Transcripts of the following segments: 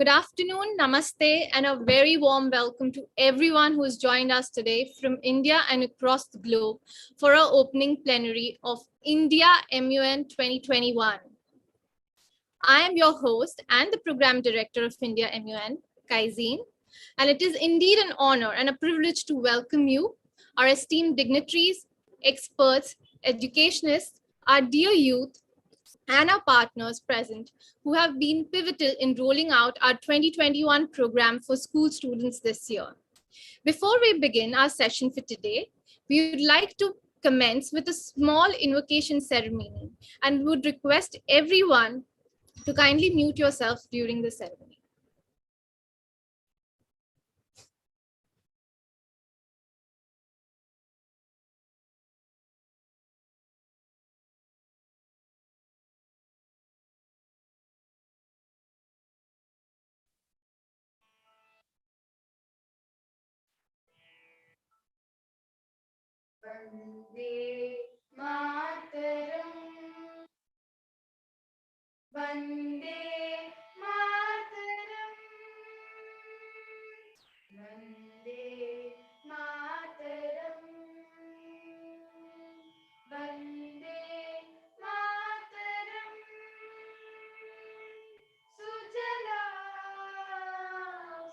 Good afternoon, namaste, and a very warm welcome to everyone who has joined us today from India and across the globe for our opening plenary of India MUN 2021. I am your host and the Program Director of India MUN, Kaizeen, and it is indeed an honor and a privilege to welcome you, our esteemed dignitaries, experts, educationists, our dear youth, and our partners present who have been pivotal in rolling out our 2021 program for school students this year. Before we begin our session for today, we would like to commence with a small invocation ceremony and would request everyone to kindly mute yourself during the ceremony. Vande Mataram. Vande Mataram. Vande Mataram. Vande Mataram. Sujala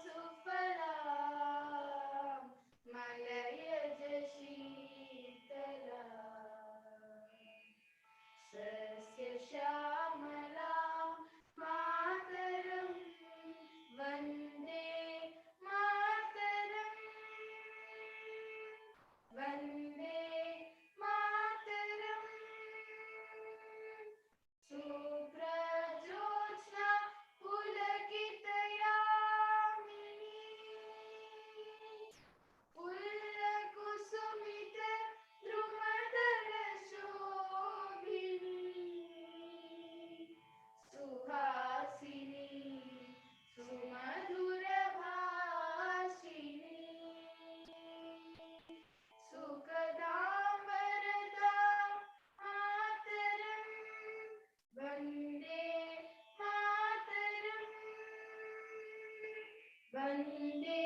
Sufala Malayaj Sheetala Sasya Shyamala Mataram Vande Mataram Vande Mataram Suprajyotsna Pulakitayamini Pullakusumita Drumadara Shobhini Suhasini Sumadhura Bhashini Sukadam Varadam Mataram Vande Mataram Vande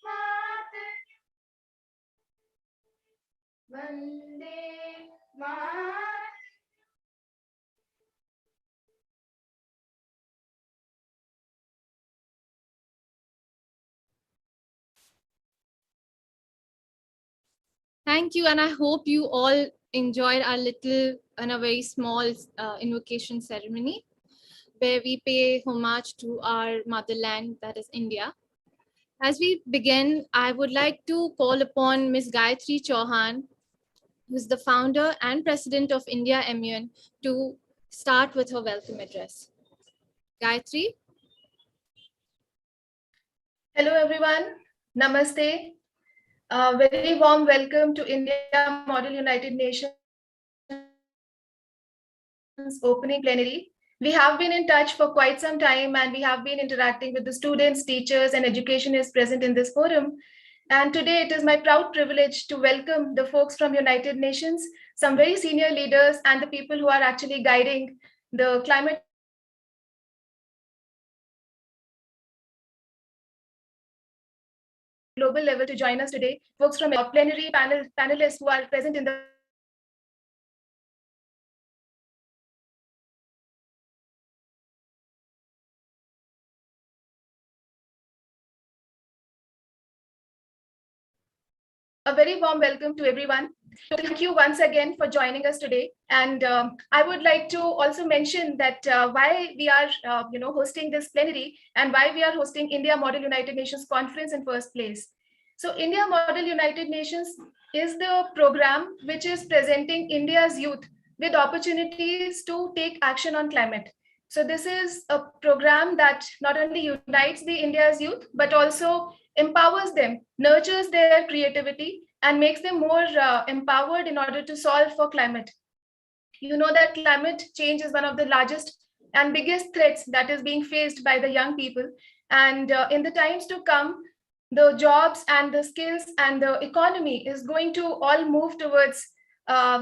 Mataram Vande Mataram. Thank you, and I hope you all enjoyed our little and a very small invocation ceremony where we pay homage to our motherland, that is India. As we begin, I would like to call upon Ms. Gayatri Chauhan, who is the founder and president of India MUN, to start with her welcome address. Gayatri. Hello everyone, Namaste. Very warm welcome to India Model United Nations opening plenary. We have been in touch for quite some time and we have been interacting with the students, teachers and educationists present in this forum. And today it is my proud privilege to welcome the folks from United Nations, some very senior leaders and the people who are actually guiding the climate global level to join us today. Folks from plenary panelists who are present in the a very warm welcome to everyone. Thank you once again for joining us today. And I would like to also mention that why we are hosting this plenary and why we are hosting India Model United Nations Conference in first place. So India Model United Nations is the program which is presenting India's youth with opportunities to take action on climate. So this is a program that not only unites the India's youth, but also empowers them, nurtures their creativity, and makes them more empowered in order to solve for climate. You know that climate change is one of the largest and biggest threats that is being faced by the young people. And in the times to come, the jobs and the skills and the economy is going to all move towards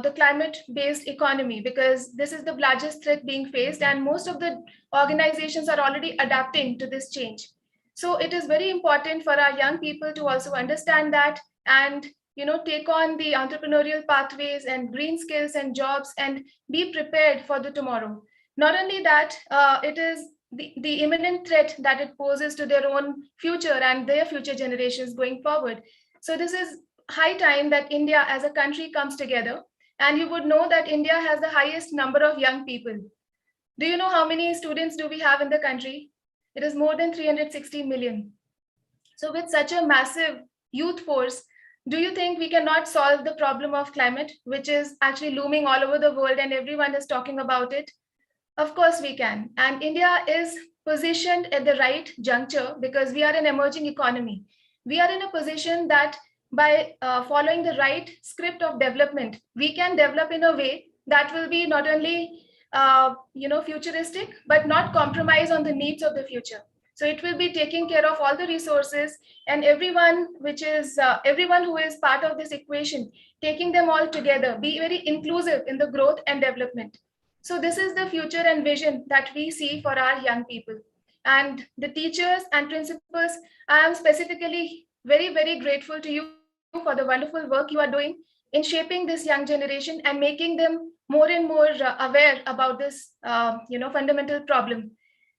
the climate-based economy, because this is the largest threat being faced, and most of the organizations are already adapting to this change. So it is very important for our young people to also understand that, and take on the entrepreneurial pathways and green skills and jobs, and be prepared for the tomorrow. Not only that, it is the imminent threat that it poses to their own future and their future generations going forward. So this is high time that India as a country comes together. And you would know that India has the highest number of young people. Do you know how many students do we have in the country? It is more than 360 million. So with such a massive youth force, do you think we cannot solve the problem of climate, which is actually looming all over the world and everyone is talking about it? Of course we can. And India is positioned at the right juncture because we are an emerging economy. We are in a position that by following the right script of development, we can develop in a way that will be not only futuristic, but not compromise on the needs of the future. So it will be taking care of all the resources and everyone, which is everyone who is part of this equation, taking them all together, be very inclusive in the growth and development. So this is the future and vision that we see for our young people. And the teachers and principals, I am specifically very, very grateful to you for the wonderful work you are doing in shaping this young generation and making them more and more aware about this, fundamental problem.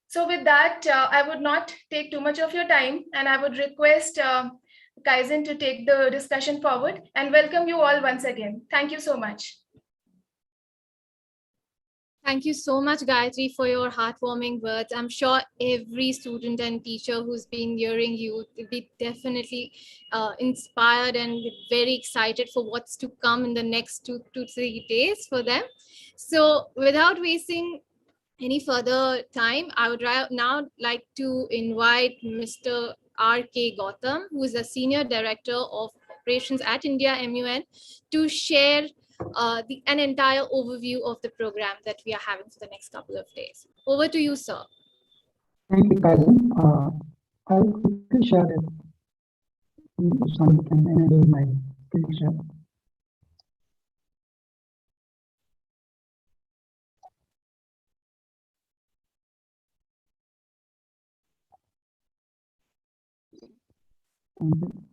So with that, I would not take too much of your time, and I would request Kaizen to take the discussion forward, and welcome you all once again. Thank you so much. Thank you so much, Gayatri, for your heartwarming words. I'm sure every student and teacher who's been hearing you will be definitely inspired and very excited for what's to come in the next 2 to 3 days for them. So without wasting any further time, I would now like to invite Mr. R.K. Gautam, who is the Senior Director of Operations at India MUN, to share an entire overview of the program that we are having for the next couple of days. Over to you, sir. Thank you, Kaizen. I'll quickly share it. Someone can enable my screen share. Thank you.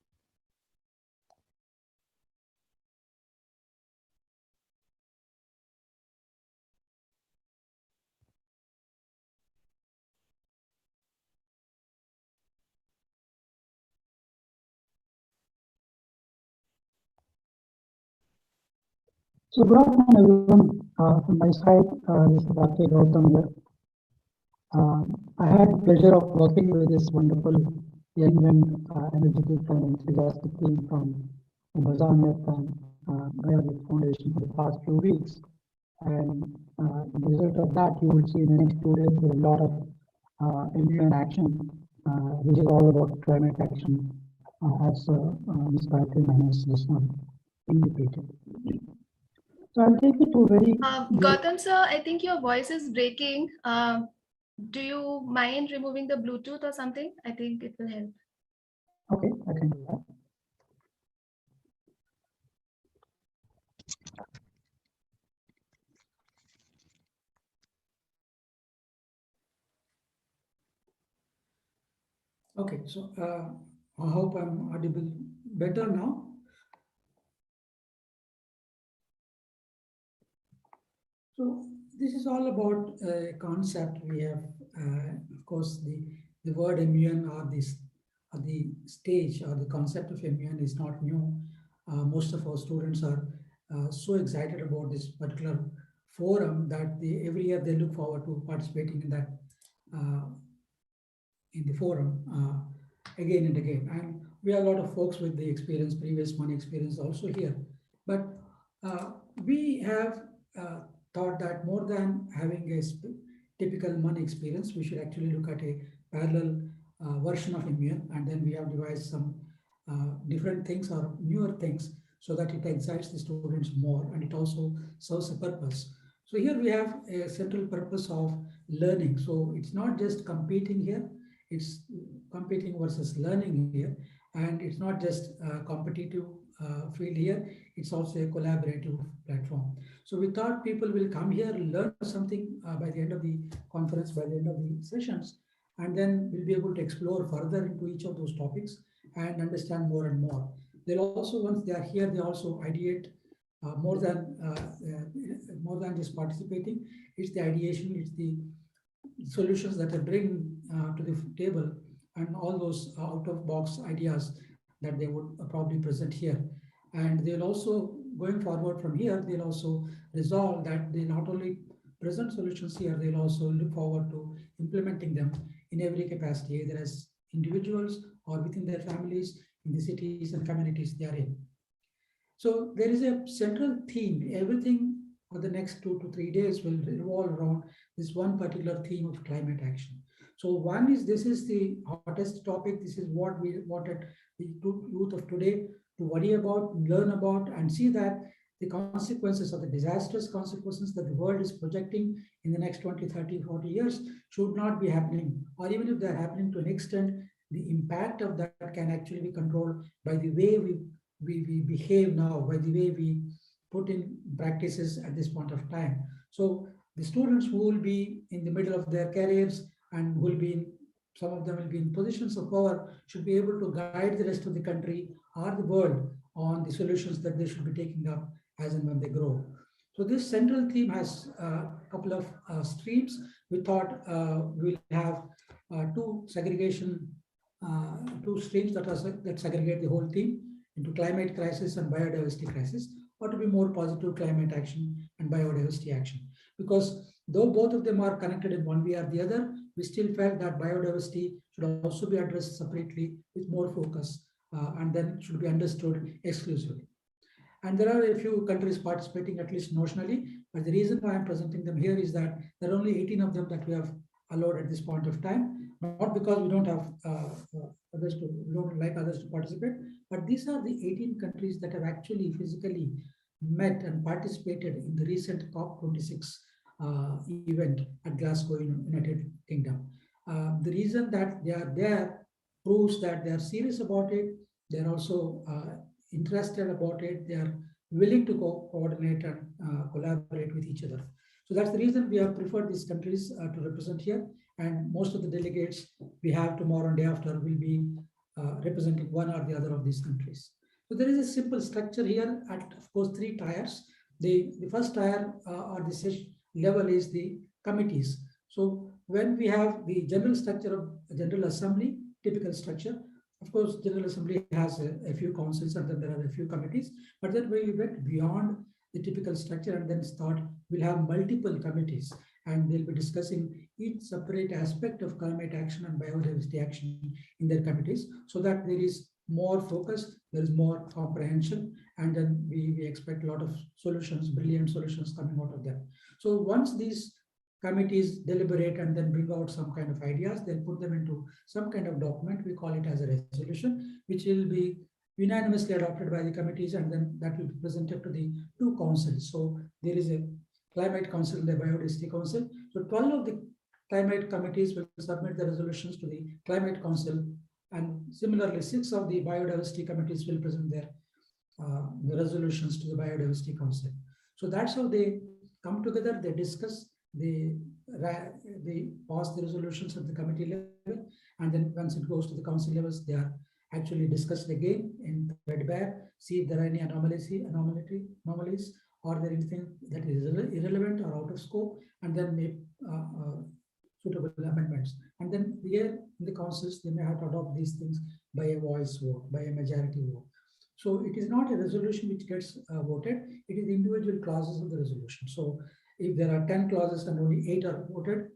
So good afternoon, everyone. From my side, this is R.K. Gautam here. I had the pleasure of working with this wonderful young and energetic and enthusiastic team from the Bazaar and Biologic Foundation for the past few weeks. And the result of that, you will see in the next 2 days, there is a lot of MUN action, which is all about climate action, as Ms. Gayatri has just now indicated. So I'll take you to very. Gautam sir, I think your voice is breaking. Do you mind removing the Bluetooth or something? I think it will help. Okay, I can do that. Okay, so I hope I'm audible better now. So this is all about a concept we have. Of course, the word MUN or the stage or the concept of MUN is not new. Most of our students are so excited about this particular forum that every year they look forward to participating in that in the forum again and again. And we have a lot of folks with the experience, previous MUN experience also here. But we have thought that more than having a typical MUN experience, we should actually look at a parallel version of MUN, and then we have devised some different things or newer things so that it excites the students more and it also serves a purpose. So here we have a central purpose of learning. So it's not just competing here, it's competing versus learning here. And it's not just competitive field here. It's also a collaborative platform. So we thought people will come here, learn something by the end of the conference, by the end of the sessions, and then we'll be able to explore further into each of those topics and understand more and more. They'll also, once they are here, they also ideate more than just participating. It's the ideation, it's the solutions that they bring to the table, and all those out-of-box ideas that they would probably present here. And they'll also, going forward from here, they'll also resolve that they not only present solutions here, they'll also look forward to implementing them in every capacity, either as individuals or within their families, in the cities and communities they are in. So there is a central theme. Everything for the next 2 to 3 days will revolve around this one particular theme of climate action. So one is, this is the hottest topic. This is what we wanted the youth of today to worry about, learn about, and see that the consequences of the disastrous consequences that the world is projecting in the next 20, 30, 40 years should not be happening. Or even if they're happening to an extent, the impact of that can actually be controlled by the way we behave now, by the way we put in practices at this point of time. So the students who will be in the middle of their careers and will be in, some of them will be in positions of power, should be able to guide the rest of the country or the world on the solutions that they should be taking up as and when they grow. So this central theme has a couple of streams. We thought we'll have two streams that segregate the whole theme into climate crisis and biodiversity crisis, or to be more positive, climate action and biodiversity action. Because though both of them are connected in one way or the other, we still felt that biodiversity should also be addressed separately with more focus, and then should be understood exclusively. And there are a few countries participating, at least notionally, but the reason why I'm presenting them here is that there are only 18 of them that we have allowed at this point of time, not because we don't have we don't like others to participate, but these are the 18 countries that have actually physically met and participated in the recent COP26 event at Glasgow in United Kingdom. The reason that they are there proves that they are serious about it. They are also interested about it. They are willing to coordinate and collaborate with each other. So that's the reason we have preferred these countries to represent here. And most of the delegates we have tomorrow and day after will be representing one or the other of these countries. So there is a simple structure here at, of course, 3 tiers. The first tier or the level is the committees. So when we have the general structure of General Assembly, typical structure, of course, General Assembly has a few councils and then there are a few committees, but then we went beyond the typical structure and then we'll have multiple committees and they'll be discussing each separate aspect of climate action and biodiversity action in their committees, so that there is more focus, there is more comprehension, and then we expect a lot of solutions, brilliant solutions coming out of them. So once these committees deliberate and then bring out some kind of ideas, they'll put them into some kind of document, we call it as a resolution, which will be unanimously adopted by the committees, and then that will be presented to the 2 councils. So there is a Climate Council and the Biodiversity Council. So 12 of the climate committees will submit the resolutions to the Climate Council, and similarly 6 of the biodiversity committees will present their the resolutions to the Biodiversity Council. So that's how they come together, they discuss, they pass the resolutions at the committee level, and then once it goes to the council levels, they are actually discussed again in threadbare, see if there are any anomalies or there anything that is irrelevant or out of scope, and then make suitable amendments. And then here in the councils, they may have to adopt these things by a voice vote, by a majority vote. So it is not a resolution which gets voted, it is individual clauses of the resolution. So if there are 10 clauses and only 8 are voted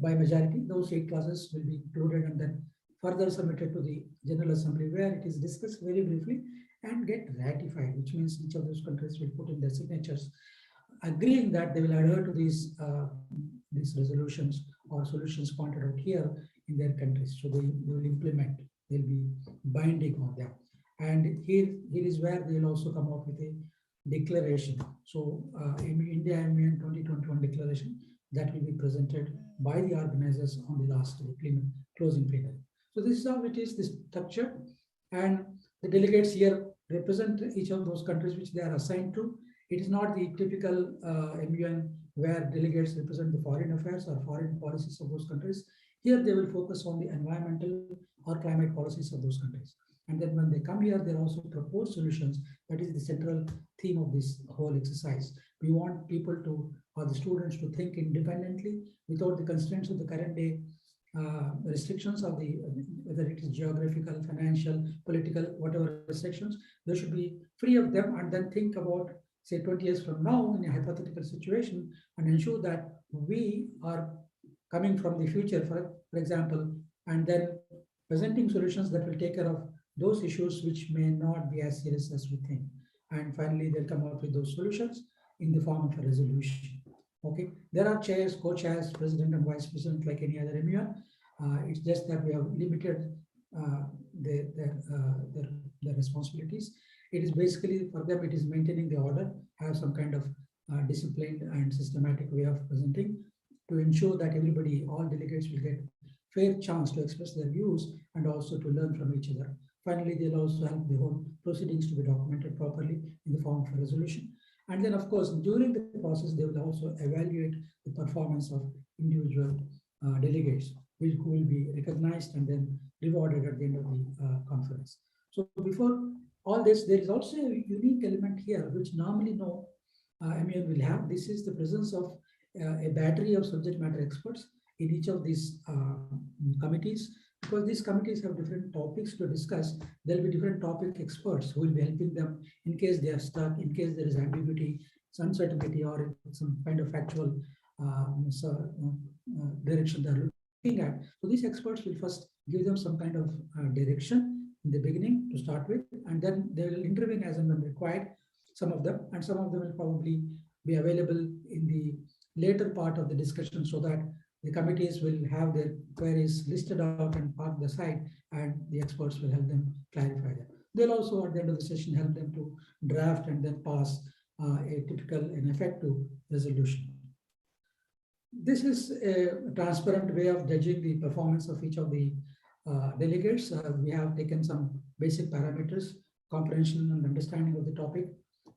by majority, those 8 clauses will be included and then further submitted to the General Assembly, where it is discussed very briefly and get ratified, which means each of those countries will put in their signatures, agreeing that they will adhere to these resolutions or solutions pointed out here in their countries. So they will implement, they'll be binding on them. And here is where they will also come up with a declaration. So in India MUN 2021 declaration that will be presented by the organizers on the last closing plenary. So this is how it is, this structure. And the delegates here represent each of those countries which they are assigned to. It is not the typical MUN where delegates represent the foreign affairs or foreign policies of those countries. Here they will focus on the environmental or climate policies of those countries. And then when they come here, they also propose solutions. That is the central theme of this whole exercise. We want people to, or the students to think independently without the constraints of the current day restrictions of the, whether it is geographical, financial, political, whatever restrictions, they should be free of them, and then think about, say, 20 years from now in a hypothetical situation and ensure that we are coming from the future, for example, and then presenting solutions that will take care of those issues which may not be as serious as we think. And finally, they'll come up with those solutions in the form of a resolution. Okay, there are chairs, co-chairs, president and vice president like any other MUN. It's just that we have limited their responsibilities. It is basically for them, it is maintaining the order, have some kind of disciplined and systematic way of presenting to ensure that everybody, all delegates will get fair chance to express their views and also to learn from each other. Finally, they'll also help the whole proceedings to be documented properly in the form of a resolution. And then, of course, during the process, they will also evaluate the performance of individual delegates, who will be recognized and then rewarded at the end of the conference. So before all this, there is also a unique element here, which normally no MUN will have. This is the presence of a battery of subject matter experts in each of these committees. Because these committees have different topics to discuss, there will be different topic experts who will be helping them in case they are stuck, in case there is ambiguity, uncertainty, or some kind of factual direction they are looking at. So these experts will first give them some kind of direction in the beginning to start with, and then they will intervene as and when required, some of them, and some of them will probably be available in the later part of the discussion so that the committees will have their queries listed out and parked aside, and the experts will help them clarify them. They'll also, at the end of the session, help them to draft and then pass a typical and effective resolution. This is a transparent way of judging the performance of each of the delegates. We have taken some basic parameters, comprehension and understanding of the topic,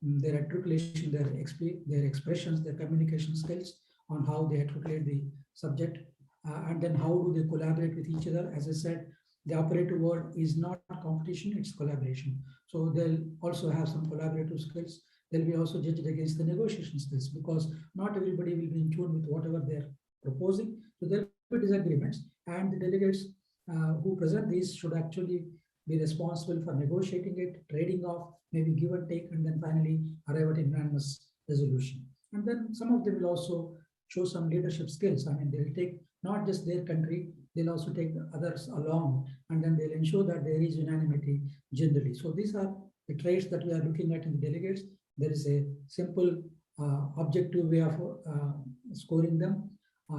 their articulation, their expressions, their communication skills, on how they articulate the subject, and then how do they collaborate with each other. As I said, the operative word is not competition, it's collaboration. So they'll also have some collaborative skills. They'll be also judged against the negotiation skills, because not everybody will be in tune with whatever they're proposing. So there'll be disagreements, and the delegates who present these should actually be responsible for negotiating it, trading off, maybe give and take, and then finally arrive at a unanimous resolution. And then some of them will also show some leadership skills. I mean, they'll take not just their country, they'll also take the others along, and then they'll ensure that there is unanimity generally. So these are the traits that we are looking at in the delegates. There is a simple objective way of scoring them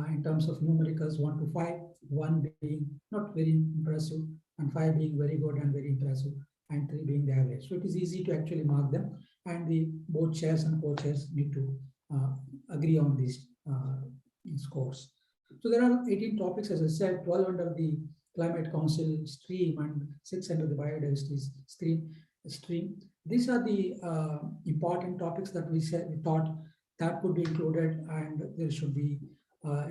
in terms of numericals 1 to 5, 1 being not very impressive, and 5 being very good and very impressive, and 3 being the average. So it is easy to actually mark them, and the both chairs and co-chairs need to agree on these scores. So there are 18 topics, as I said, 12 under the Climate Council stream and 6 under the biodiversity stream. These are the important topics that we thought that could be included, and there should be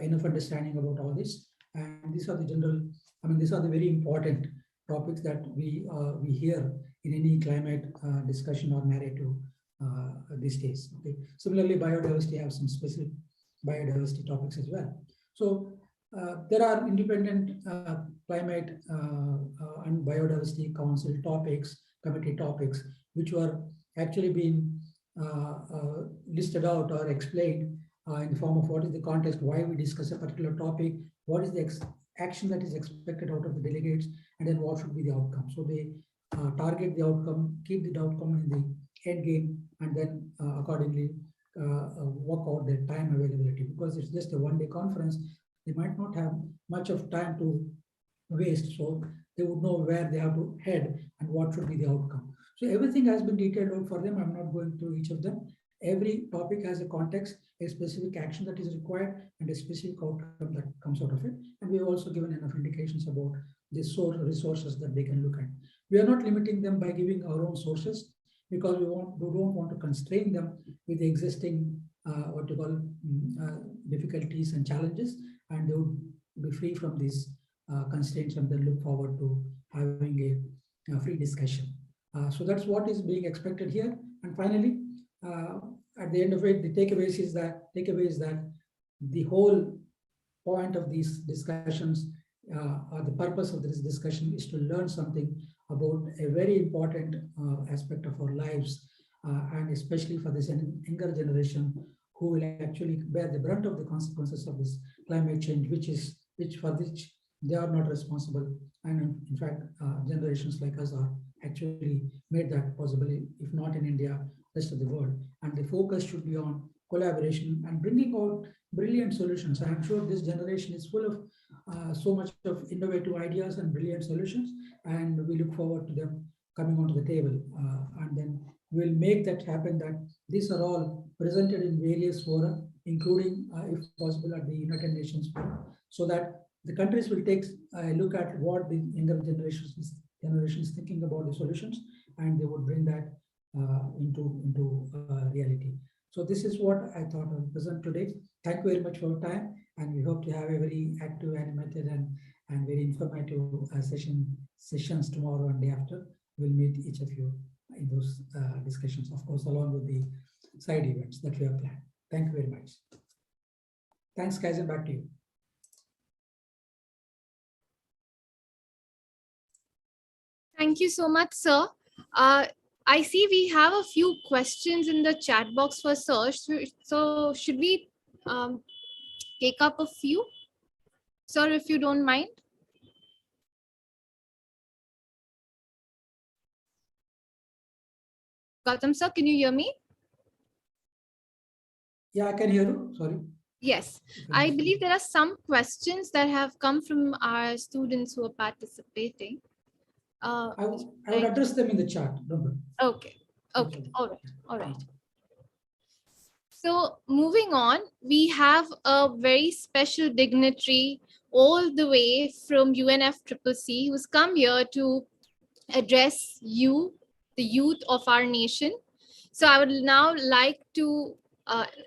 enough understanding about all this. And these are the general, I mean, these are the very important topics that we hear in any climate discussion or narrative these days. Okay. Similarly, biodiversity have some specific biodiversity topics as well. So there are independent climate and biodiversity council topics, committee topics, which were actually being listed out or explained in the form of what is the context, why we discuss a particular topic, what is the action that is expected out of the delegates, and then what should be the outcome. So they target the outcome, keep the outcome in the end game, and then accordingly work out their time availability. Because it's just a one-day conference, they might not have much of time to waste, so they would know where they have to head and what should be the outcome. So everything has been detailed out for them. I'm not going through each of them. Every topic has a context, a specific action that is required, and a specific outcome that comes out of it. And we have also given enough indications about the source resources that they can look at. We are not limiting them by giving our own sources. because we don't want to constrain them with the existing what you call difficulties and challenges, and they would be free from these constraints and then look forward to having a free discussion. So that's what is being expected here. And finally, at the end of it, the takeaway is that the whole point of these discussions, or the purpose of this discussion, is to learn something about a very important aspect of our lives, and especially for this younger generation, who will actually bear the brunt of the consequences of this climate change, for which they are not responsible. And in fact, generations like us are actually made that possible, if not in India, rest of the world. And the focus should be on collaboration and bringing out brilliant solutions. I'm sure this generation is full of so much of innovative ideas and brilliant solutions, and we look forward to them coming onto the table. And then we'll make that happen, that these are all presented in various fora, including, if possible, at the United Nations Forum, so that the countries will take a look at what the younger generation is thinking about the solutions, and they would bring that into reality. So this is what I thought I would present today. Thank you very much for your time, and we hope to have a very active, animated, and very informative sessions tomorrow and day after. We'll meet each of you in those discussions, of course, along with the side events that we have planned. Thank you very much. Thanks, guys, and back to you. Thank you so much, sir. I see we have a few questions in the chat box for sir. So should we take up a few? Sir, if you don't mind. Gautam sir, can you hear me? Yeah, I can hear you. Sorry. Yes, I believe there are some questions that have come from our students who are participating. I would address them in the chat. Okay. Okay. All right. So moving on, we have a very special dignitary all the way from UNFCCC who's come here to address you, the youth of our nation. So I would now like to,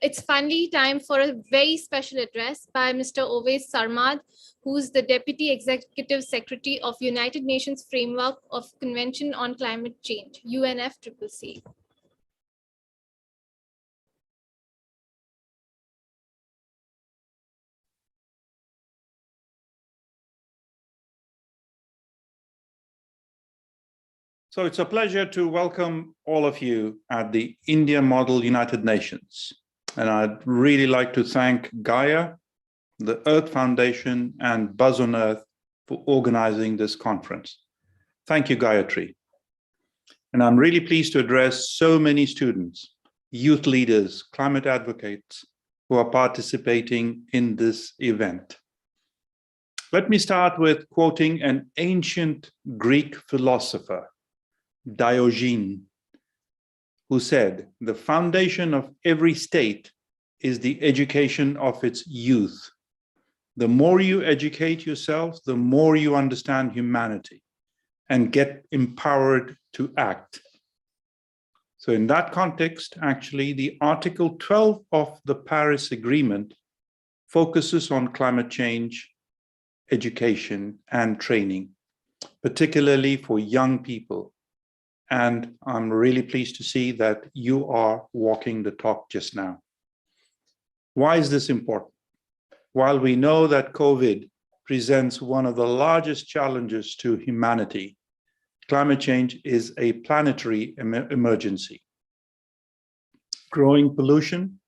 it's finally time for a very special address by Mr. Oveis Sarmad, who's the Deputy Executive Secretary of United Nations Framework of Convention on Climate Change, UNFCCC. So it's a pleasure to welcome all of you at the India Model United Nations. And I'd really like to thank Gaia, the Earth Foundation, and Buzz on Earth for organizing this conference. Thank you, Gayatri. And I'm really pleased to address so many students, youth leaders, climate advocates who are participating in this event. Let me start with quoting an ancient Greek philosopher, Diogenes, who said, "The foundation of every state is the education of its youth. The more you educate yourself, the more you understand humanity and get empowered to act." So in that context, actually, the Article 12 of the Paris Agreement focuses on climate change, education, and training, particularly for young people. And I'm really pleased to see that you are walking the talk just now. Why is this important? While we know that COVID presents one of the largest challenges to humanity, climate change is a planetary emergency. Growing pollution,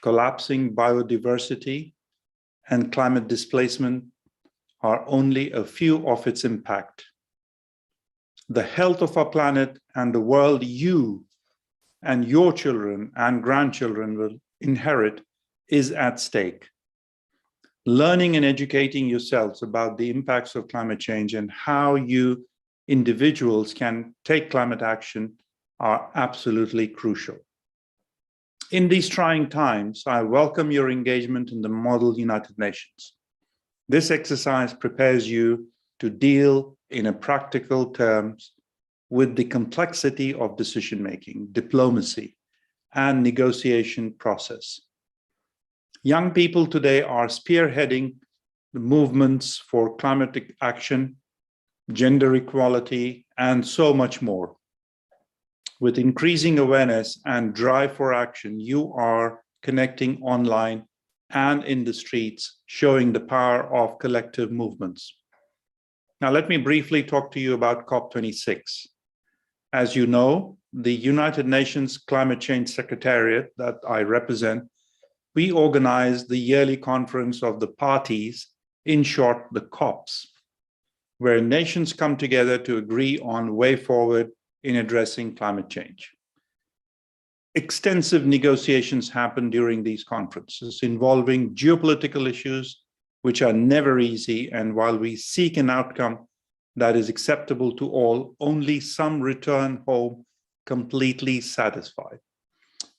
collapsing biodiversity, and climate displacement are only a few of its impact. The health of our planet and the world you and your children and grandchildren will inherit is at stake. Learning and educating yourselves about the impacts of climate change and how you individuals can take climate action are absolutely crucial. In these trying times, I welcome your engagement in the Model United Nations. This exercise prepares you to deal in a practical terms with the complexity of decision-making, diplomacy, and negotiation process. Young people today are spearheading the movements for climatic action, gender equality, and so much more. With increasing awareness and drive for action, you are connecting online and in the streets, showing the power of collective movements. Now, let me briefly talk to you about COP26. As you know, the United Nations Climate Change Secretariat that I represent, we organize the yearly conference of the parties, in short, the COPs, where nations come together to agree on way forward in addressing climate change. Extensive negotiations happen during these conferences involving geopolitical issues, which are never easy, and while we seek an outcome that is acceptable to all, only some return home completely satisfied.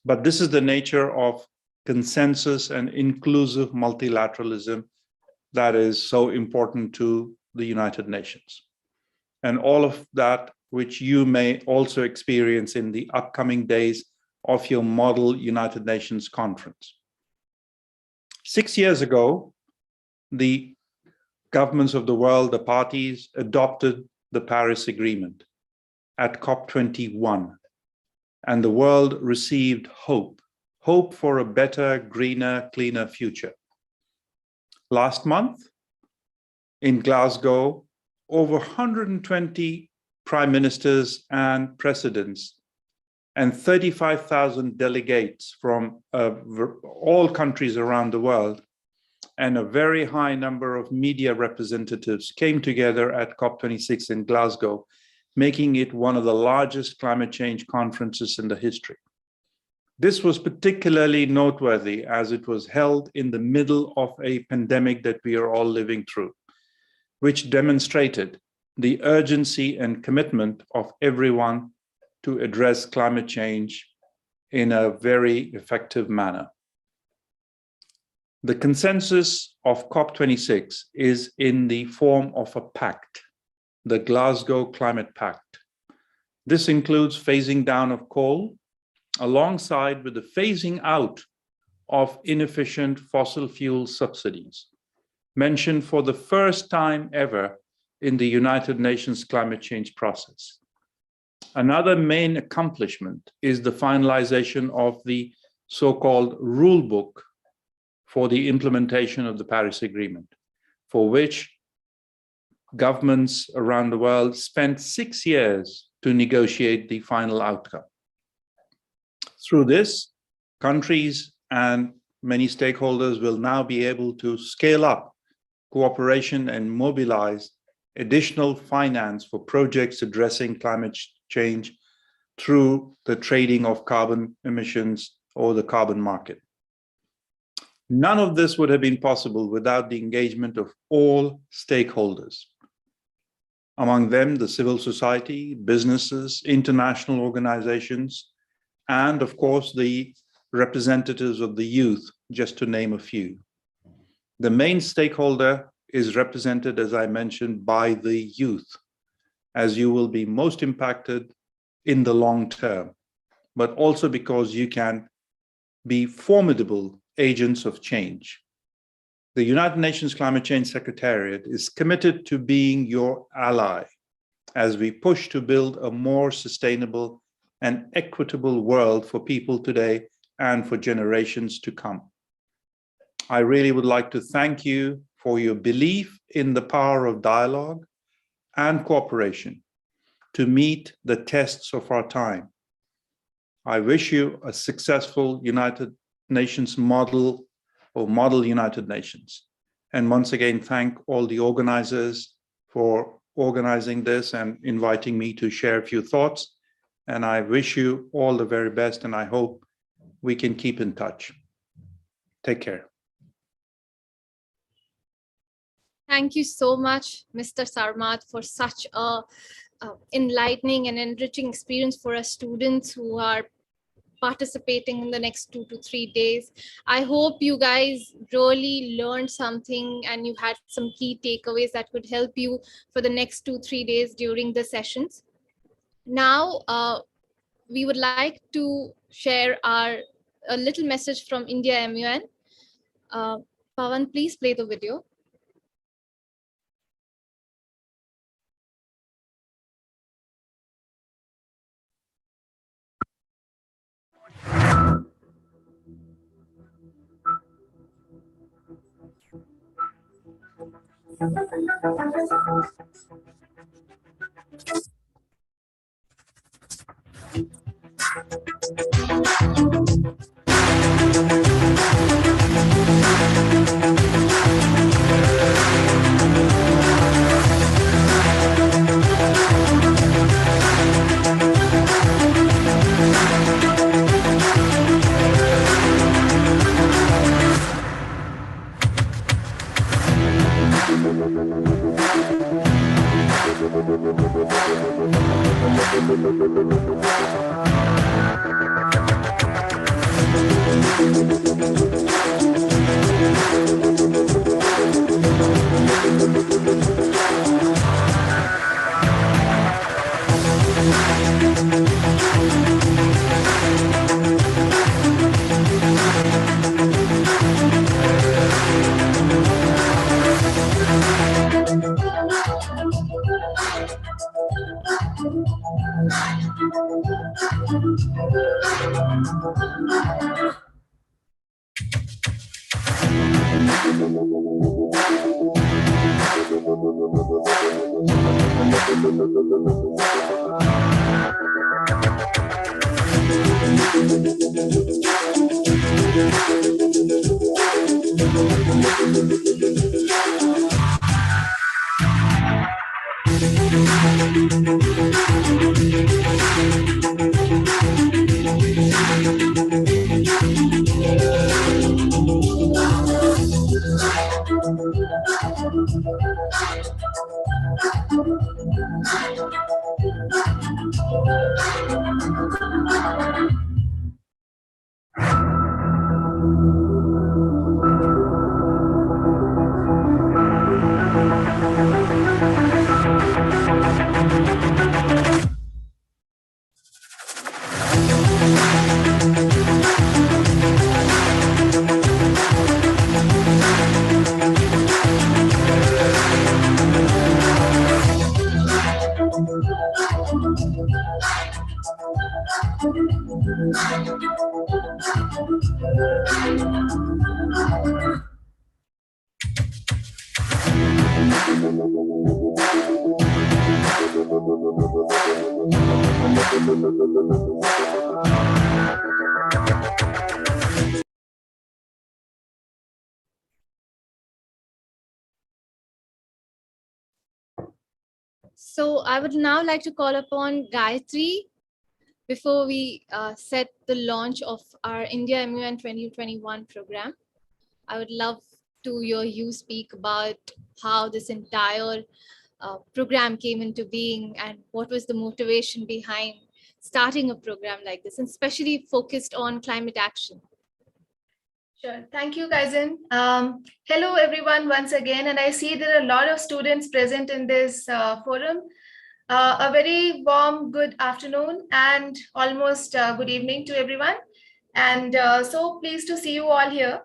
But this is the nature of consensus and inclusive multilateralism that is so important to the United Nations. And all of that, which you may also experience in the upcoming days of your Model United Nations Conference. 6 years ago, the governments of the world, the parties, adopted the Paris Agreement at COP21, and the world received hope for a better, greener, cleaner future. Last month, in Glasgow, over 120 prime ministers and presidents and 35,000 delegates from all countries around the world and a very high number of media representatives came together at COP26 in Glasgow, making it one of the largest climate change conferences in the history. This was particularly noteworthy as it was held in the middle of a pandemic that we are all living through, which demonstrated the urgency and commitment of everyone to address climate change in a very effective manner. The consensus of COP26 is in the form of a pact, the Glasgow Climate Pact. This includes phasing down of coal, alongside with the phasing out of inefficient fossil fuel subsidies, mentioned for the first time ever in the United Nations climate change process. Another main accomplishment is the finalization of the so-called rule book for the implementation of the Paris Agreement, for which governments around the world spent 6 years to negotiate the final outcome. Through this, countries and many stakeholders will now be able to scale up cooperation and mobilize additional finance for projects addressing climate change through the trading of carbon emissions or the carbon market. None of this would have been possible without the engagement of all stakeholders. Among them, the civil society, businesses, international organizations, and of course, the representatives of the youth, just to name a few. The main stakeholder is represented, as I mentioned, by the youth, as you will be most impacted in the long term, but also because you can be formidable agents of change. The United Nations Climate Change Secretariat is committed to being your ally as we push to build a more sustainable and equitable world for people today and for generations to come. I really would like to thank you for your belief in the power of dialogue and cooperation to meet the tests of our time. I wish you a successful United Nations model or Model United Nations. And once again, thank all the organizers for organizing this and inviting me to share a few thoughts. And I wish you all the very best, and I hope we can keep in touch. Take care. Thank you so much, Mr. Sarmat, for such a enlightening and enriching experience for us students who are participating in the next 2 to 3 days. I hope you guys really learned something and you had some key takeaways that could help you for the next 2-3 days during the sessions. Now, we would like to share a little message from India MUN. Pawan, please play the video. So I would now like to call upon Gayatri before we set the launch of our India MUN 2021 program. I would love to hear you speak about how this entire program came into being and what was the motivation behind starting a program like this, and especially focused on climate action. Sure. Thank you, Kaizen. Hello, everyone, once again. And I see there are a lot of students present in this forum. A very warm good afternoon and almost good evening to everyone. And so pleased to see you all here.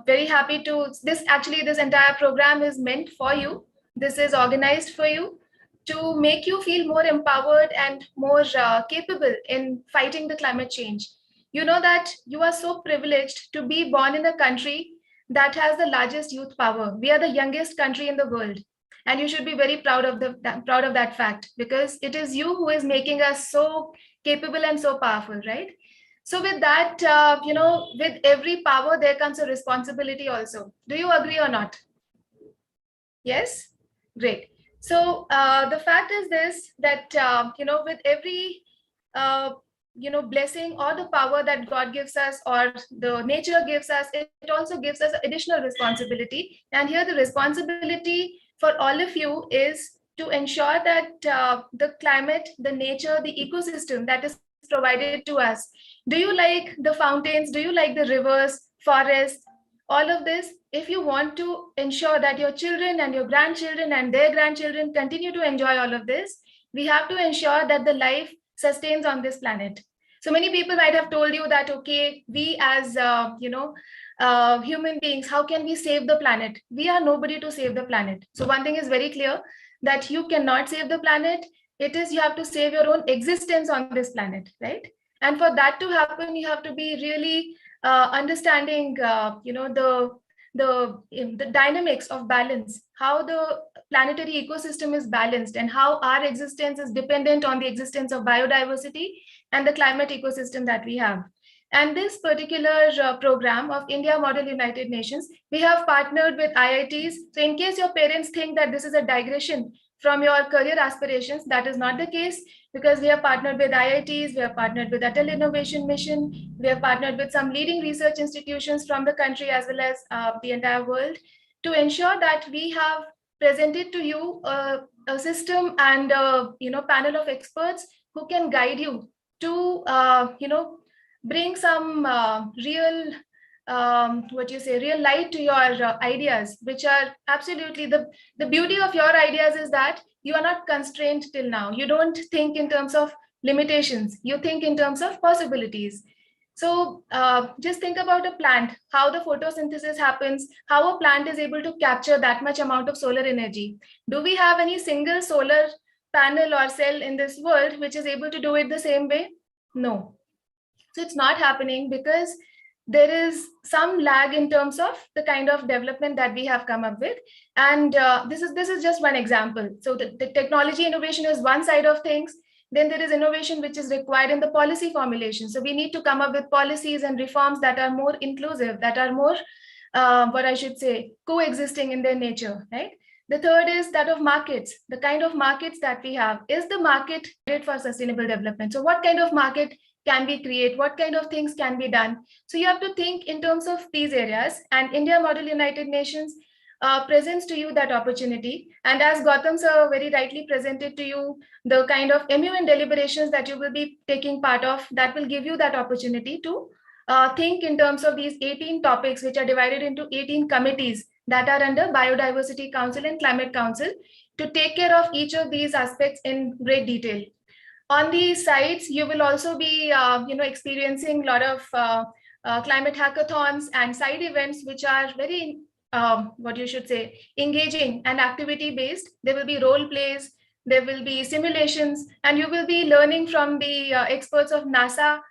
Very happy to, this entire program is meant for you. This is organized for you to make you feel more empowered and more capable in fighting the climate change. You know that you are so privileged to be born in a country that has the largest youth power. We are the youngest country in the world. And you should be very proud of that fact, because it is you who is making us so capable and so powerful, right? So with that, with every power, there comes a responsibility also. Do you agree or not? Yes? Great. So the fact is this, that, with every, blessing or the power that God gives us or the nature gives us, it also gives us additional responsibility. And here the responsibility for all of you is to ensure that the climate, the nature, the ecosystem that is provided to us. Do you like the fountains? Do you like the rivers, forests, all of this? If you want to ensure that your children and your grandchildren and their grandchildren continue to enjoy all of this, we have to ensure that the life sustains on this planet. So many people might have told you that, okay, we as human beings, how can we save the planet? We are nobody to save the planet. So one thing is very clear, that you cannot save the planet. It is, you have to save your own existence on this planet, right? And for that to happen, you have to be really understanding the dynamics of balance, how the planetary ecosystem is balanced, and how our existence is dependent on the existence of biodiversity and the climate ecosystem that we have. And this particular program of India Model United Nations, we have partnered with IITs. So in case your parents think that this is a digression from your career aspirations, that is not the case, because we have partnered with IITs, we have partnered with Atal Innovation Mission, we have partnered with some leading research institutions from the country as well as the entire world, to ensure that we have presented to you a system and panel of experts who can guide you to bring some real real light to your ideas, which are absolutely the beauty of your ideas is that you are not constrained till now. You don't think in terms of limitations, you think in terms of possibilities. So just think about a plant, how the photosynthesis happens, how a plant is able to capture that much amount of solar energy. Do we have any single solar panel or cell in this world which is able to do it the same way? No. So it's not happening because there is some lag in terms of the kind of development that we have come up with. And this is just one example. So the technology innovation is one side of things. Then there is innovation which is required in the policy formulation. So we need to come up with policies and reforms that are more inclusive, that are more, coexisting in their nature, right? The third is that of markets. The kind of markets that we have, is the market ready for sustainable development? So what kind of market can we create? What kind of things can be done? So you have to think in terms of these areas, and India Model United Nations presents to you that opportunity. And as Gautam sir very rightly presented to you, the kind of MUN deliberations that you will be taking part of, that will give you that opportunity to think in terms of these 18 topics, which are divided into 18 committees that are under Biodiversity Council and Climate Council, to take care of each of these aspects in great detail. On these sites, you will also be experiencing a lot of climate hackathons and side events, which are very engaging and activity based. There will be role plays, there will be simulations, and you will be learning from the experts of NASA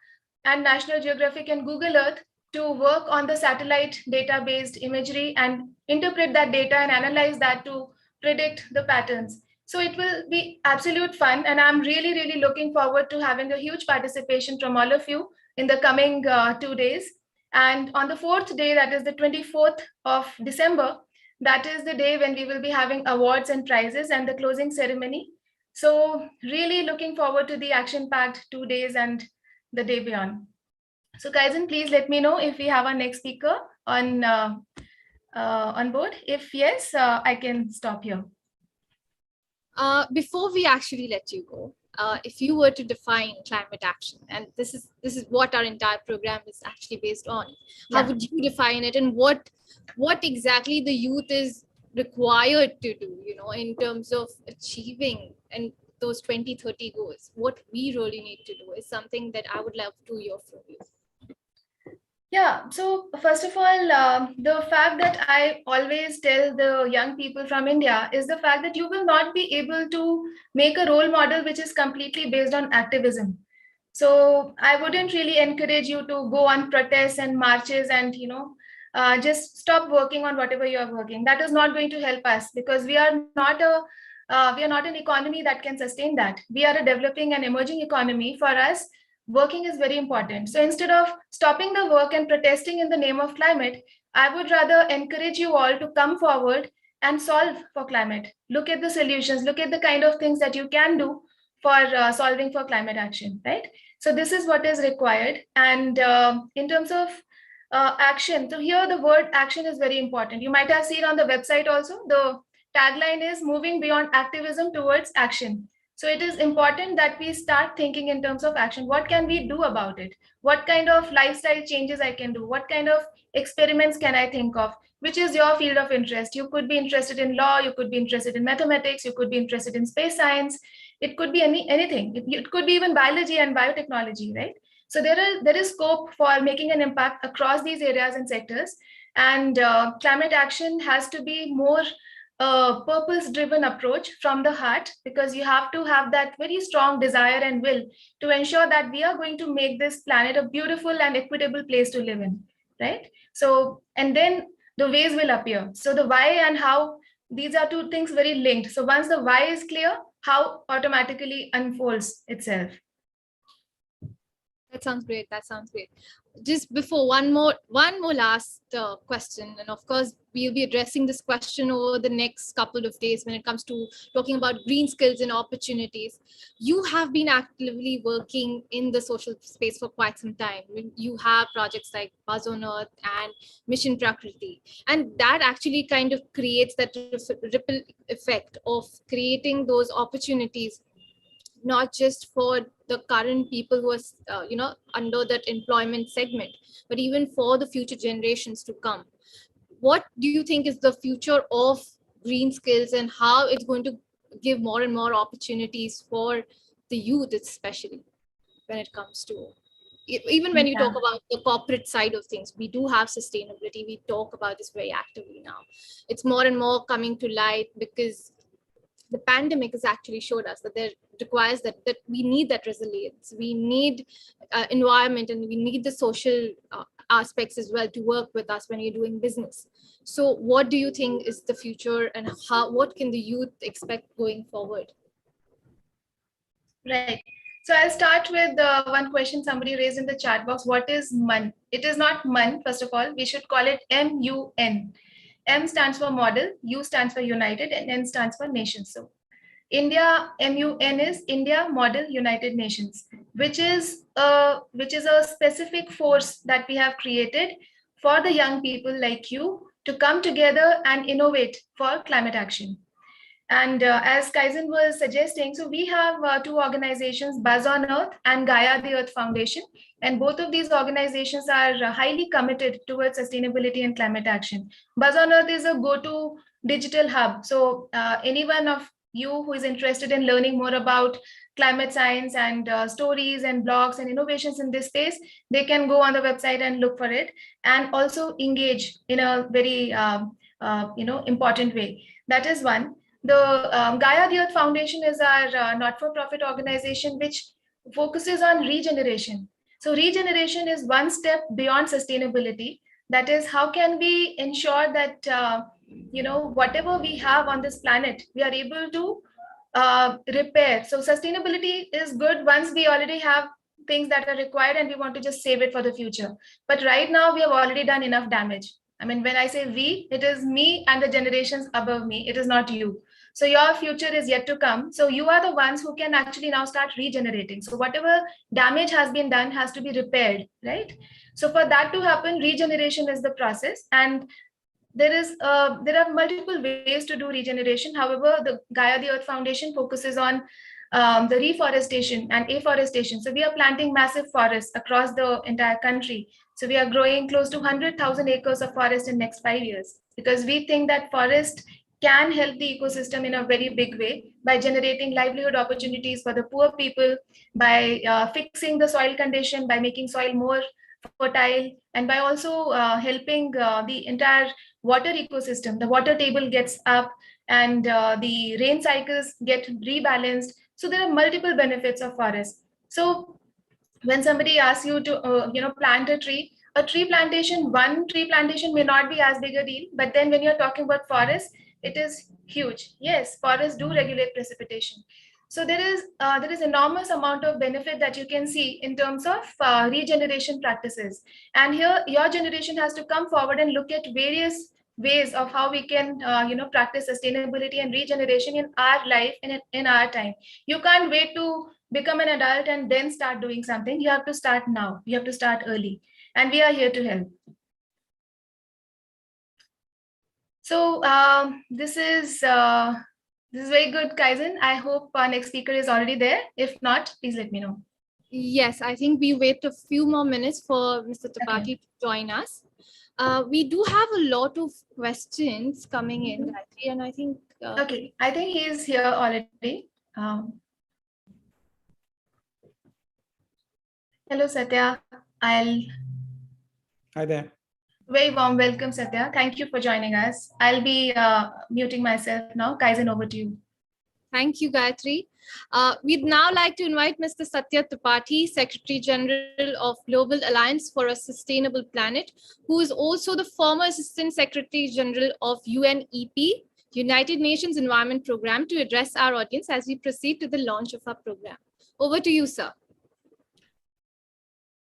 and National Geographic and Google Earth to work on the satellite data based imagery and interpret that data and analyze that to predict the patterns. So it will be absolute fun, and I'm really, really looking forward to having a huge participation from all of you in the coming 2 days. And on the 4th day, that is the 24th of December, that is the day when we will be having awards and prizes and the closing ceremony. So really looking forward to the action-packed 2 days and the day beyond. So Kaizen, please let me know if we have our next speaker on board. If yes, I can stop here. Before we actually let you go, if you were to define climate action, and this is what our entire program is actually based on, how would you define it, and what exactly the youth is required to do, in terms of achieving and those 2030 goals? What we really need to do is something that I would love to hear from you. Yeah, so first of all, the fact that I always tell the young people from India is the fact that you will not be able to make a role model which is completely based on activism. So I wouldn't really encourage you to go on protests and marches and, just stop working on whatever you are working. That is not going to help us, because we are not an economy that can sustain that. We are a developing and emerging economy. For us, working is very important. So instead of stopping the work and protesting in the name of climate, I would rather encourage you all to come forward and solve for climate. Look at the solutions, look at the kind of things that you can do for solving for climate action, right? So this is what is required. And in terms of action, so here the word action is very important. You might have seen on the website also, the tagline is moving beyond activism towards action. So it is important that we start thinking in terms of action. What can we do about it? What kind of lifestyle changes I can do? What kind of experiments can I think of? Which is your field of interest? You could be interested in law, you could be interested in mathematics, you could be interested in space science. It could be anything. It could be even biology and biotechnology, right? So there is scope for making an impact across these areas and sectors. And climate action has to be more purpose-driven approach from the heart, because you have to have that very strong desire and will to ensure that we are going to make this planet a beautiful and equitable place to live in, right? So, and then the ways will appear. So the why and how, these are two things very linked. So once the why is clear, how automatically unfolds itself. That sounds great. That sounds great. Just before one more last question, and of course we'll be addressing this question over the next couple of days when it comes to talking about green skills and opportunities. You have been actively working in the social space for quite some time. You have projects like Buzz on Earth and Mission Prakriti, and that actually kind of creates that ripple effect of creating those opportunities, not just for the current people who are under that employment segment, but even for the future generations to come. What do you think is the future of green skills, and how it's going to give more and more opportunities for the youth, especially when it comes to, even when you talk about the corporate side of things? We do have sustainability. We talk about this very actively now. It's more and more coming to light because the pandemic has actually showed us that there requires that we need that resilience. We need environment, and we need the social aspects as well to work with us when you're doing business. So what do you think is the future, and what can the youth expect going forward? Right. So I'll start with one question somebody raised in the chat box. What is MUN? It is not MUN, first of all. We should call it MUN. M stands for model, U stands for United, and N stands for nations. So India, MUN is India Model United Nations, which is a specific force that we have created for the young people like you to come together and innovate for climate action. And as Kaizen was suggesting, so we have two organizations, Buzz on Earth and Gaia the Earth Foundation. And both of these organizations are highly committed towards sustainability and climate action. Buzz on Earth is a go-to digital hub. So anyone of you who is interested in learning more about climate science and stories and blogs and innovations in this space, they can go on the website and look for it, and also engage in a very important way. That is one. The Gaia the Earth Foundation is our not-for-profit organization which focuses on regeneration. So regeneration is one step beyond sustainability. That is, how can we ensure that whatever we have on this planet, we are able to repair. So sustainability is good once we already have things that are required and we want to just save it for the future. But right now we have already done enough damage. I mean, when I say we, it is me and the generations above me. It is not you. So your future is yet to come. So you are the ones who can actually now start regenerating. So whatever damage has been done has to be repaired, right? So for that to happen, regeneration is the process. And there are multiple ways to do regeneration. However, the Gaia the Earth Foundation focuses on the reforestation and afforestation. So we are planting massive forests across the entire country. So we are growing close to 100,000 acres of forest in next 5 years, because we think that forest can help the ecosystem in a very big way by generating livelihood opportunities for the poor people, by fixing the soil condition, by making soil more fertile, and by also helping the entire water ecosystem. The water table gets up, and the rain cycles get rebalanced. So there are multiple benefits of forest. So when somebody asks you to plant a tree plantation, one tree plantation may not be as big a deal, but then when you're talking about forest, it is huge. Yes, forests do regulate precipitation. So there is enormous amount of benefit that you can see in terms of regeneration practices. And here your generation has to come forward and look at various ways of how we can practice sustainability and regeneration in our life, in our time. You can't wait to become an adult and then start doing something. You have to start now. You have to start early, and we are here to help. So this is very good, Kaizen. I hope our next speaker is already there. If not, please let me know. Yes, I think we wait a few more minutes for Mr. Tripathi to join us. We do have a lot of questions coming in, and I think okay, I think he is here already. Hello, Satya. I'll Hi there. very warm welcome, Satya. Thank you for joining us. I'll be muting myself now. Kaizen, over to you. Thank you, Gayatri. We'd now like to invite Mr. Satya Tripathi, Secretary General of Global Alliance for a Sustainable Planet, who is also the former Assistant Secretary General of UNEP, United Nations Environment Programme, to address our audience as we proceed to the launch of our program. Over to you, sir.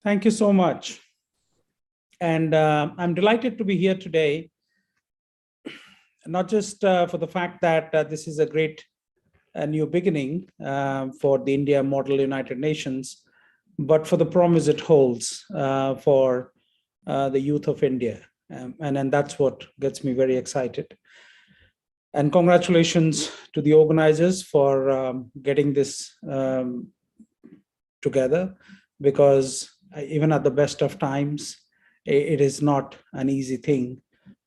Thank you so much. And I'm delighted to be here today, not just for the fact that this is a great new beginning for the India Model United Nations, but for the promise it holds for the youth of India. And that's what gets me very excited. And congratulations to the organizers for getting this together, because even at the best of times, it is not an easy thing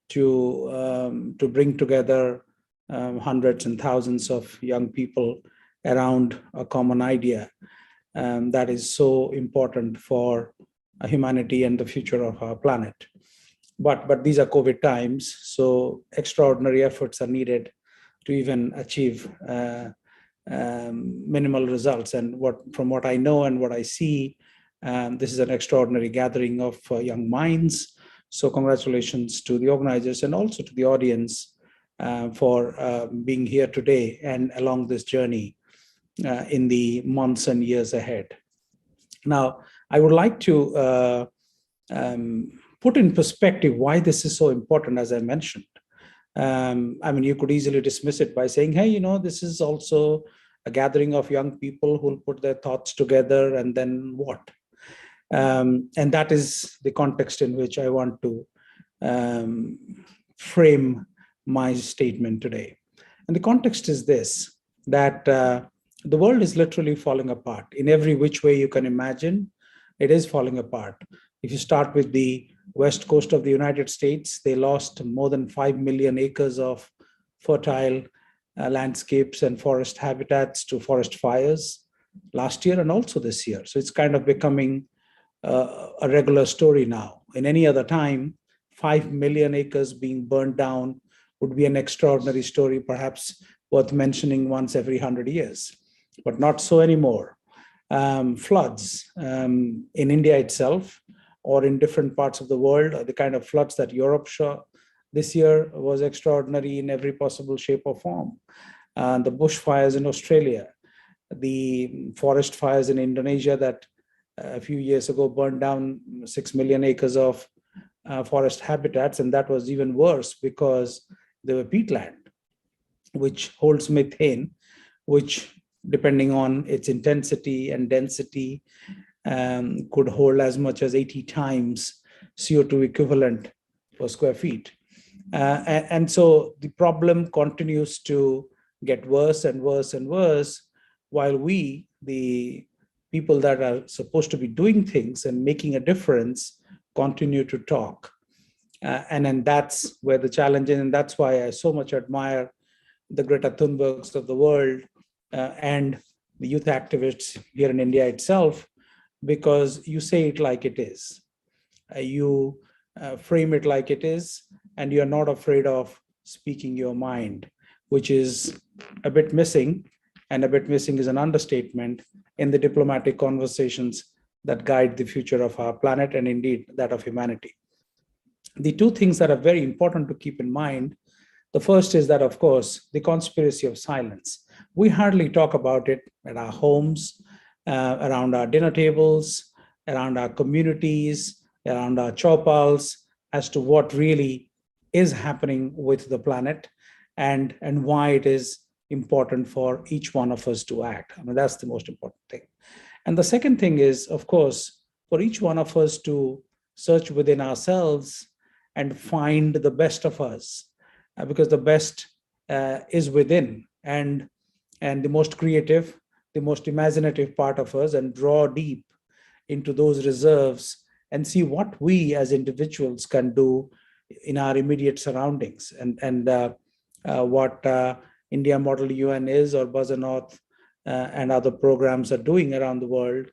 to bring together hundreds and thousands of young people around a common idea that is so important for humanity and the future of our planet. But these are COVID times, so extraordinary efforts are needed to even achieve minimal results. And from what I know and what I see, this is an extraordinary gathering of young minds. So congratulations to the organizers and also to the audience for being here today and along this journey in the months and years ahead. Now, I would like to put in perspective why this is so important, as I mentioned. I mean, you could easily dismiss it by saying, hey, this is also a gathering of young people who will put their thoughts together and then what? And that is the context in which I want to frame my statement today. And the context is this, that the world is literally falling apart in every which way you can imagine. It is falling apart. If you start with the west coast of the United States, they lost more than 5 million acres of fertile landscapes and forest habitats to forest fires last year and also this year. So it's kind of becoming a regular story now. In any other time, 5 million acres being burned down would be an extraordinary story, perhaps worth mentioning once every 100 years, but not so anymore. Floods in India itself or in different parts of the world, the kind of floods that Europe saw this year was extraordinary in every possible shape or form. The bushfires in Australia, the forest fires in Indonesia that a few years ago burned down 6 million acres of forest habitats, and that was even worse because they were peatland, which holds methane, which depending on its intensity and density could hold as much as 80 times CO2 equivalent per square feet. And so the problem continues to get worse and worse and worse, while we, the people that are supposed to be doing things and making a difference, continue to talk. And then that's where the challenge is, and that's why I so much admire the Greta Thunbergs of the world and the youth activists here in India itself, because you say it like it is. You frame it like it is, and you're not afraid of speaking your mind, which is a bit missing, and a bit missing is an understatement in the diplomatic conversations that guide the future of our planet and indeed that of humanity. The two things that are very important to keep in mind, the first is that, of course, the conspiracy of silence. We hardly talk about it at our homes, around our dinner tables, around our communities, around our chopals, as to what really is happening with the planet and why it is important for each one of us to act. I mean, that's the most important thing. And the second thing is, of course, for each one of us to search within ourselves and find the best of us, because the best is within, and the most creative, the most imaginative part of us, and draw deep into those reserves and see what we as individuals can do in our immediate surroundings, and what India Model UN is, or Buzzer North and other programs are doing around the world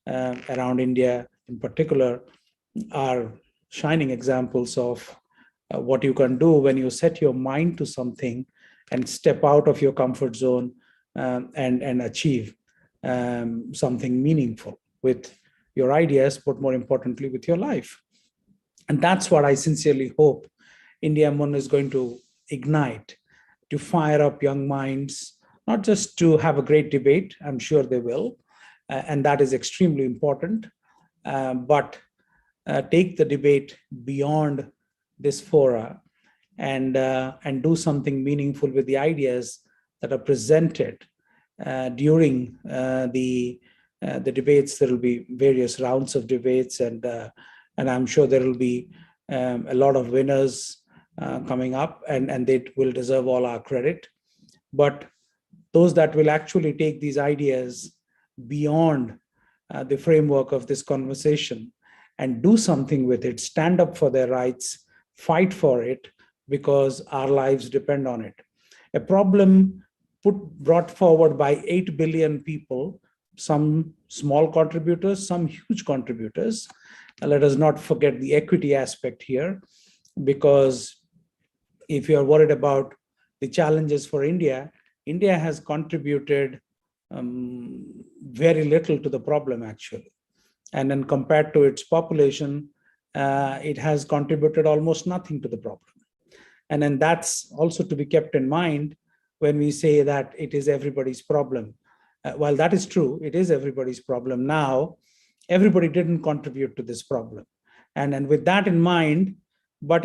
around India in particular are shining examples of what you can do when you set your mind to something and step out of your comfort zone and achieve something meaningful with your ideas, but more importantly, with your life. And that's what I sincerely hope India MUN is going to ignite, to fire up young minds, not just to have a great debate, I'm sure they will, and that is extremely important, but take the debate beyond this fora and do something meaningful with the ideas that are presented during the debates. There will be various rounds of debates, and I'm sure there will be a lot of winners coming up, and they will deserve all our credit. But those that will actually take these ideas beyond the framework of this conversation and do something with it, stand up for their rights, fight for it, because our lives depend on it. A problem brought forward by 8 billion people, some small contributors, some huge contributors. Let us not forget the equity aspect here, because if you are worried about the challenges for India, India has contributed very little to the problem, actually. And then compared to its population, it has contributed almost nothing to the problem. And then that's also to be kept in mind when we say that it is everybody's problem. While that is true, it is everybody's problem now. Everybody didn't contribute to this problem. And with that in mind, but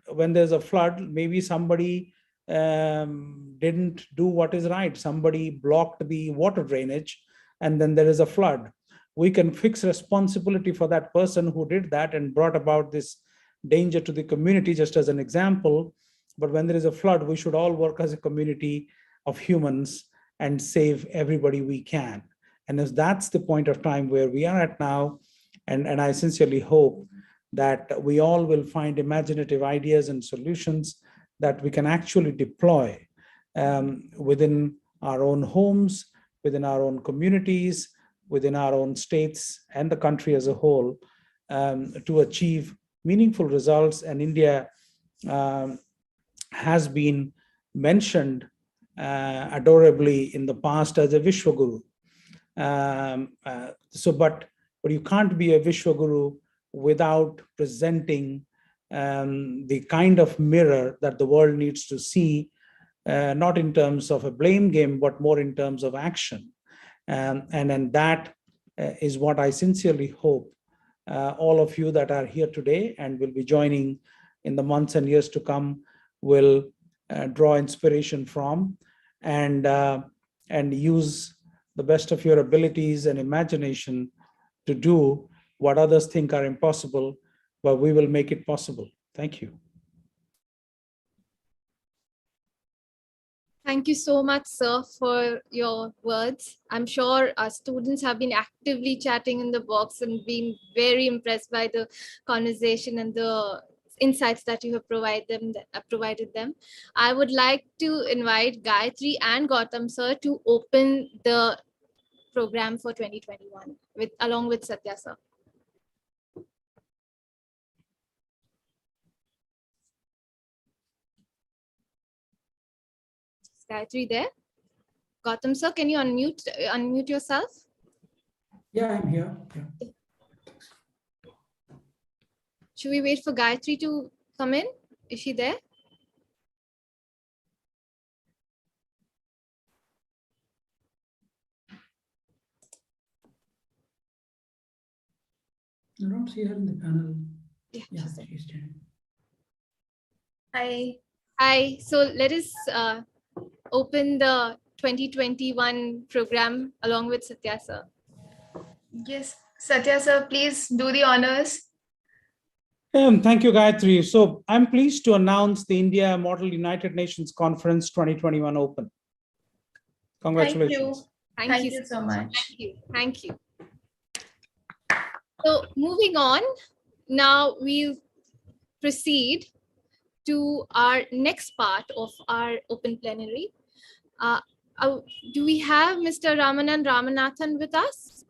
when there's a flood, maybe somebody didn't do what is right. Somebody blocked the water drainage, and then there is a flood. We can fix responsibility for that person who did that and brought about this danger to the community, just as an example. But when there is a flood, we should all work as a community of humans and save everybody we can. And if that's the point of time where we are at now, and I sincerely hope that we all will find imaginative ideas and solutions that we can actually deploy within our own homes, within our own communities, within our own states and the country as a whole, to achieve meaningful results. And India has been mentioned adorably in the past as a Vishwaguru. But you can't be a Vishwaguru without presenting the kind of mirror that the world needs to see, not in terms of a blame game, but more in terms of action. And that is what I sincerely hope all of you that are here today and will be joining in the months and years to come will draw inspiration from, and use the best of your abilities and imagination to do what others think are impossible, but we will make it possible. Thank you. Thank you so much, sir, for your words. I'm sure our students have been actively chatting in the box and been very impressed by the conversation and the insights that you have provided them. I would like to invite Gayatri and Gautam, sir, to open the program for 2021 along with Satya, sir. Is Gayatri there? Gautam, sir, can you unmute yourself? Yeah, I'm here. Yeah. Should we wait for Gayatri to come in? Is she there? I don't see her in the panel. Yeah, she's there. Hi. Hi. So let us open the 2021 program along with Satya, sir. Yes, Satya sir, please do the honors. Thank you, Gayatri. So I'm pleased to announce the India Model United Nations Conference 2021 Open. Congratulations. Thank you so much. Thank you. So moving on, now we'll proceed to our next part of our open plenary. Do we have Mr. Ramanan Ramanathan with us?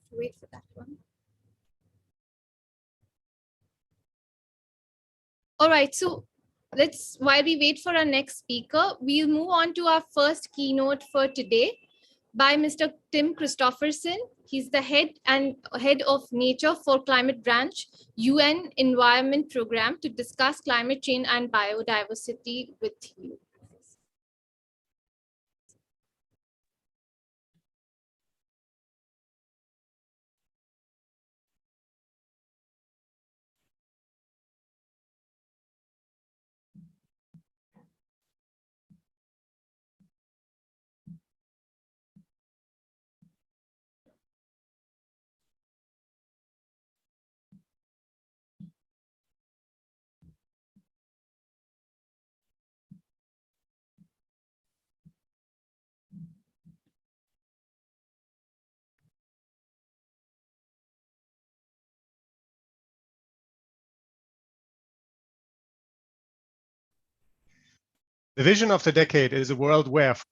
to wait for that one. All right, so while we wait for our next speaker, we'll move on to our first keynote for today by Mr. Tim Christopherson. He's the head of Nature for Climate Branch, UN Environment Program, to discuss climate change and biodiversity with you. The vision of the decade is a world where for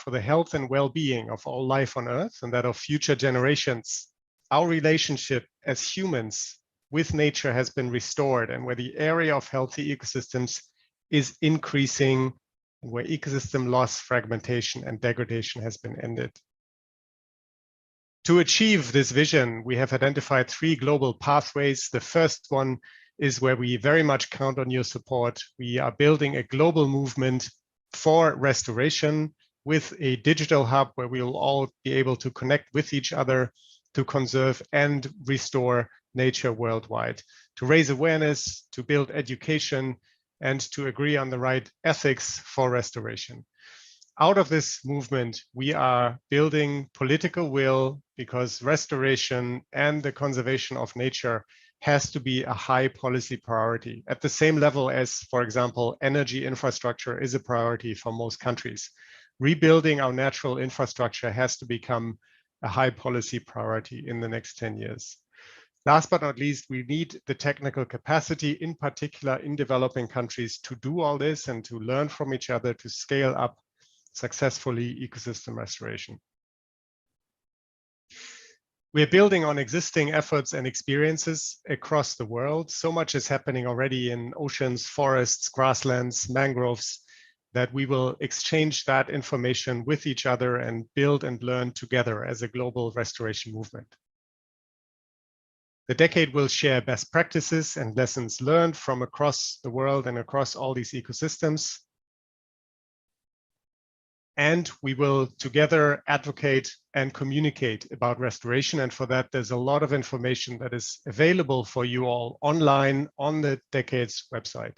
the health and well-being of all life on Earth and that of future generations, our relationship as humans with nature has been restored, and where the area of healthy ecosystems is increasing, and where ecosystem loss, fragmentation, and degradation has been ended. To achieve this vision, we have identified 3 global pathways. The first one is where we very much count on your support. We are building a global movement for restoration with a digital hub where we will all be able to connect with each other to conserve and restore nature worldwide, to raise awareness, to build education, and to agree on the right ethics for restoration. Out of this movement, we are building political will, because restoration and the conservation of nature has to be a high policy priority at the same level as, for example, energy infrastructure is a priority for most countries. Rebuilding our natural infrastructure has to become a high policy priority in the next 10 years. Last but not least, we need the technical capacity, in particular in developing countries, to do all this and to learn from each other to scale up successfully ecosystem restoration. We're building on existing efforts and experiences across the world. So much is happening already in oceans, forests, grasslands, mangroves, that we will exchange that information with each other and build and learn together as a global restoration movement. The decade will share best practices and lessons learned from across the world and across all these ecosystems. And we will together advocate and communicate about restoration. And for that, there's a lot of information that is available for you all online on the Decade's website.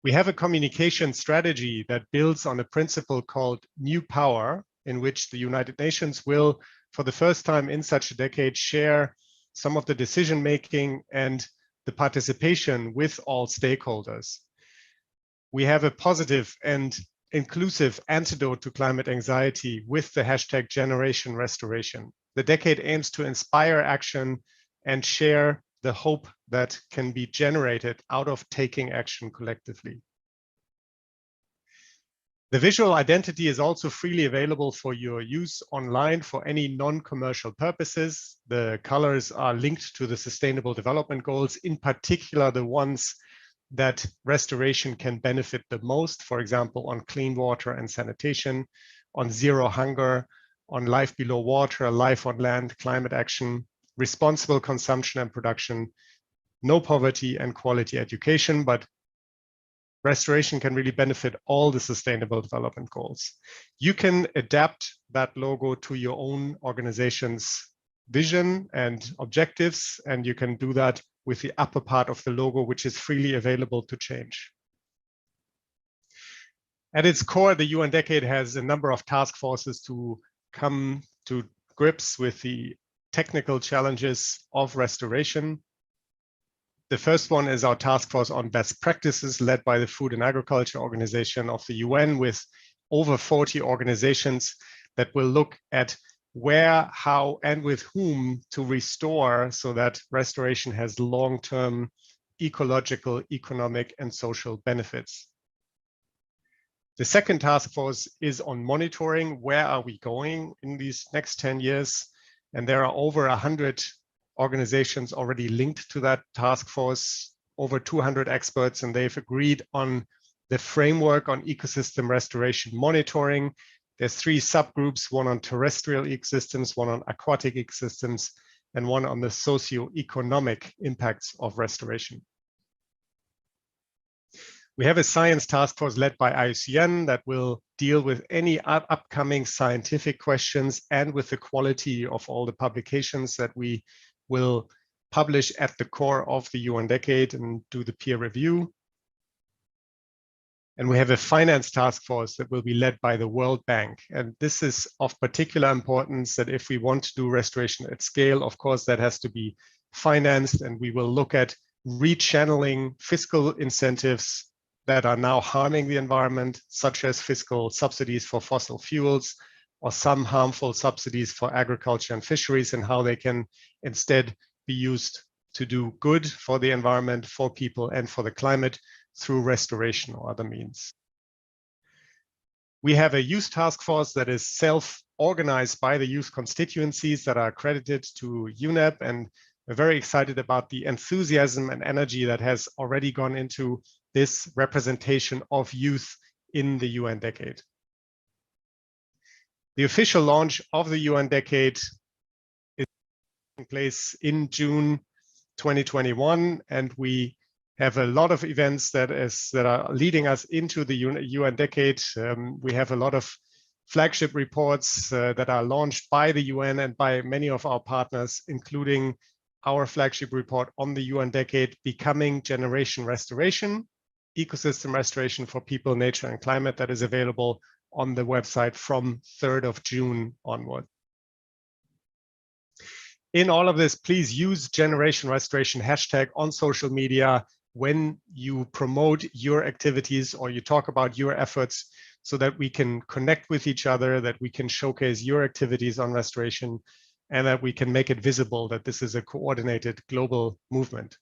We have a communication strategy that builds on a principle called New Power, in which the United Nations will, for the first time in such a decade, share some of the decision-making and the participation with all stakeholders. We have a positive and inclusive antidote to climate anxiety with the hashtag Generation Restoration. The decade aims to inspire action and share the hope that can be generated out of taking action collectively. The visual identity is also freely available for your use online for any non-commercial purposes. The colors are linked to the Sustainable Development Goals, in particular the ones that restoration can benefit the most, for example, on clean water and sanitation, on zero hunger, on life below water, life on land, climate action, responsible consumption and production, no poverty and quality education, but restoration can really benefit all the Sustainable Development Goals. You can adapt that logo to your own organization's vision and objectives, and you can do that with the upper part of the logo, which is freely available to change. At its core, the UN Decade has a number of task forces to come to grips with the technical challenges of restoration. The first one is our task force on best practices, led by the Food and Agriculture Organization of the UN, with over 40 organizations that will look at where, how, and with whom to restore, so that restoration has long-term ecological, economic, and social benefits. The second task force is on monitoring. Where are we going in these next 10 years? And there are over 100 organizations already linked to that task force, over 200 experts, and they've agreed on the framework on ecosystem restoration monitoring. There's 3 subgroups, one on terrestrial ecosystems, one on aquatic ecosystems, and one on the socio-economic impacts of restoration. We have a science task force led by IUCN that will deal with any upcoming scientific questions and with the quality of all the publications that we will publish at the core of the UN decade and do the peer review. And we have a finance task force that will be led by the World Bank. And this is of particular importance that if we want to do restoration at scale, of course, that has to be financed, and we will look at rechanneling fiscal incentives that are now harming the environment, such as fiscal subsidies for fossil fuels or some harmful subsidies for agriculture and fisheries, and how they can instead be used to do good for the environment, for people, and for the climate through restoration or other means. We have a youth task force that is self-organized by the youth constituencies that are accredited to UNEP, and we're very excited about the enthusiasm and energy that has already gone into this representation of youth in the UN decade. The official launch of the UN decade is taking place in June 2021, and we have a lot of events that are leading us into the UN decade. We have a lot of flagship reports that are launched by the UN and by many of our partners, including our flagship report on the UN decade, Becoming Generation Restoration, Ecosystem Restoration for People, Nature, and Climate, that is available on the website from 3rd of June onward. In all of this, please use Generation Restoration hashtag on social media when you promote your activities or you talk about your efforts, so that we can connect with each other, that we can showcase your activities on restoration, and that we can make it visible that this is a coordinated global movement.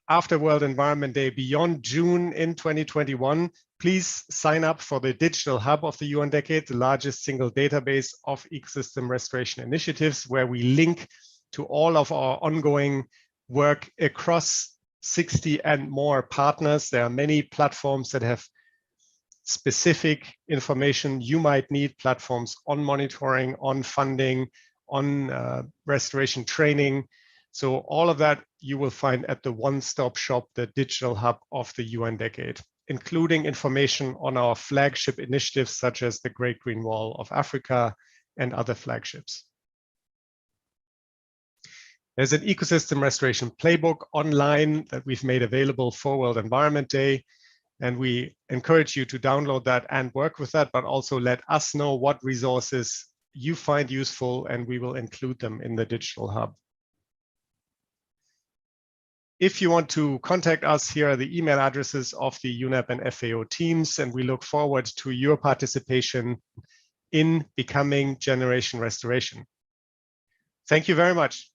After World Environment Day, beyond June in 2021, please sign up for the Digital Hub of the UN Decade, the largest single database of ecosystem restoration initiatives, where we link to all of our ongoing work across 60 and more partners. There are many platforms that have specific information you might need, platforms on monitoring, on funding, on restoration training. So all of that you will find at the one-stop shop, the Digital Hub of the UN Decade, including information on our flagship initiatives such as the Great Green Wall of Africa and other flagships. There's an ecosystem restoration playbook online that we've made available for World Environment Day, and we encourage you to download that and work with that, but also let us know what resources you find useful, and we will include them in the Digital Hub. If you want to contact us, here are the email addresses of the UNEP and FAO teams, and we look forward to your participation in Becoming Generation Restoration. Thank you very much.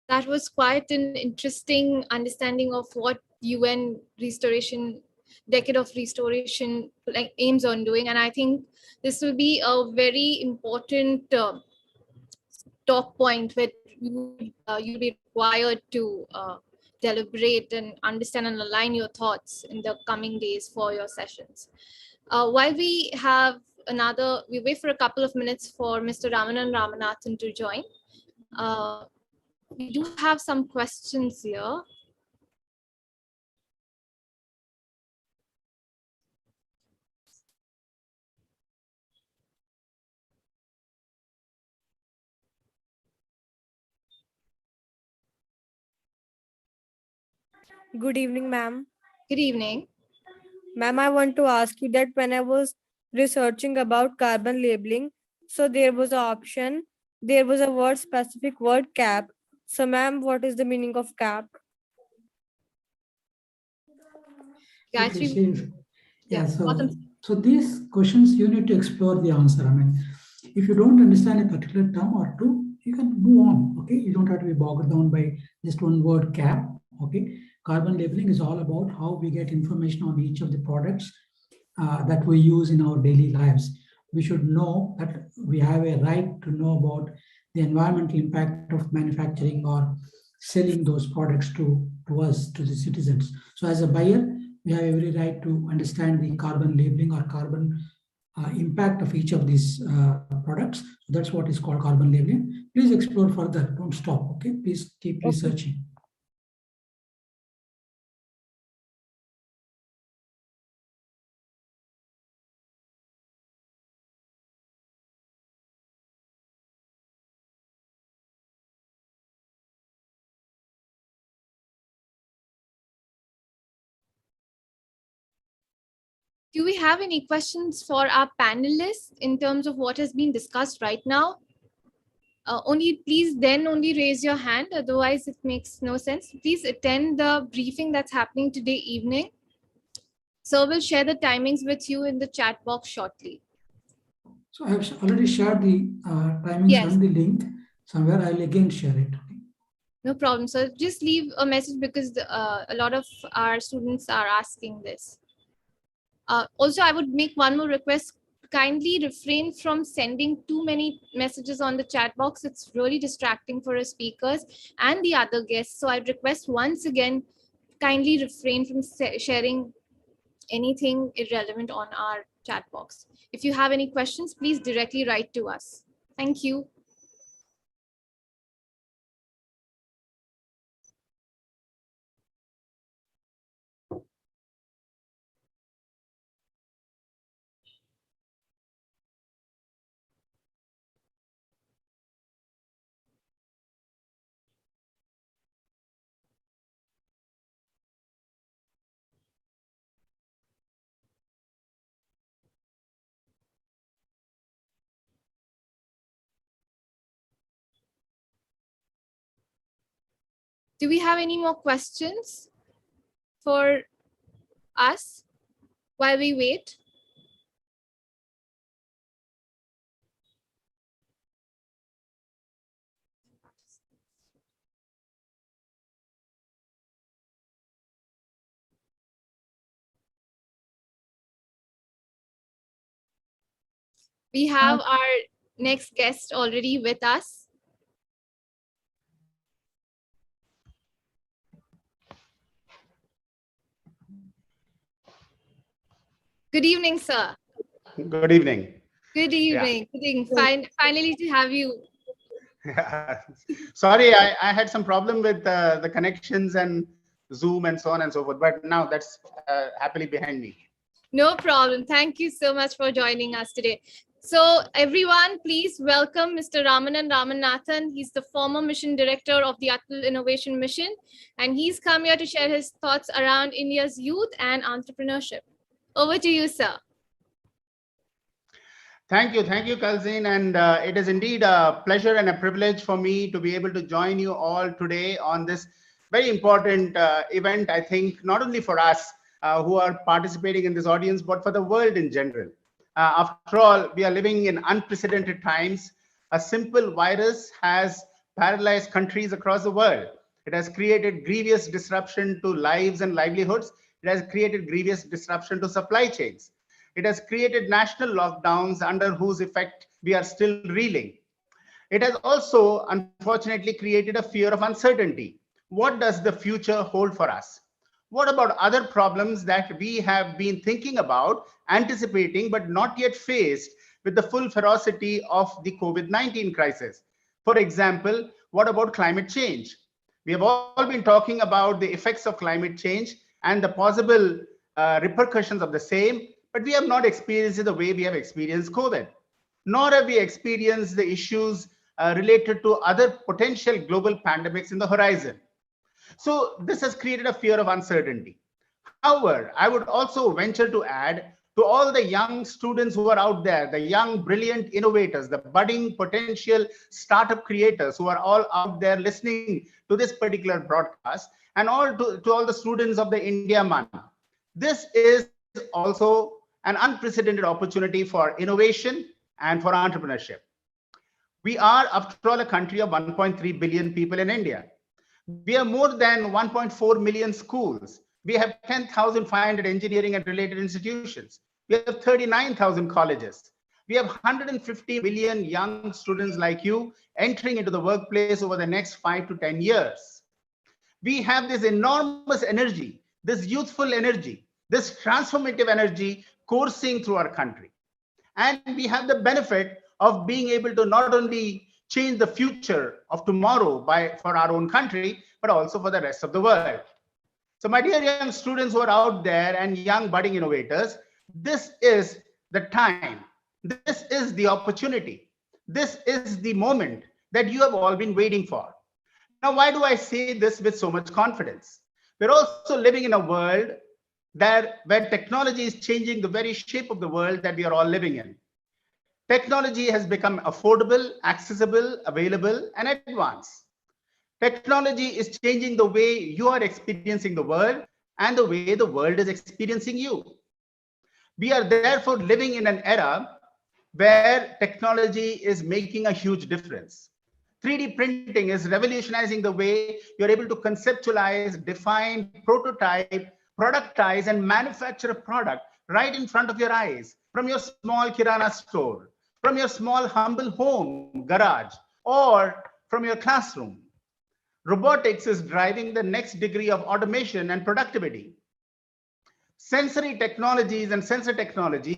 That was quite an interesting understanding of what UN restoration, decade of restoration, like aims on doing. And I think this will be a very important talk point where you'll be required to deliberate and understand and align your thoughts in the coming days for your sessions. While we have we wait for a couple of minutes for Mr. Ramanan Ramanathan to join. We do have some questions here. Good evening, ma'am. Good evening. Ma'am, I want to ask you that when I was researching about carbon labeling, so there was an option, there was a word, specific word, cap. So ma'am, what is the meaning of cap? Gayatri, Yeah, awesome. so these questions you need to explore the answer. I mean, if you don't understand a particular term or two, you can move on. Okay, you don't have to be bogged down by just one word cap. Okay, carbon labeling is all about how we get information on each of the products that we use in our daily lives. We should know that we have a right to know about the environmental impact of manufacturing or selling those products to us, to the citizens. So as a buyer, we have every right to understand the carbon labeling or carbon impact of each of these products. So that's what is called carbon labeling. Please explore further. Don't stop. Okay. Please keep Okay. researching. Do we have any questions for our panelists in terms of what has been discussed right now? Only raise your hand, otherwise it makes no sense. Please attend the briefing that's happening today evening. So we'll share the timings with you in the chat box shortly. So I have already shared the timings Yes. and the link somewhere. I'll again share it. No problem. So just leave a message because a lot of our students are asking this. Also, I would make one more request. Kindly refrain from sending too many messages on the chat box. It's really distracting for our speakers and the other guests. So I'd request once again, kindly refrain from sharing anything irrelevant on our chat box. If you have any questions, please directly write to us. Thank you. Do we have any more questions for us while we wait? We have our next guest already with us. Good evening, sir. Good evening. Good evening. Good evening. Finally to have you. Sorry, I had some problem with the connections and Zoom and so on and so forth, but now that's happily behind me. No problem. Thank you so much for joining us today. So everyone, please welcome Mr. Ramanan Ramanathan. He's the former mission director of the Atal Innovation Mission, and he's come here to share his thoughts around India's youth and entrepreneurship. Over to you, sir. Thank you, Kalzin, and it is indeed a pleasure and a privilege for me to be able to join you all today on this very important event, I think, not only for us who are participating in this audience, but for the world in general. After all, we are living in unprecedented times. A simple virus has paralyzed countries across the world. It has created grievous disruption to lives and livelihoods. It has created grievous disruption to supply chains. It has created national lockdowns under whose effect we are still reeling. It has also, unfortunately, created a fear of uncertainty. What does the future hold for us? What about other problems that we have been thinking about, anticipating, but not yet faced with the full ferocity of the COVID-19 crisis? For example, what about climate change? We have all been talking about the effects of climate change and the possible repercussions of the same, but we have not experienced it the way we have experienced COVID, nor have we experienced the issues related to other potential global pandemics in the horizon. So this has created a fear of uncertainty. However, I would also venture to add to all the young students who are out there, the young, brilliant innovators, the budding potential startup creators who are all out there listening to this particular broadcast, and to all the students of the India MUN. This is also an unprecedented opportunity for innovation, and for entrepreneurship. We are, after all, a country of 1.3 billion people in India. We have more than 1.4 million schools. We have 10,500 engineering and related institutions. We have 39,000 colleges. We have 150 million young students like you entering into the workplace over the next 5 to 10 years. We have this enormous energy, this youthful energy, this transformative energy coursing through our country. And we have the benefit of being able to not only change the future of tomorrow for our own country, but also for the rest of the world. So my dear young students who are out there and young budding innovators, this is the time. This is the opportunity. This is the moment that you have all been waiting for. Now, why do I say this with so much confidence? We're also living in a world where technology is changing the very shape of the world that we are all living in. Technology has become affordable, accessible, available, and advanced. Technology is changing the way you are experiencing the world and the way the world is experiencing you. We are therefore living in an era where technology is making a huge difference. 3D printing is revolutionizing the way you're able to conceptualize, define, prototype, productize, and manufacture a product right in front of your eyes, from your small kirana store, from your small humble home, garage, or from your classroom. Robotics is driving the next degree of automation and productivity. Sensory technologies and sensor technologies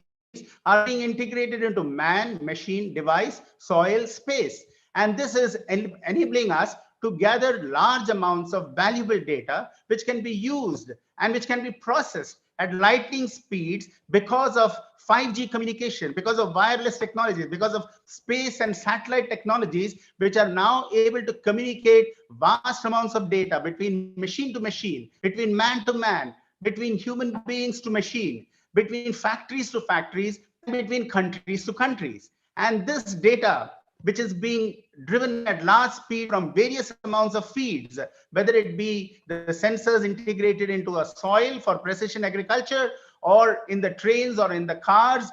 are being integrated into man, machine, device, soil, space. And this is enabling us to gather large amounts of valuable data, which can be used and which can be processed at lightning speeds because of 5G communication, because of wireless technologies, because of space and satellite technologies, which are now able to communicate vast amounts of data between machine to machine, between man to man, between human beings to machine, between factories to factories, and between countries to countries. And this data, which is being driven at large speed from various amounts of feeds, whether it be the sensors integrated into a soil for precision agriculture, or in the trains or in the cars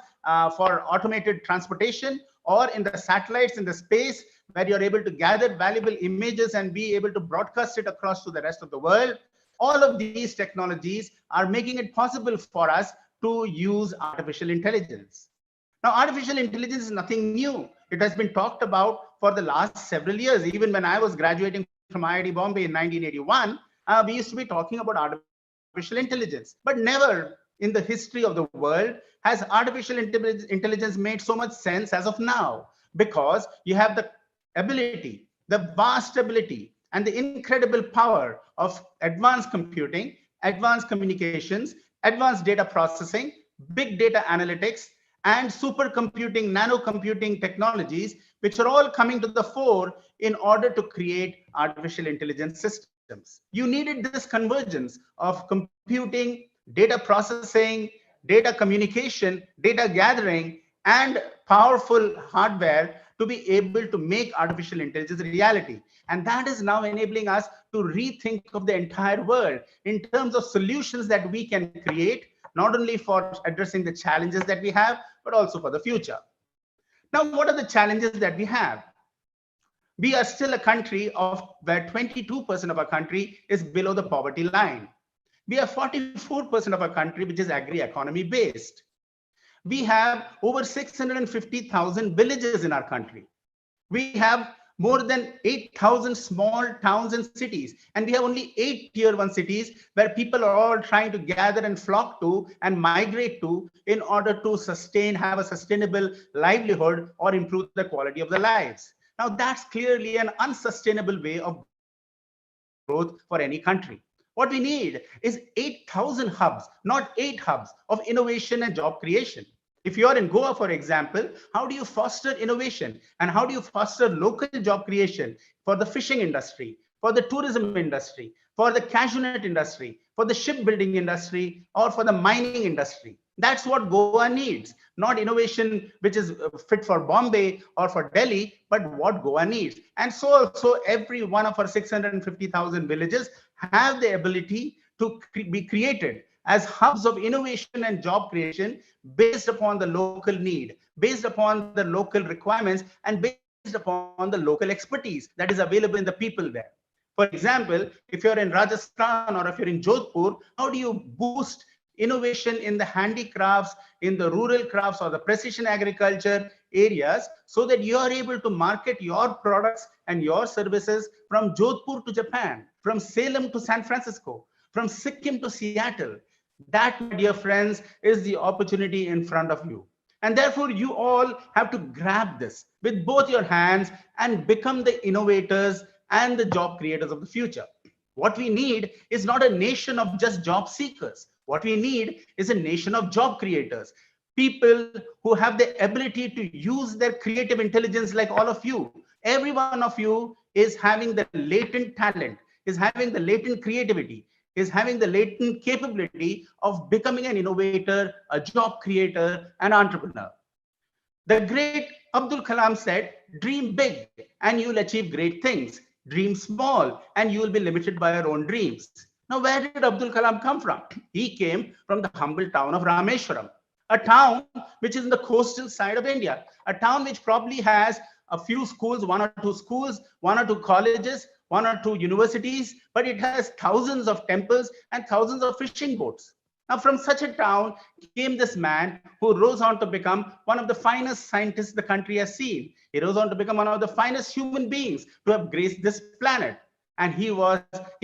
for automated transportation, or in the satellites in the space where you're able to gather valuable images and be able to broadcast it across to the rest of the world. All of these technologies are making it possible for us to use artificial intelligence. Now, artificial intelligence is nothing new. It has been talked about for the last several years. Even when I was graduating from IIT Bombay in 1981, we used to be talking about artificial intelligence. But never in the history of the world has artificial intelligence made so much sense as of now, because you have the ability, the vast ability, and the incredible power of advanced computing, advanced communications, advanced data processing, big data analytics, and supercomputing, nanocomputing technologies, which are all coming to the fore in order to create artificial intelligence systems. You needed this convergence of computing, data processing, data communication, data gathering, and powerful hardware to be able to make artificial intelligence a reality. And that is now enabling us to rethink of the entire world in terms of solutions that we can create, not only for addressing the challenges that we have, but also for the future. Now, what are the challenges that we have? We are still a country where 22% of our country is below the poverty line. We have 44% of our country which is agri-economy based. We have over 650,000 villages in our country. We have more than 8,000 small towns and cities, and we have only 8 tier 1 cities where people are all trying to gather and flock to and migrate to in order to have a sustainable livelihood or improve the quality of their lives. Now, that's clearly an unsustainable way of growth for any country. What we need is 8,000 hubs, not 8 hubs of innovation and job creation. If you're in Goa, for example, how do you foster innovation and how do you foster local job creation for the fishing industry, for the tourism industry, for the cashew nut industry, for the shipbuilding industry, or for the mining industry? That's what Goa needs, not innovation which is fit for Bombay or for Delhi, but what Goa needs. And so also every one of our 650,000 villages have the ability to be created as hubs of innovation and job creation based upon the local need, based upon the local requirements, and based upon the local expertise that is available in the people there. For example, if you're in Rajasthan or if you're in Jodhpur, how do you boost innovation in the handicrafts, in the rural crafts or the precision agriculture areas so that you are able to market your products and your services from Jodhpur to Japan, from Salem to San Francisco, from Sikkim to Seattle? That, my dear friends, is the opportunity in front of you. And therefore, you all have to grab this with both your hands and become the innovators and the job creators of the future. What we need is not a nation of just job seekers. What we need is a nation of job creators, people who have the ability to use their creative intelligence like all of you. Every one of you is having the latent talent, is having the latent creativity, is having the latent capability of becoming an innovator, a job creator, an entrepreneur. The great Abdul Kalam said, dream big and you'll achieve great things. Dream small and you will be limited by your own dreams. Now, where did Abdul Kalam come from? He came from the humble town of Rameshwaram, a town which is in the coastal side of India, a town which probably has a few schools, one or two schools, one or two colleges, one or two universities, but it has thousands of temples and thousands of fishing boats. Now, from such a town came this man who rose on to become one of the finest scientists the country has seen. He rose on to become one of the finest human beings to have graced this planet. And he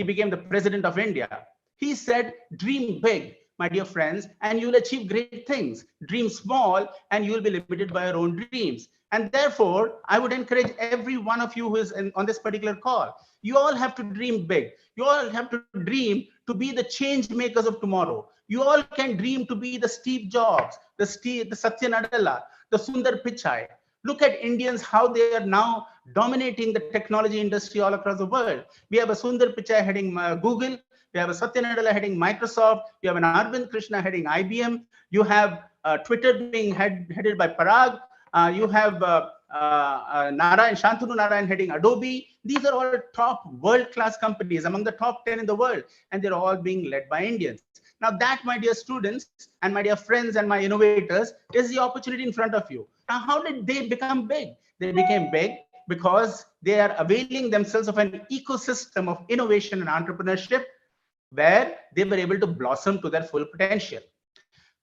became the president of India. He said, dream big, my dear friends, and you'll achieve great things. Dream small and you'll be limited by your own dreams. And therefore, I would encourage every one of you who is on this particular call. You all have to dream big. You all have to dream to be the change makers of tomorrow. You all can dream to be the Steve Jobs, the Satya Nadella, the Sundar Pichai. Look at Indians, how they are now dominating the technology industry all across the world. We have a Sundar Pichai heading Google. We have a Satya Nadella heading Microsoft. You have an Arvind Krishna heading IBM. You have Twitter being headed by Parag. You have Shantanu Narayan heading Adobe. These are all top world-class companies, among the top 10 in the world, and they're all being led by Indians. Now that, my dear students and my dear friends and my innovators, is the opportunity in front of you. Now, how did they become big? They became big because they are availing themselves of an ecosystem of innovation and entrepreneurship where they were able to blossom to their full potential.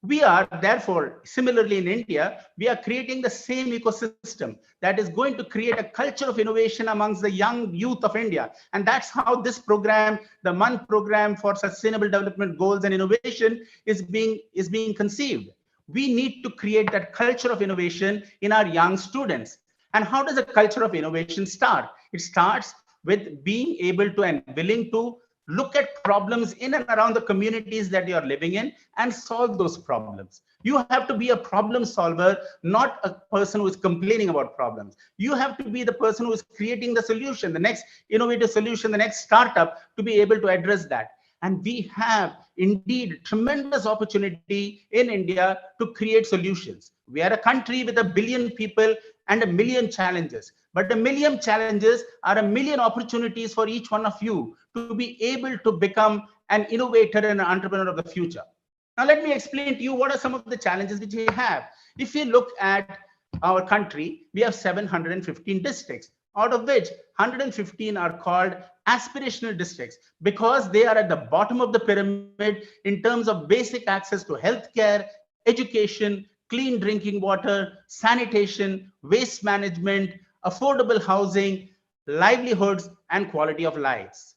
We are, therefore, similarly in India, we are creating the same ecosystem that is going to create a culture of innovation amongst the young youth of India. And that's how this program, the MUN program for Sustainable Development Goals and Innovation, is being conceived. We need to create that culture of innovation in our young students. And how does a culture of innovation start? It starts with being able to and willing to look at problems in and around the communities that you're living in and solve those problems. You have to be a problem solver, not a person who is complaining about problems. You have to be the person who is creating the solution, the next innovative solution, the next startup, to be able to address that. And we have indeed tremendous opportunity in India to create solutions. We are a country with 1 billion people and 1 million challenges. But 1 million challenges are 1 million opportunities for each one of you to be able to become an innovator and an entrepreneur of the future. Now, let me explain to you what are some of the challenges which we have. If you look at our country, we have 715 districts, out of which 115 are called aspirational districts because they are at the bottom of the pyramid in terms of basic access to healthcare, education, clean drinking water, sanitation, waste management, affordable housing, livelihoods, and quality of lives.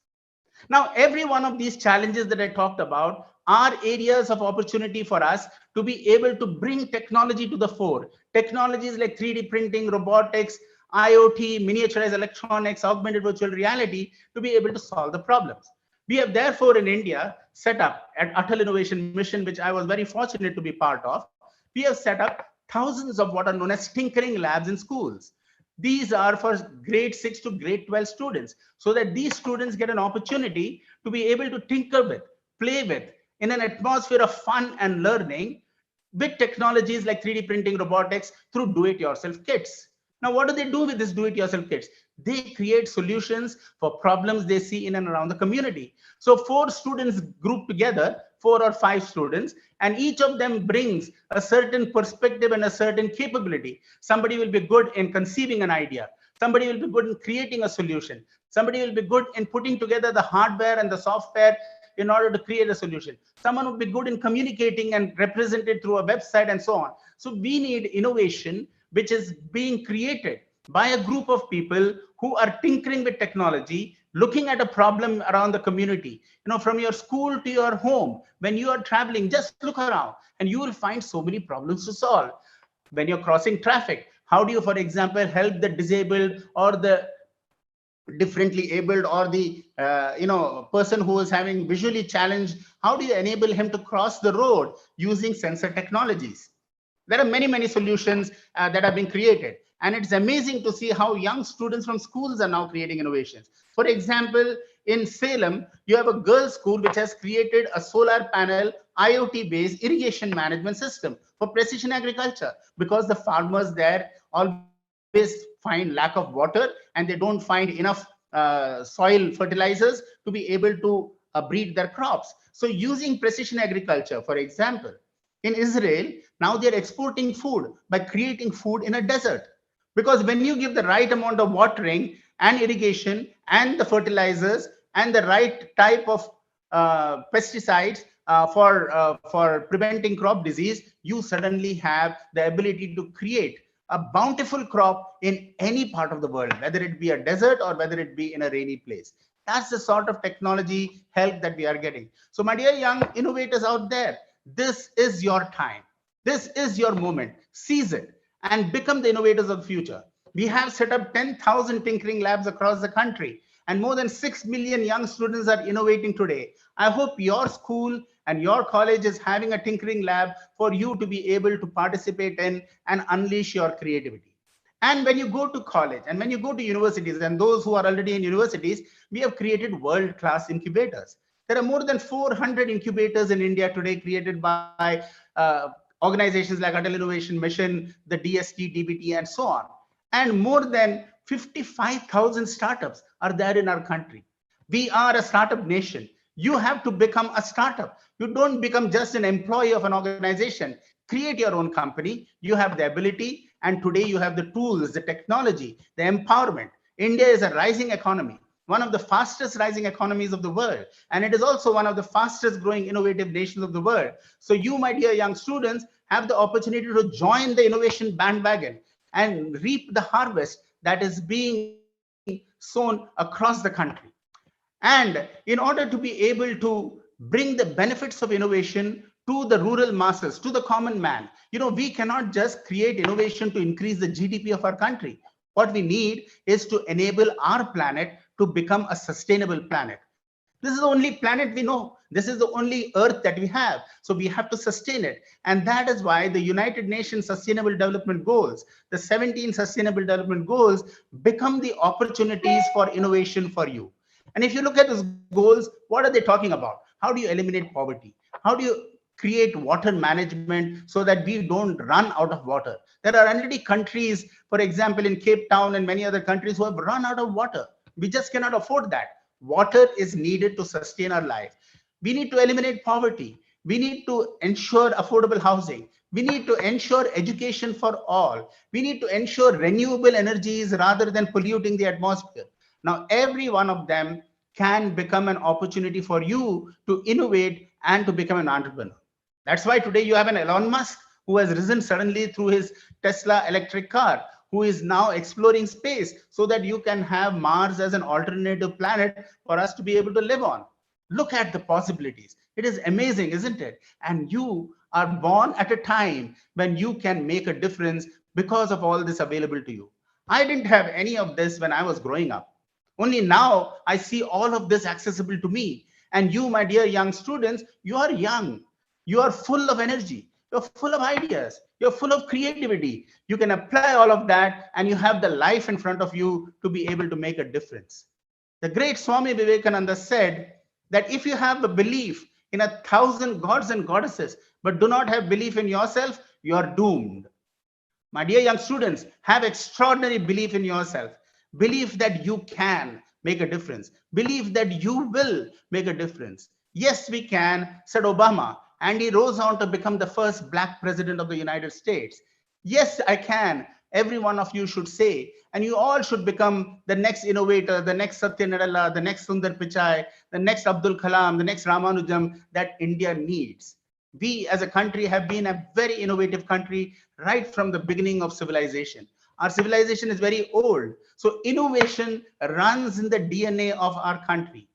Now, every one of these challenges that I talked about are areas of opportunity for us to be able to bring technology to the fore. Technologies like 3D printing, robotics, IoT, miniaturized electronics, augmented virtual reality to be able to solve the problems. We have therefore in India set up at Atal Innovation Mission, which I was very fortunate to be part of. We have set up thousands of what are known as tinkering labs in schools. These are for grade 6 to grade 12 students, so that these students get an opportunity to be able to tinker with, play with, in an atmosphere of fun and learning with technologies like 3D printing, robotics, through do-it-yourself kits. Now, what do they do with this do-it-yourself kits? They create solutions for problems they see in and around the community. So 4 students group together, 4 or 5 students, and each of them brings a certain perspective and a certain capability. Somebody will be good in conceiving an idea. Somebody will be good in creating a solution. Somebody will be good in putting together the hardware and the software in order to create a solution. Someone would be good in communicating and represent it through a website and so on. So we need innovation, which is being created by a group of people who are tinkering with technology, looking at a problem around the community. From your school to your home, when you are traveling, just look around and you will find so many problems to solve. When you're crossing traffic, how do you, for example, help the disabled or the differently abled or the person who is having visually challenged? How do you enable him to cross the road using sensor technologies? There are many solutions that have been created, and it's amazing to see how young students from schools are now creating innovations. For example, in Salem, you have a girls' school which has created a solar panel IoT-based irrigation management system for precision agriculture, because the farmers there always find lack of water and they don't find enough soil fertilizers to be able to breed their crops. So using precision agriculture, for example, in Israel, now they're exporting food by creating food in a desert. Because when you give the right amount of watering and irrigation and the fertilizers and the right type of pesticides for preventing crop disease, you suddenly have the ability to create a bountiful crop in any part of the world, whether it be a desert or whether it be in a rainy place. That's the sort of technology help that we are getting. So my dear young innovators out there, this is your time. This is your moment. Seize it and become the innovators of the future. We have set up 10,000 tinkering labs across the country, and more than 6 million young students are innovating today. I hope your school and your college is having a tinkering lab for you to be able to participate in and unleash your creativity. And when you go to college and when you go to universities, and those who are already in universities, we have created world-class incubators. There are more than 400 incubators in India today created by organizations like Atal Innovation Mission, the DST, DBT, and so on. And more than 55,000 startups are there in our country. We are a startup nation. You have to become a startup. You don't become just an employee of an organization. Create your own company. You have the ability, and today you have the tools, the technology, the empowerment. India is a rising economy, one of the fastest rising economies of the world. And it is also one of the fastest growing innovative nations of the world. So you, my dear young students, have the opportunity to join the innovation bandwagon and reap the harvest that is being sown across the country. And in order to be able to bring the benefits of innovation to the rural masses, to the common man, we cannot just create innovation to increase the GDP of our country. What we need is to enable our planet to become a sustainable planet. This is the only planet we know. This is the only earth that we have. So we have to sustain it. And that is why the United Nations Sustainable Development Goals, the 17 Sustainable Development Goals, become the opportunities for innovation for you. And if you look at those goals, what are they talking about? How do you eliminate poverty? How do you create water management so that we don't run out of water? There are already countries, for example, in Cape Town and many other countries, who have run out of water. We just cannot afford that. Water is needed to sustain our life. We need to eliminate poverty. We need to ensure affordable housing. We need to ensure education for all. We need to ensure renewable energies rather than polluting the atmosphere. Now, every one of them can become an opportunity for you to innovate and to become an entrepreneur. That's why today you have an Elon Musk who has risen suddenly through his Tesla electric car, who is now exploring space so that you can have Mars as an alternative planet for us to be able to live on. Look at the possibilities. It is amazing, isn't it? And you are born at a time when you can make a difference because of all this available to you. I didn't have any of this when I was growing up. Only now I see all of this accessible to me. And you, my dear young students, you are young. You are full of energy. You're full of ideas. You're full of creativity. You can apply all of that, and you have the life in front of you to be able to make a difference. The great Swami Vivekananda said that if you have a belief in 1,000 gods and goddesses, but do not have belief in yourself, you are doomed. My dear young students, have extraordinary belief in yourself. Believe that you can make a difference. Believe that you will make a difference. Yes, we can, said Obama, and he rose on to become the first Black president of the United States. Yes, I can, every one of you should say, and you all should become the next innovator, the next Satya Nadella, the next Sundar Pichai, the next Abdul Kalam, the next Ramanujam that India needs. We as a country have been a very innovative country right from the beginning of civilization. Our civilization is very old. So innovation runs in the DNA of our country.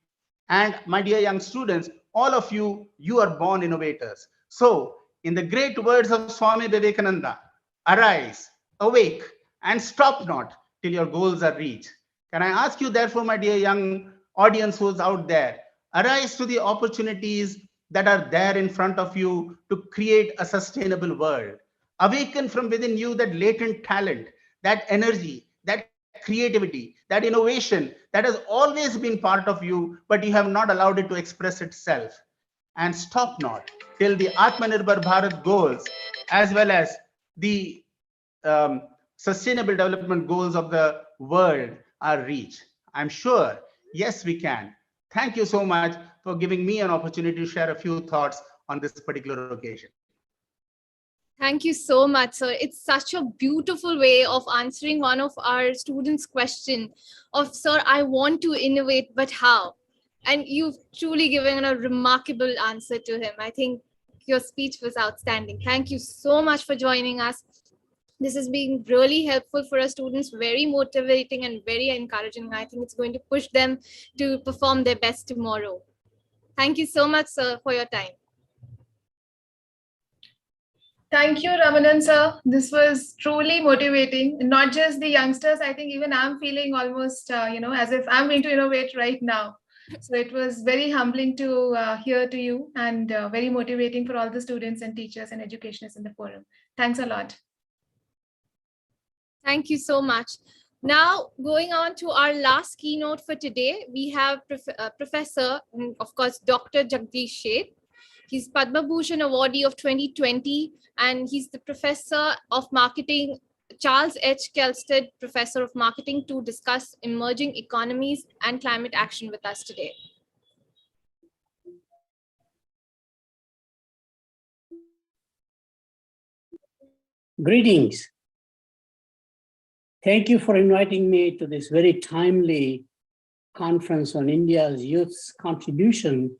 And my dear young students, all of you, you are born innovators. So in the great words of Swami Vivekananda, arise, awake, and stop not till your goals are reached. Can I ask you therefore, my dear young audience who's out there, arise to the opportunities that are there in front of you to create a sustainable world. Awaken from within you that latent talent, that energy, that creativity, that innovation that has always been part of you, but you have not allowed it to express itself. And stop not till the Atmanirbhar Bharat goals, as well as the sustainable development goals of the world are reached. I'm sure, yes, we can. Thank you so much for giving me an opportunity to share a few thoughts on this particular occasion. Thank you so much, sir. It's such a beautiful way of answering one of our students' question of, sir, I want to innovate, but how? And you've truly given a remarkable answer to him. I think your speech was outstanding. Thank you so much for joining us. This has been really helpful for our students, very motivating and very encouraging. I think it's going to push them to perform their best tomorrow. Thank you so much, sir, for your time. Thank you, Ramanan sir. This was truly motivating. Not just the youngsters, I think even I'm feeling almost, as if I'm going to innovate right now. So it was very humbling to hear to you and very motivating for all the students and teachers and educationists in the forum. Thanks a lot. Thank you so much. Now, going on to our last keynote for today, we have Professor, and of course, Dr. Jagdish Sheth. He's Padma Bhushan awardee of 2020, and he's the Professor of Marketing, Charles H. Kelstead Professor of Marketing, to discuss emerging economies and climate action with us today. Greetings. Thank you for inviting me to this very timely conference on India's youth's contribution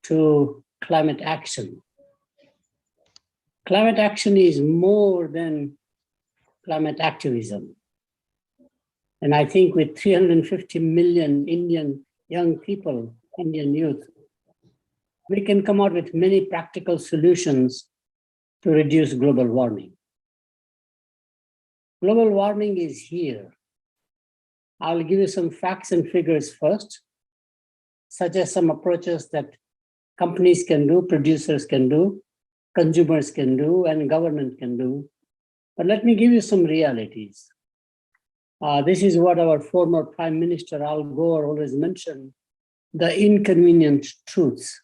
to climate action. Climate action is more than climate activism. And I think with 350 million Indian young people, Indian youth, we can come out with many practical solutions to reduce global warming. Global warming is here. I'll give you some facts and figures first, such as some approaches that companies can do, producers can do, consumers can do, and government can do. But let me give you some realities. This is what our former Prime Minister Al Gore always mentioned, the inconvenient truths.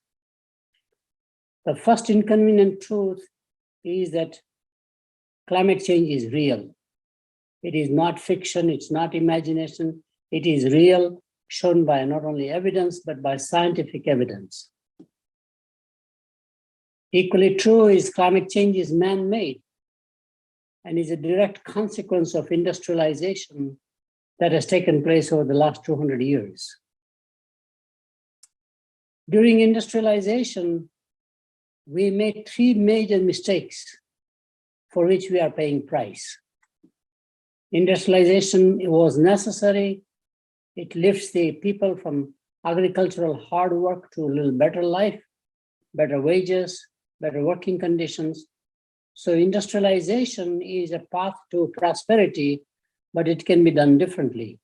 The first inconvenient truth is that climate change is real. It is not fiction, it's not imagination, it is real, shown by not only evidence, but by scientific evidence. Equally true is climate change is man-made and is a direct consequence of industrialization that has taken place over the last 200 years. During industrialization, we made three major mistakes for which we are paying price. Industrialization was necessary. It lifts the people from agricultural hard work to a little better life, better wages, better working conditions. So industrialization is a path to prosperity, but it can be done differently.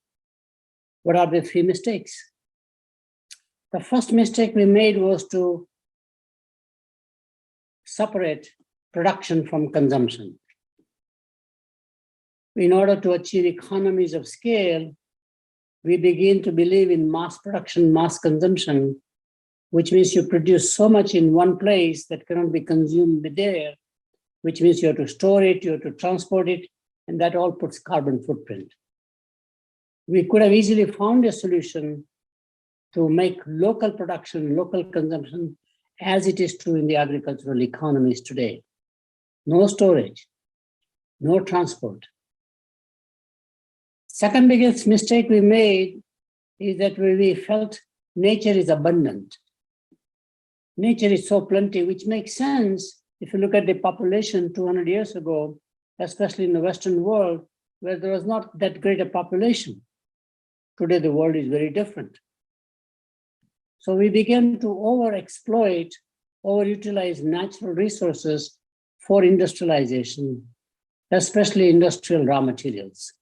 What are the three mistakes? The first mistake we made was to separate production from consumption. In order to achieve economies of scale, we begin to believe in mass production, mass consumption, which means you produce so much in one place that cannot be consumed there, which means you have to store it, you have to transport it, and that all puts carbon footprint. We could have easily found a solution to make local production, local consumption, as it is true in the agricultural economies today. No storage, no transport. Second biggest mistake we made is that we felt nature is abundant. Nature is so plenty, which makes sense if you look at the population 200 years ago, especially in the Western world, where there was not that great a population. Today, the world is very different. So we began to overexploit, overutilize natural resources for industrialization, especially industrial raw materials.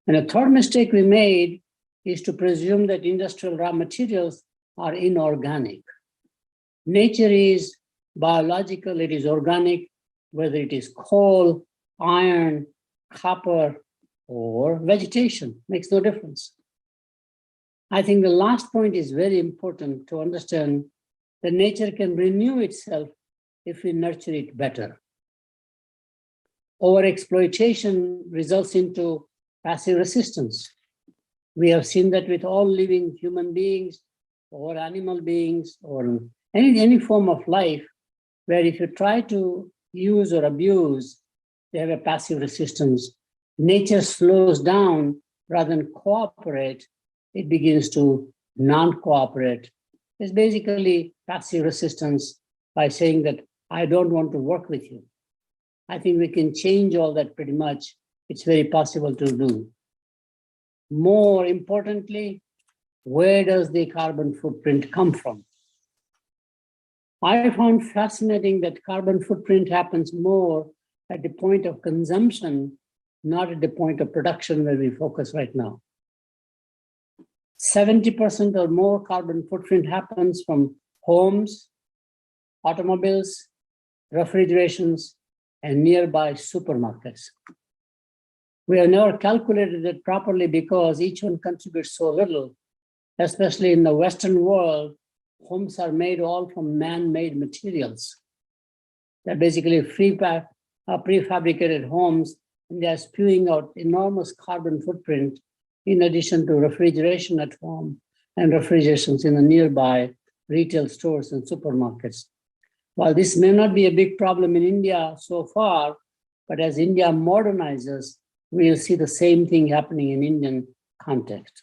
And a third mistake we made is to presume that industrial raw materials are inorganic. Nature is biological, it is organic, whether it is coal, iron, copper, or vegetation, makes no difference. I think the last point is very important to understand that nature can renew itself if we nurture it better. Overexploitation results into passive resistance. We have seen that with all living human beings or animal beings or any form of life, where if you try to use or abuse, they have a passive resistance. Nature slows down rather than cooperate. It begins to non-cooperate. It's basically passive resistance by saying that I don't want to work with you. I think we can change all that pretty much. It's very possible to do. More importantly, where does the carbon footprint come from? I found fascinating that carbon footprint happens more at the point of consumption, not at the point of production where we focus right now. 70% or more carbon footprint happens from homes, automobiles, refrigerations, and nearby supermarkets. We have never calculated it properly because each one contributes so little, especially in the Western world. Homes are made all from man-made materials. They're basically prefabricated homes, and they're spewing out enormous carbon footprint in addition to refrigeration at home and refrigerations in the nearby retail stores and supermarkets. While this may not be a big problem in India so far, but as India modernizes, we'll see the same thing happening in Indian context.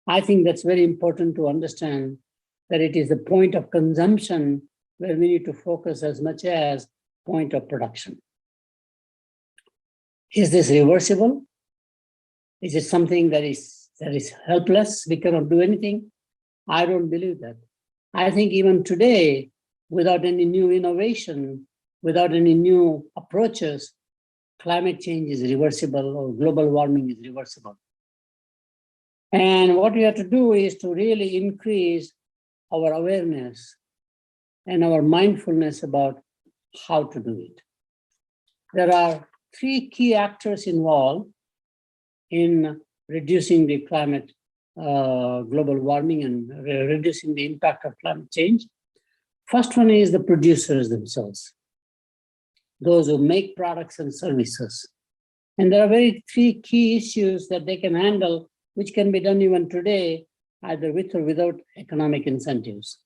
I think that's very important to understand that it is the point of consumption where we need to focus as much as point of production. Is this reversible? Is it something that is helpless? We cannot do anything? I don't believe that. I think even today, without any new innovation, without any new approaches, climate change is reversible or global warming is reversible. And what we have to do is to really increase our awareness and our mindfulness about how to do it. There are three key actors involved in reducing the climate, global warming and reducing the impact of climate change. First one is the producers themselves, those who make products and services. And there are three key issues that they can handle, which can be done even today, either with or without economic incentives.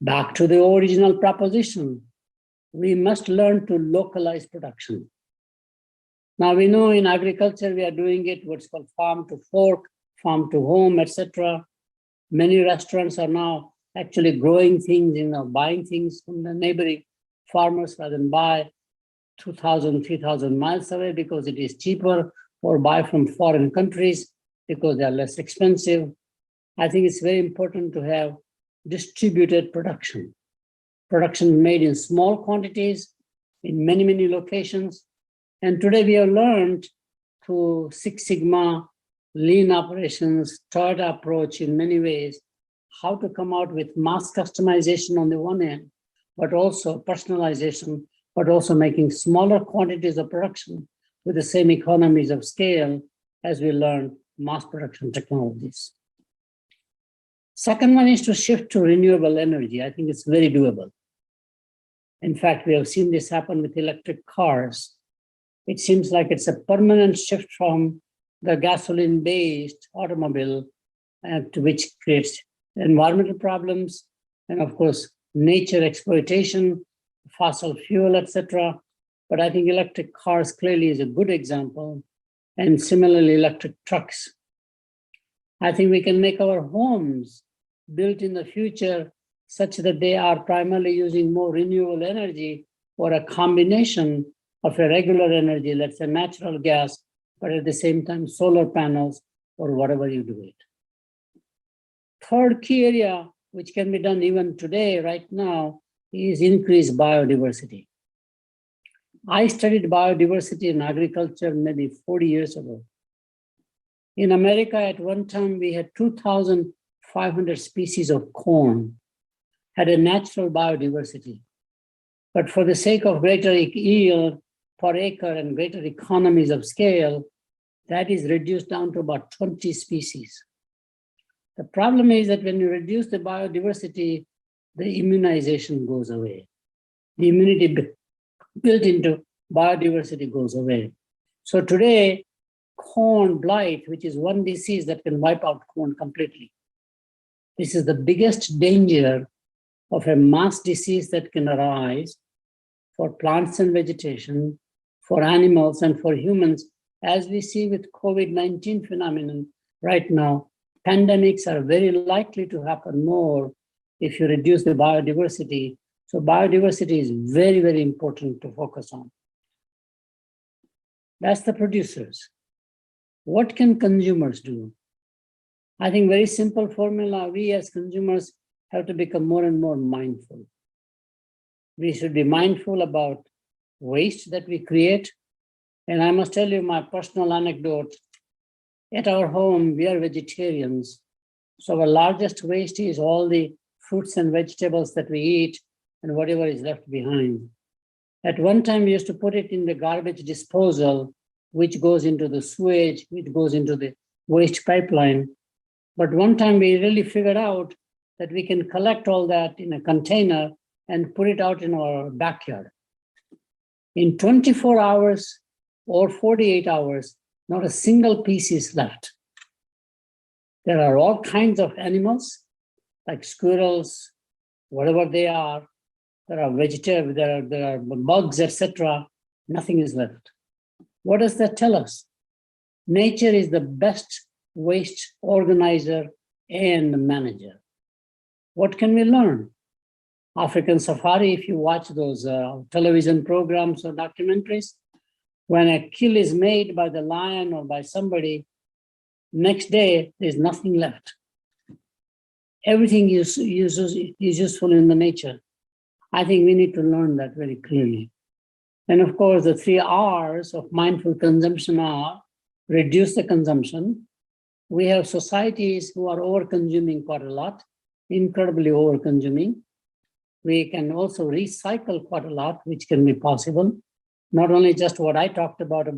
Back to the original proposition, we must learn to localize production. Now we know in agriculture, we are doing it, what's called farm to fork, farm to home, etc. Many restaurants are now actually growing things, buying things from the neighboring farmers rather than buy 2,000, 3,000 miles away because it is cheaper, or buy from foreign countries because they are less expensive. I think it's very important to have distributed production. Production made in small quantities in many, many locations. And today we have learned through Six Sigma, lean operations, Toyota approach in many ways, how to come out with mass customization on the one hand, but also personalization, but also making smaller quantities of production with the same economies of scale as we learn mass production technologies. Second one is to shift to renewable energy. I think it's very doable. In fact, we have seen this happen with electric cars. It seems like it's a permanent shift from the gasoline-based automobile which creates environmental problems, and of course, nature exploitation, fossil fuel, etc. But I think electric cars clearly is a good example, and similarly, electric trucks. I think we can make our homes built in the future such that they are primarily using more renewable energy or a combination of a regular energy, let's say natural gas, but at the same time, solar panels or whatever you do it. Third key area, which can be done even today, right now, is increase biodiversity. I studied biodiversity in agriculture maybe 40 years ago. In America, at one time, we had 2,500 species of corn, had a natural biodiversity. But for the sake of greater yield per acre and greater economies of scale, that is reduced down to about 20 species. The problem is that when you reduce the biodiversity, the immunization goes away. The immunity built into biodiversity goes away. So today, corn blight, which is one disease that can wipe out corn completely. This is the biggest danger of a mass disease that can arise for plants and vegetation, for animals and for humans, as we see with COVID-19 phenomenon right now. Pandemics are very likely to happen more if you reduce the biodiversity. So biodiversity is very, very important to focus on. That's the producers. What can consumers do? I think very simple formula, we as consumers have to become more and more mindful. We should be mindful about waste that we create. And I must tell you my personal anecdote. At our home, we are vegetarians. So our largest waste is all the fruits and vegetables that we eat and whatever is left behind. At one time, we used to put it in the garbage disposal, which goes into the sewage, which goes into the waste pipeline. But one time we really figured out that we can collect all that in a container and put it out in our backyard. In 24 hours or 48 hours, not a single piece is left. There are all kinds of animals, like squirrels, whatever they are. There are vegetables, there are bugs, etc. Nothing is left. What does that tell us? Nature is the best waste organizer and manager. What can we learn? African safari, if you watch those television programs or documentaries, when a kill is made by the lion or by somebody, next day, there's nothing left. Everything is useful in the nature. I think we need to learn that very clearly. And of course, the 3 R's of mindful consumption are reduce the consumption. We have societies who are over-consuming quite a lot, incredibly over-consuming. We can also recycle quite a lot, which can be possible. Not only just what I talked about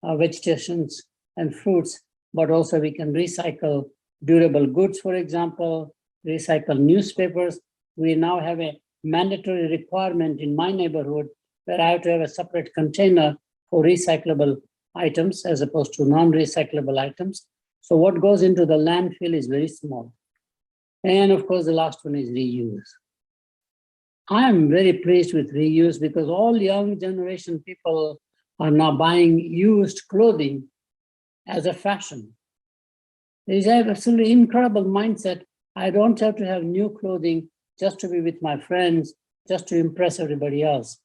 vegetations and fruits, but also we can recycle durable goods, for example, recycle newspapers. We now have a mandatory requirement in my neighborhood where I have to have a separate container for recyclable items as opposed to non-recyclable items. So what goes into the landfill is very small. And of course, the last one is reuse. I'm very pleased with reuse because all young generation people are now buying used clothing as a fashion. There is an absolutely incredible mindset. I don't have to have new clothing just to be with my friends, just to impress everybody else.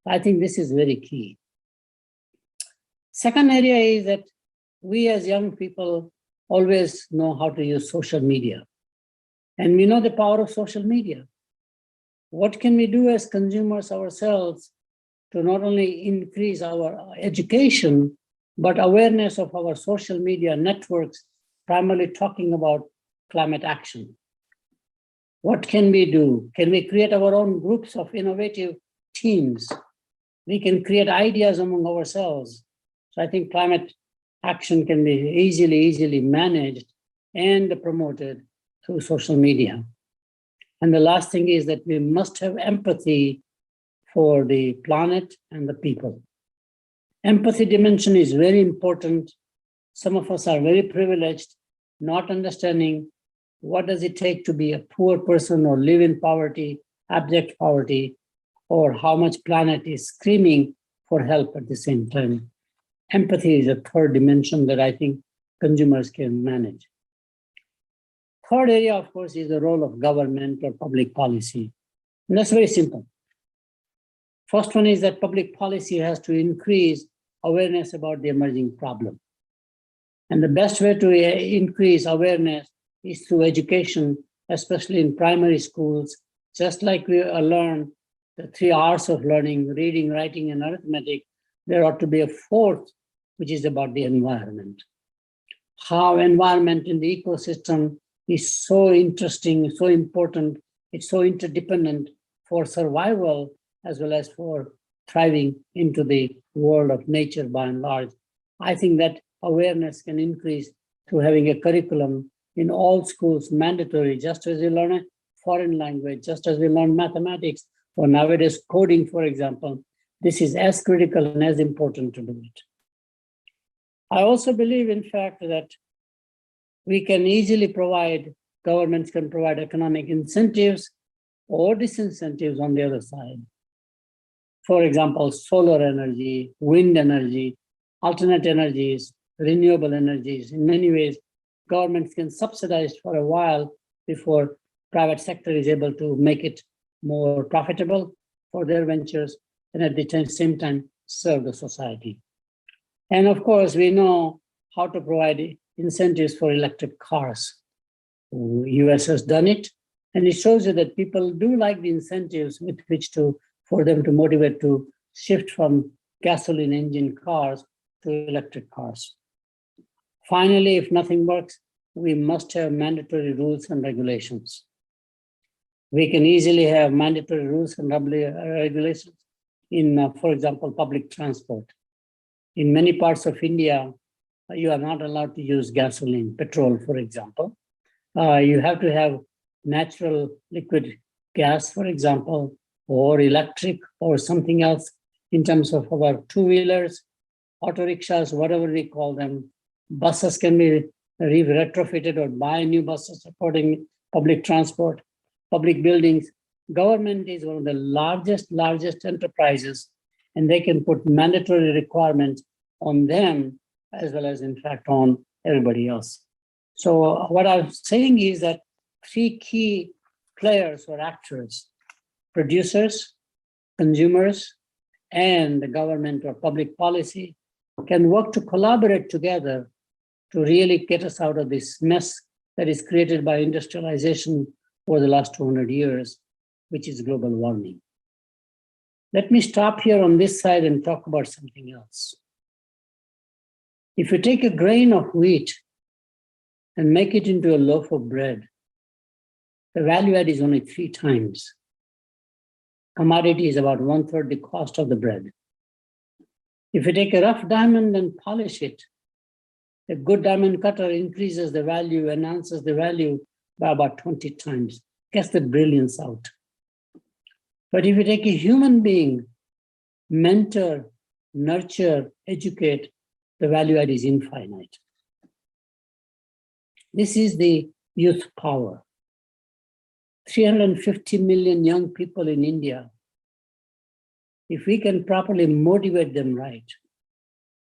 I think this is very key. Second area is that we as young people always know how to use social media. And we know the power of social media. What can we do as consumers ourselves to not only increase our education, but awareness of our social media networks, primarily talking about climate action? What can we do? Can we create our own groups of innovative teams? We can create ideas among ourselves. So I think climate action can be easily managed and promoted through social media. And the last thing is that we must have empathy for the planet and the people. Empathy dimension is very important. Some of us are very privileged not understanding what does it take to be a poor person or live in poverty, abject poverty, or how much planet is screaming for help at the same time. Empathy is a third dimension that I think consumers can manage. Third area, of course, is the role of government or public policy. And that's very simple. First one is that public policy has to increase awareness about the emerging problem. And the best way to increase awareness is through education, especially in primary schools. Just like we learn the 3 R's of learning, reading, writing, and arithmetic, there ought to be a fourth, which is about the environment. How environment in the ecosystem is so interesting, so important, it's so interdependent for survival as well as for thriving into the world of nature by and large. I think that awareness can increase through having a curriculum in all schools, mandatory, just as we learn a foreign language, just as we learn mathematics, or nowadays coding, for example. This is as critical and as important to do it. I also believe, in fact, that we can easily provide, governments can provide economic incentives or disincentives on the other side. For example, solar energy, wind energy, alternate energies, renewable energies. In many ways, governments can subsidize for a while before private sector is able to make it more profitable for their ventures and at the same time serve the society. And of course, we know how to provide incentives for electric cars. US has done it, and it shows you that people do like the incentives with which for them to motivate to shift from gasoline engine cars to electric cars. Finally, if nothing works, we must have mandatory rules and regulations. We can easily have mandatory rules and regulations in, for example, public transport. In many parts of India, you are not allowed to use gasoline, petrol, for example. You have to have natural liquid gas, for example, or electric or something else in terms of our two-wheelers, auto rickshaws, whatever we call them. Buses can be retrofitted or buy new buses supporting public transport, public buildings. Government is one of the largest enterprises, and they can put mandatory requirements on them as well as, in fact, on everybody else. So what I'm saying is that 3 key players or actors, producers, consumers, and the government or public policy can work to collaborate together to really get us out of this mess that is created by industrialization over the last 200 years, which is global warming. Let me stop here on this side and talk about something else. If you take a grain of wheat and make it into a loaf of bread, the value add is only 3 times. Commodity is about 1/3 the cost of the bread. If you take a rough diamond and polish it, a good diamond cutter increases the value, enhances the value by about 20 times, gets the brilliance out. But if you take a human being, mentor, nurture, educate, the value add is infinite. This is the youth power. 350 million young people in India. If we can properly motivate them right,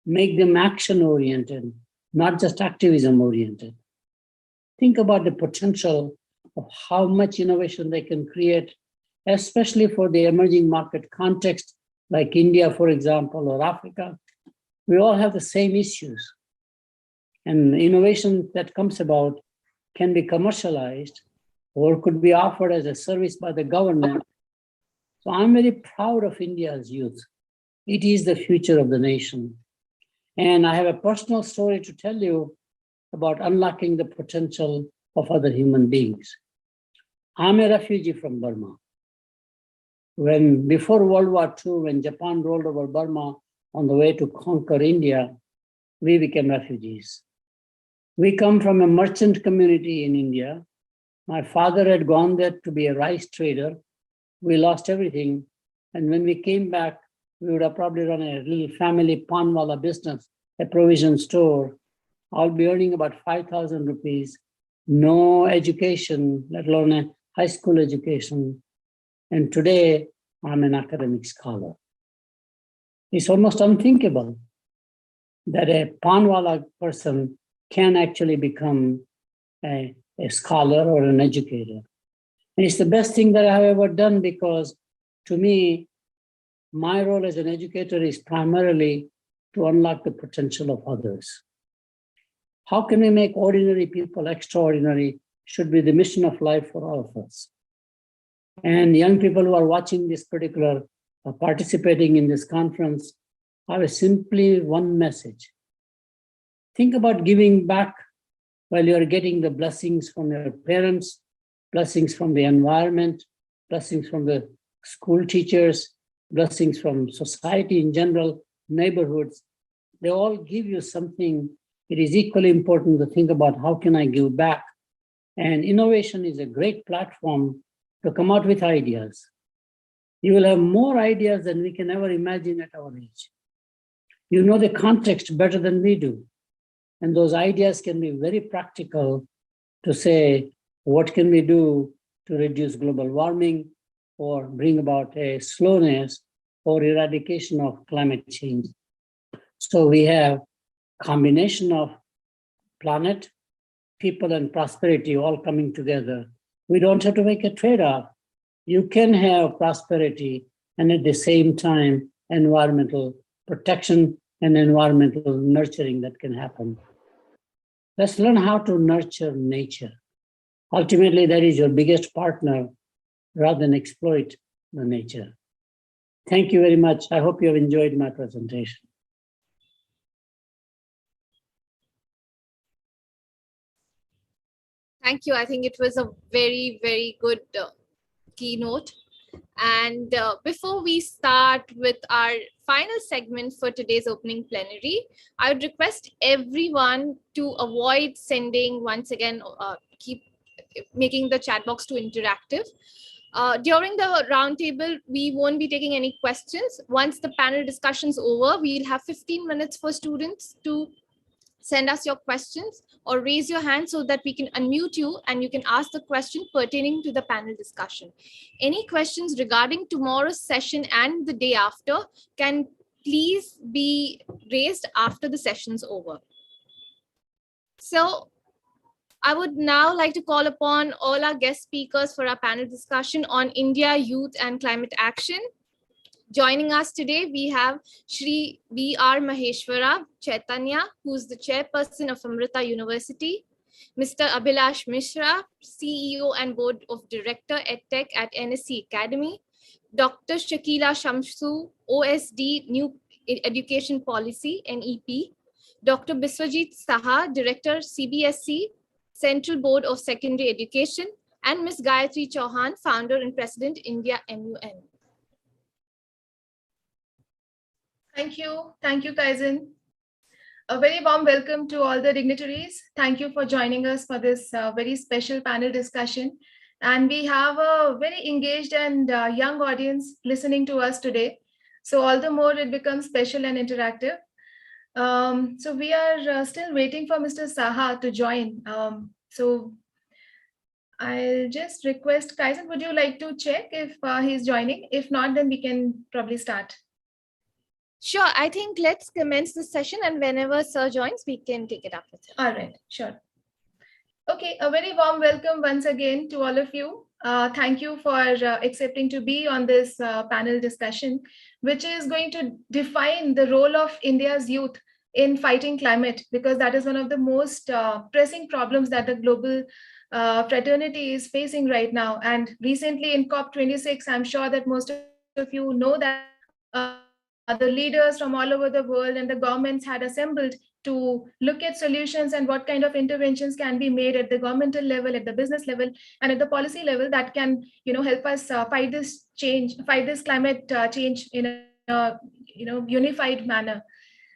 make them action-oriented, not just activism-oriented. Think about the potential of how much innovation they can create, especially for the emerging market context, like India, for example, or Africa. We all have the same issues. And innovation that comes about can be commercialized or could be offered as a service by the government. So I'm very proud of India's youth. It is the future of the nation. And I have a personal story to tell you about unlocking the potential of other human beings. I'm a refugee from Burma. Before World War II, when Japan rolled over Burma on the way to conquer India, we became refugees. We come from a merchant community in India. My father had gone there to be a rice trader. We lost everything. And when we came back, we would have probably run a little family panwala business, a provision store. I'll be earning about 5,000 rupees, no education, let alone a high school education. And today I'm an academic scholar. It's almost unthinkable that a panwala person can actually become a scholar or an educator. And it's the best thing that I've ever done, because to me, my role as an educator is primarily to unlock the potential of others. How can we make ordinary people extraordinary should be the mission of life for all of us. And young people who are watching this particular, participating in this conference, I have simply one message. Think about giving back while you're getting the blessings from your parents, blessings from the environment, blessings from the school teachers, blessings from society in general, neighborhoods. They all give you something. It is equally important to think about how can I give back? And innovation is a great platform to come out with ideas. You will have more ideas than we can ever imagine at our age. You know the context better than we do. And those ideas can be very practical to say, what can we do to reduce global warming or bring about a slowness or eradication of climate change? So we have combination of planet, people, and prosperity all coming together. We don't have to make a trade-off. You can have prosperity and at the same time environmental protection and environmental nurturing that can happen. Let's learn how to nurture nature. Ultimately, that is your biggest partner rather than exploit the nature. Thank you very much. I hope you have enjoyed my presentation. Thank you. I think it was a very, very good keynote. And before we start with our final segment for today's opening plenary, I would request everyone to avoid sending, once again, keep making the chat box too interactive. During the roundtable, we won't be taking any questions. Once the panel discussion's over, we'll have 15 minutes for students to send us your questions or raise your hand so that we can unmute you and you can ask the question pertaining to the panel discussion. Any questions regarding tomorrow's session and the day after can please be raised after the session's over. So I would now like to call upon all our guest speakers for our panel discussion on India, youth and climate action. Joining us today, we have Shri B.R. Maheshwara Chaitanya, who's the chairperson of Amrita University, Mr. Abhilash Mishra, CEO and Board of Director EdTech at NSC Academy, Dr. Shakila Shamsu, OSD New Education Policy, NEP, Dr. Biswajit Saha, Director CBSE, Central Board of Secondary Education, and Ms. Gayatri Chauhan, Founder and President, India MUN. Thank you, Kaizen. A very warm welcome to all the dignitaries. Thank you for joining us for this very special panel discussion. And we have a very engaged and young audience listening to us today. So all the more it becomes special and interactive. So we are still waiting for Mr. Saha to join. So I'll just request, Kaizen, would you like to check if he's joining? If not, then we can probably start. Sure, I think let's commence the session and whenever Sir joins, we can take it up with him. All right, sure. Okay, a very warm welcome once again to all of you. Thank you for accepting to be on this panel discussion, which is going to define the role of India's youth in fighting climate, because that is one of the most pressing problems that the global fraternity is facing right now. And recently in COP26, I'm sure that most of you know that the leaders from all over the world and the governments had assembled to look at solutions and what kind of interventions can be made at the governmental level, at the business level, and at the policy level that can, help us fight this climate change in a, unified manner.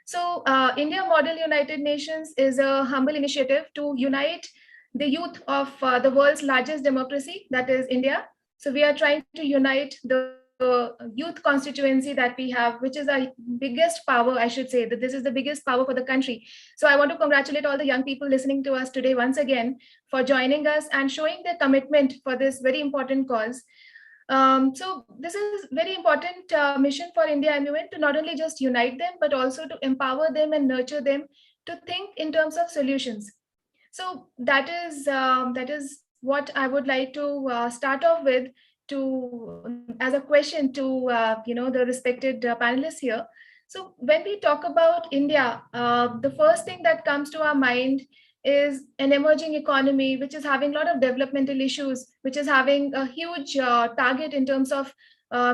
So India Model United Nations is a humble initiative to unite the youth of the world's largest democracy, that is India. So we are trying to unite the youth constituency that we have, which is our biggest power. I should say that this is the biggest power for the country. So I want to congratulate all the young people listening to us today once again for joining us and showing their commitment for this very important cause. So this is very important mission for India MUN to not only just unite them, but also to empower them and nurture them to think in terms of solutions. So that is what I would like to start off with, as a question to the respected panelists here. So when we talk about India, the first thing that comes to our mind is an emerging economy, which is having a lot of developmental issues, which is having a huge target in terms of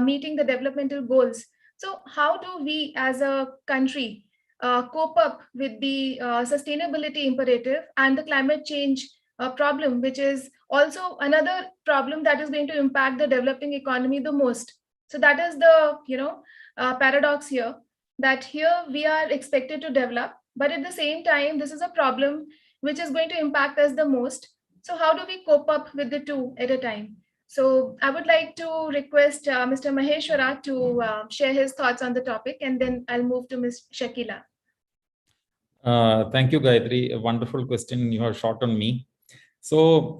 meeting the developmental goals. So how do we as a country cope up with the sustainability imperative and the climate change problem, which is also another problem that is going to impact the developing economy the most? So that is the paradox here, that here we are expected to develop, but at the same time, this is a problem which is going to impact us the most. So how do we cope up with the two at a time? So I would like to request Mr. Maheshwara to share his thoughts on the topic, and then I'll move to Ms. Shakila. Thank you, Gayatri. A wonderful question you have shot on me. So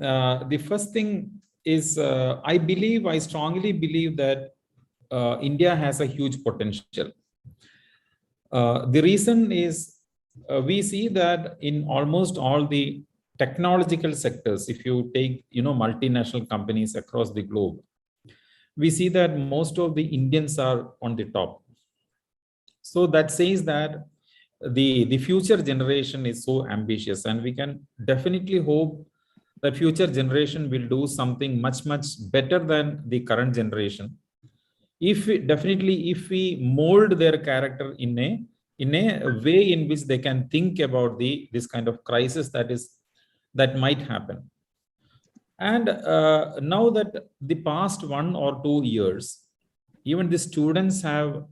the first thing is, I strongly believe that India has a huge potential. The reason is we see that in almost all the technological sectors, if you take multinational companies across the globe, we see that most of the Indians are on the top. So that says that the future generation is so ambitious, and we can definitely hope the future generation will do something much better than the current generation. If we mold their character in a way in which they can think about this kind of crisis that might happen. And now that the past 1 or 2 years, even the students have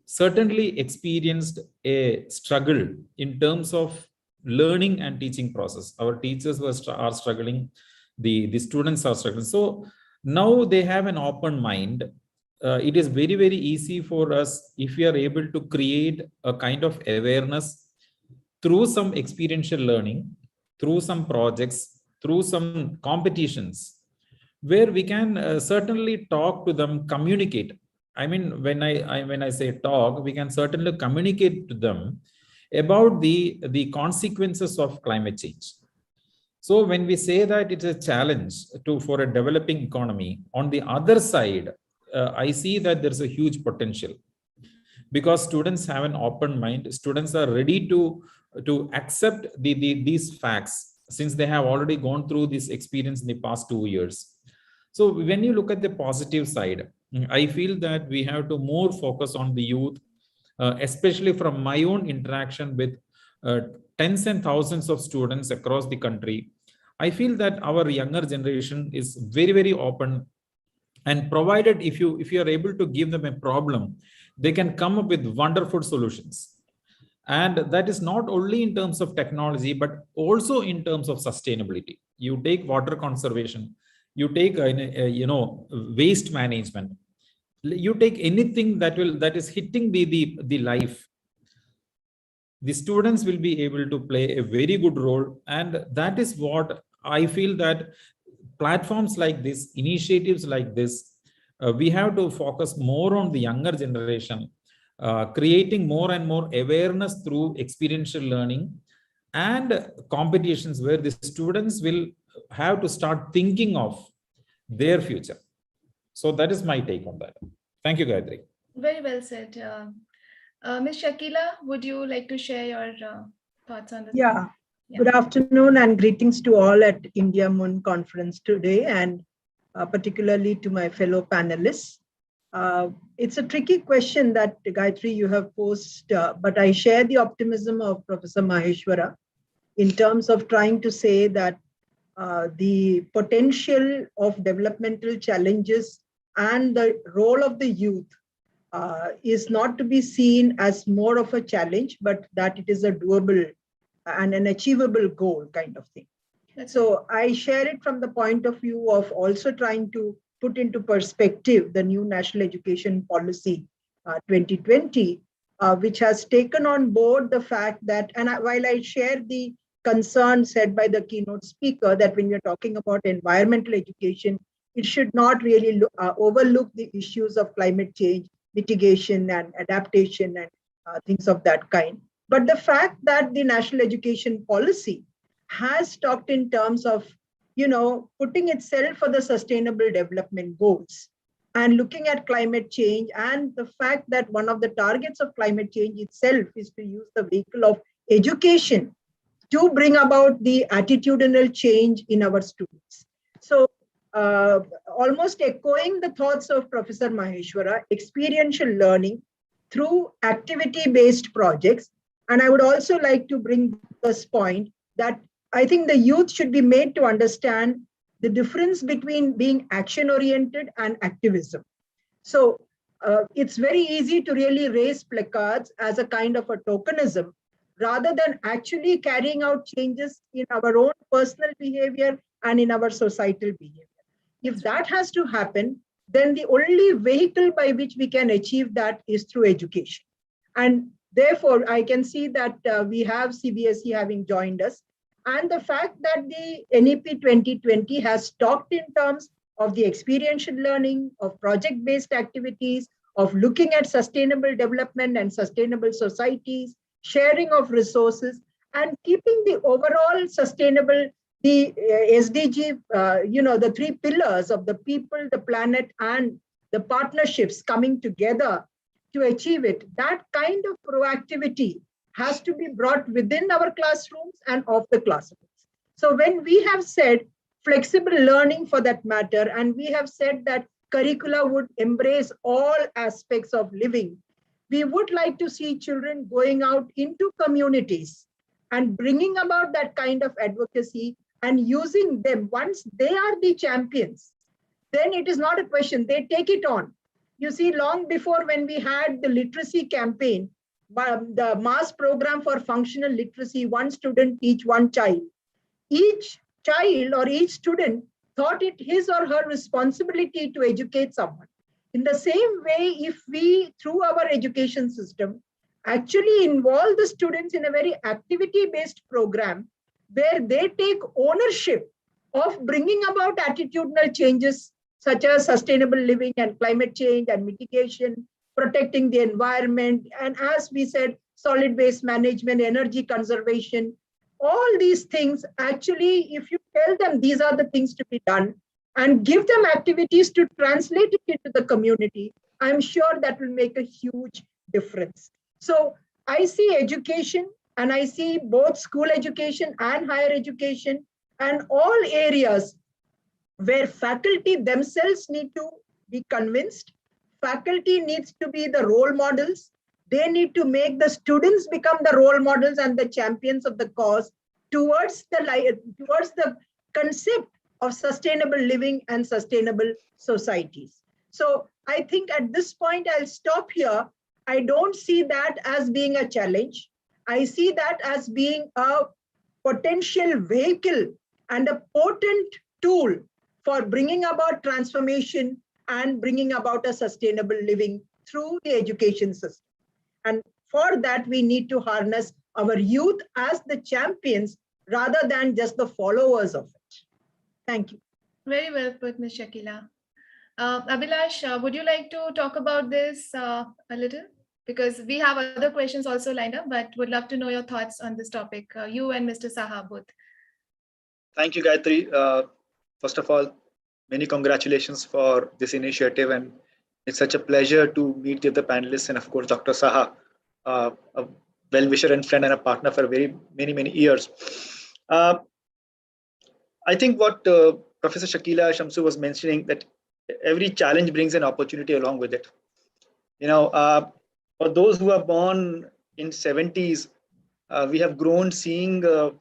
certainly experienced a struggle in terms of learning and teaching process. Our teachers are struggling, the students are struggling. So now they have an open mind. It is very easy for us if we are able to create a kind of awareness through some experiential learning, through some projects, through some competitions, where we can certainly talk to them, communicate. I mean, when I say talk, we can certainly communicate to them about the consequences of climate change. So when we say that it's a challenge for a developing economy, on the other side, I see that there's a huge potential, because students have an open mind. Students are ready to accept these facts, since they have already gone through this experience in the past 2 years. So when you look at the positive side, I feel that we have to more focus on the youth, especially from my own interaction with tens and thousands of students across the country. I feel that our younger generation is very open, and provided if you are able to give them a problem, they can come up with wonderful solutions. And that is not only in terms of technology, but also in terms of sustainability. You take water conservation, you take waste management, you take anything that is hitting the life. The students will be able to play a very good role, and that is what I feel that platforms like this, initiatives like this, we have to focus more on the younger generation, creating more and more awareness through experiential learning and competitions, where the students will have to start thinking of their future. So that is my take on that. Thank you, Gayatri. Very well said. Ms. Shakila, would you like to share your thoughts on this? Yeah. Good afternoon and greetings to all at India MUN conference today, and particularly to my fellow panelists. It's a tricky question that, Gayatri, you have posed, but I share the optimism of Professor Maheshwara in terms of trying to say that the potential of developmental challenges and the role of the youth is not to be seen as more of a challenge, but that it is a doable and an achievable goal kind of thing. So I share it from the point of view of also trying to put into perspective the new National Education Policy 2020, which has taken on board the fact that, and while I share the concern said by the keynote speaker that when we're talking about environmental education, it should not really overlook the issues of climate change, mitigation and adaptation and things of that kind. But the fact that the National Education Policy has talked in terms of, putting itself for the sustainable development goals and looking at climate change, and the fact that one of the targets of climate change itself is to use the vehicle of education to bring about the attitudinal change in our students. So almost echoing the thoughts of Professor Maheshwara, experiential learning through activity-based projects. And I would also like to bring this point that I think the youth should be made to understand the difference between being action-oriented and activism. So it's very easy to really raise placards as a kind of a tokenism rather than actually carrying out changes in our own personal behavior and in our societal behavior. If that has to happen, then the only vehicle by which we can achieve that is through education. And therefore, I can see that we have CBSE having joined us. And the fact that the NEP 2020 has talked in terms of the experiential learning, of project-based activities, of looking at sustainable development and sustainable societies, sharing of resources, and keeping the overall sustainable, the SDG, the three pillars of the people, the planet, and the partnerships coming together to achieve it. That kind of proactivity has to be brought within our classrooms and off the classrooms. So when we have said flexible learning for that matter, and we have said that curricula would embrace all aspects of living, we would like to see children going out into communities and bringing about that kind of advocacy and using them. Once they are the champions, then it is not a question, they take it on. You see, long before when we had the literacy campaign, the mass program for functional literacy, one student, teach one child. Each child or each student thought it his or her responsibility to educate someone. In the same way, if we, through our education system, actually involve the students in a very activity-based program where they take ownership of bringing about attitudinal changes such as sustainable living and climate change and mitigation, protecting the environment, and as we said, solid waste management, energy conservation, all these things, actually, if you tell them these are the things to be done and give them activities to translate it into the community, I'm sure that will make a huge difference. So I see education, and I see both school education and higher education and all areas where faculty themselves need to be convinced. Faculty needs to be the role models. They need to make the students become the role models and the champions of the cause towards the concept of sustainable living and sustainable societies. So I think at this point, I'll stop here. I don't see that as being a challenge. I see that as being a potential vehicle and a potent tool for bringing about transformation and bringing about a sustainable living through the education system. And for that, we need to harness our youth as the champions rather than just the followers of it. Thank you. Very well put, Ms. Shakila. Abhilash, would you like to talk about this a little? Because we have other questions also lined up, but would love to know your thoughts on this topic, you and Mr. Saha both. Thank you, Gayatri. First of all, many congratulations for this initiative, and it's such a pleasure to meet the other panelists, and of course, Dr. Saha, a well-wisher and friend and a partner for many years. I think what Professor Shakila Shamsu was mentioning, that every challenge brings an opportunity along with it. For those who are born in 70s, we have grown seeing the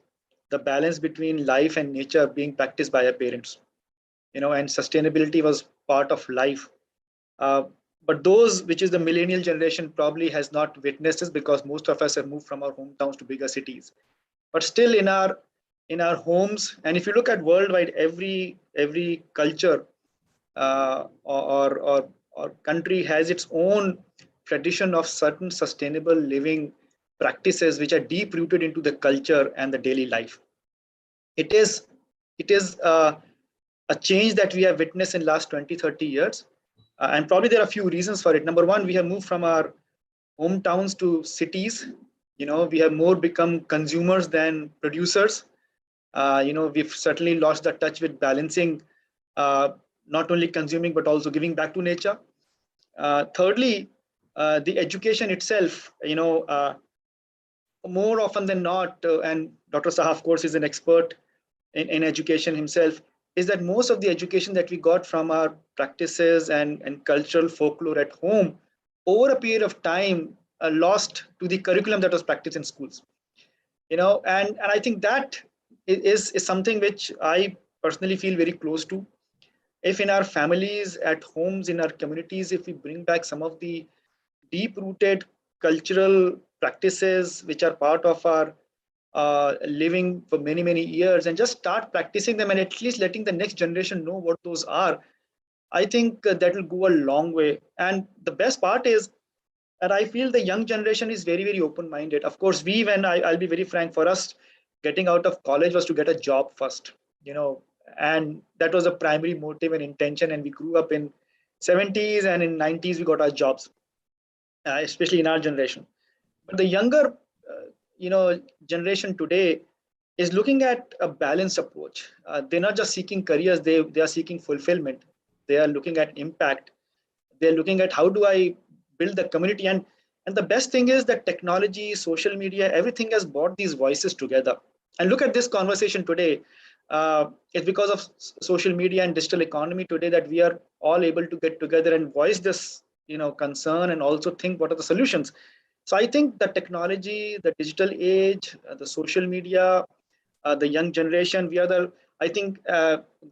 balance between life and nature being practiced by our parents. And sustainability was part of life. But those, which is the millennial generation, probably has not witnessed this because most of us have moved from our hometowns to bigger cities. But still in our homes, and if you look at worldwide, every culture or country has its own tradition of certain sustainable living practices which are deep rooted into the culture and the daily life. It is a change that we have witnessed in last 20-30 years, and probably there are a few reasons for it. Number one, we have moved from our hometowns to cities. We have more become consumers than producers. We've certainly lost the touch with balancing, not only consuming but also giving back to nature. Thirdly, the education itself, more often than not, and Dr. Saha, of course, is an expert in education himself, is that most of the education that we got from our practices and cultural folklore at home over a period of time lost to the curriculum that was practiced in schools. And I think that is something which I personally feel very close to. If in our families, at homes, in our communities, if we bring back some of the deep-rooted cultural practices which are part of our living for many, many years, and just start practicing them and at least letting the next generation know what those are, I think that will go a long way. And the best part is that I feel the young generation is very, very open-minded. Of course, I'll be very frank, for us, getting out of college was to get a job first, and that was a primary motive and intention. And we grew up in 70s and in 90s, we got our jobs, especially in our generation. But the younger, generation today is looking at a balanced approach. They're not just seeking careers, they are seeking fulfillment. They are looking at impact. They're looking at how do I build the community. And the best thing is that technology, social media, everything has brought these voices together. And look at this conversation today. It's because of social media and digital economy today that we are all able to get together and voice this, concern, and also think what are the solutions. So I think the technology, the digital age, the social media, the young generation, I think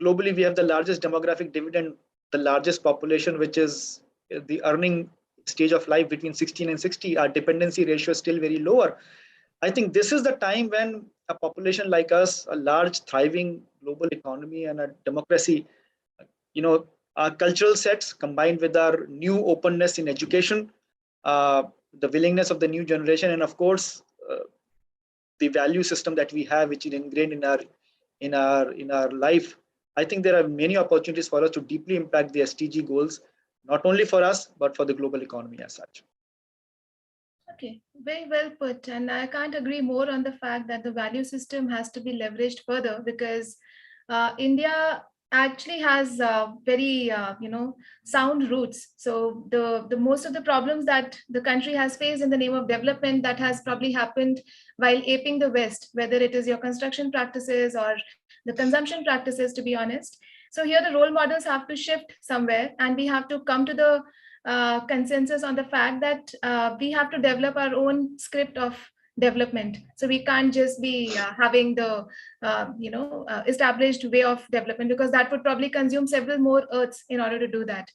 globally we have the largest demographic dividend, the largest population, which is the earning stage of life between 16 and 60. Our dependency ratio is still very lower. I think this is the time when a population like us, a large thriving global economy and a democracy, our cultural sets combined with our new openness in education, the willingness of the new generation, and of course, the value system that we have, which is ingrained in our life. I think there are many opportunities for us to deeply impact the SDG goals, not only for us, but for the global economy as such. Okay, very well put. And I can't agree more on the fact that the value system has to be leveraged further, because India actually has very sound roots. So the most of the problems that the country has faced in the name of development, that has probably happened while aping the West, whether it is your construction practices or the consumption practices, to be honest. So here the role models have to shift somewhere, and we have to come to the consensus on the fact that we have to develop our own script of development. So we can't just be having the established way of development, because that would probably consume several more earths in order to do that.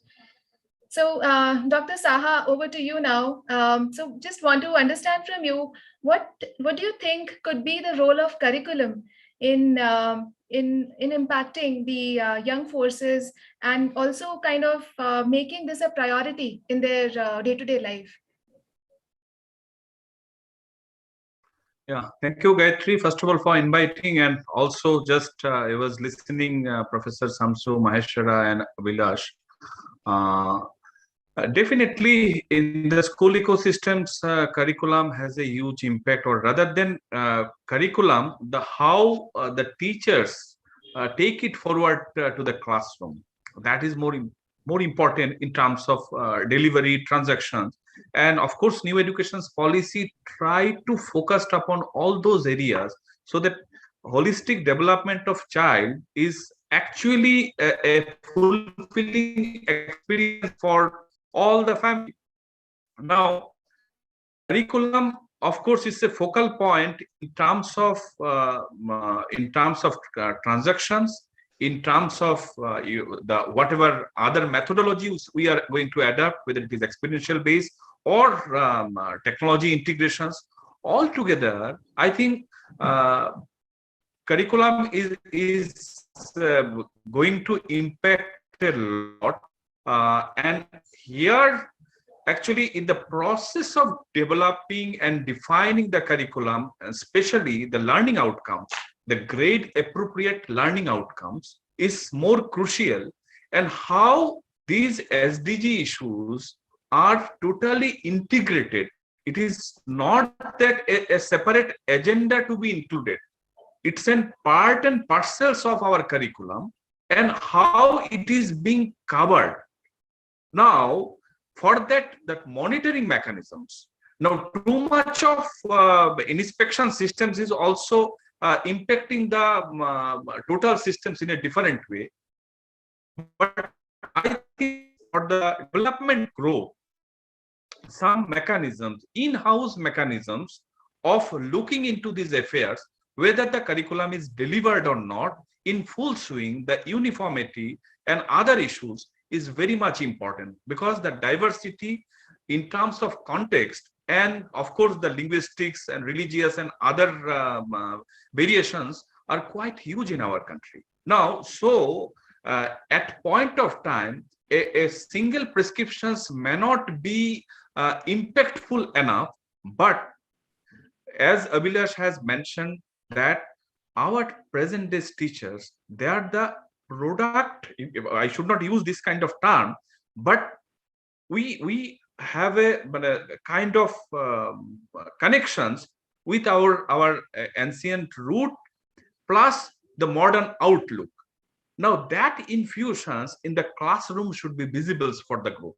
So Dr. Saha, over to you now. So just want to understand from you, what do you think could be the role of curriculum in impacting the young forces, and also kind of making this a priority in their day-to-day life? Yeah, thank you, Gayatri, first of all, for inviting, and also just I was listening Professor Samsu, Maheshwara, and Vilash. Definitely, in the school ecosystems, curriculum has a huge impact, or rather than curriculum, how the teachers take it forward to the classroom. That is more important in terms of delivery, transactions. And of course, new education policy try to focus upon all those areas so that holistic development of child is actually a fulfilling experience for all the family. Now, curriculum, of course, is a focal point in terms of transactions, in terms of whatever other methodologies we are going to adapt, whether it is experiential based or technology integrations. Altogether, I think curriculum is going to impact a lot. And here, actually, in the process of developing and defining the curriculum, especially the learning outcomes, the grade appropriate learning outcomes is more crucial, and how these SDG issues are totally integrated. It is not that a separate agenda to be included. It's an part and parcels of our curriculum and how it is being covered. Now, for that monitoring mechanisms, now too much of inspection systems is also impacting the total systems in a different way. But I think for the development growth, some mechanisms, in-house mechanisms of looking into these affairs, whether the curriculum is delivered or not, in full swing, the uniformity and other issues is very much important, because the diversity in terms of context and of course the linguistics and religious and other variations are quite huge in our country. Now, so at point of time, a single prescriptions may not be impactful enough, but as Abhilash has mentioned, that our present day teachers, they are the product. I should not use this kind of term, but we have a kind of connections with our ancient root plus the modern outlook. Now that infusions in the classroom should be visible for the group.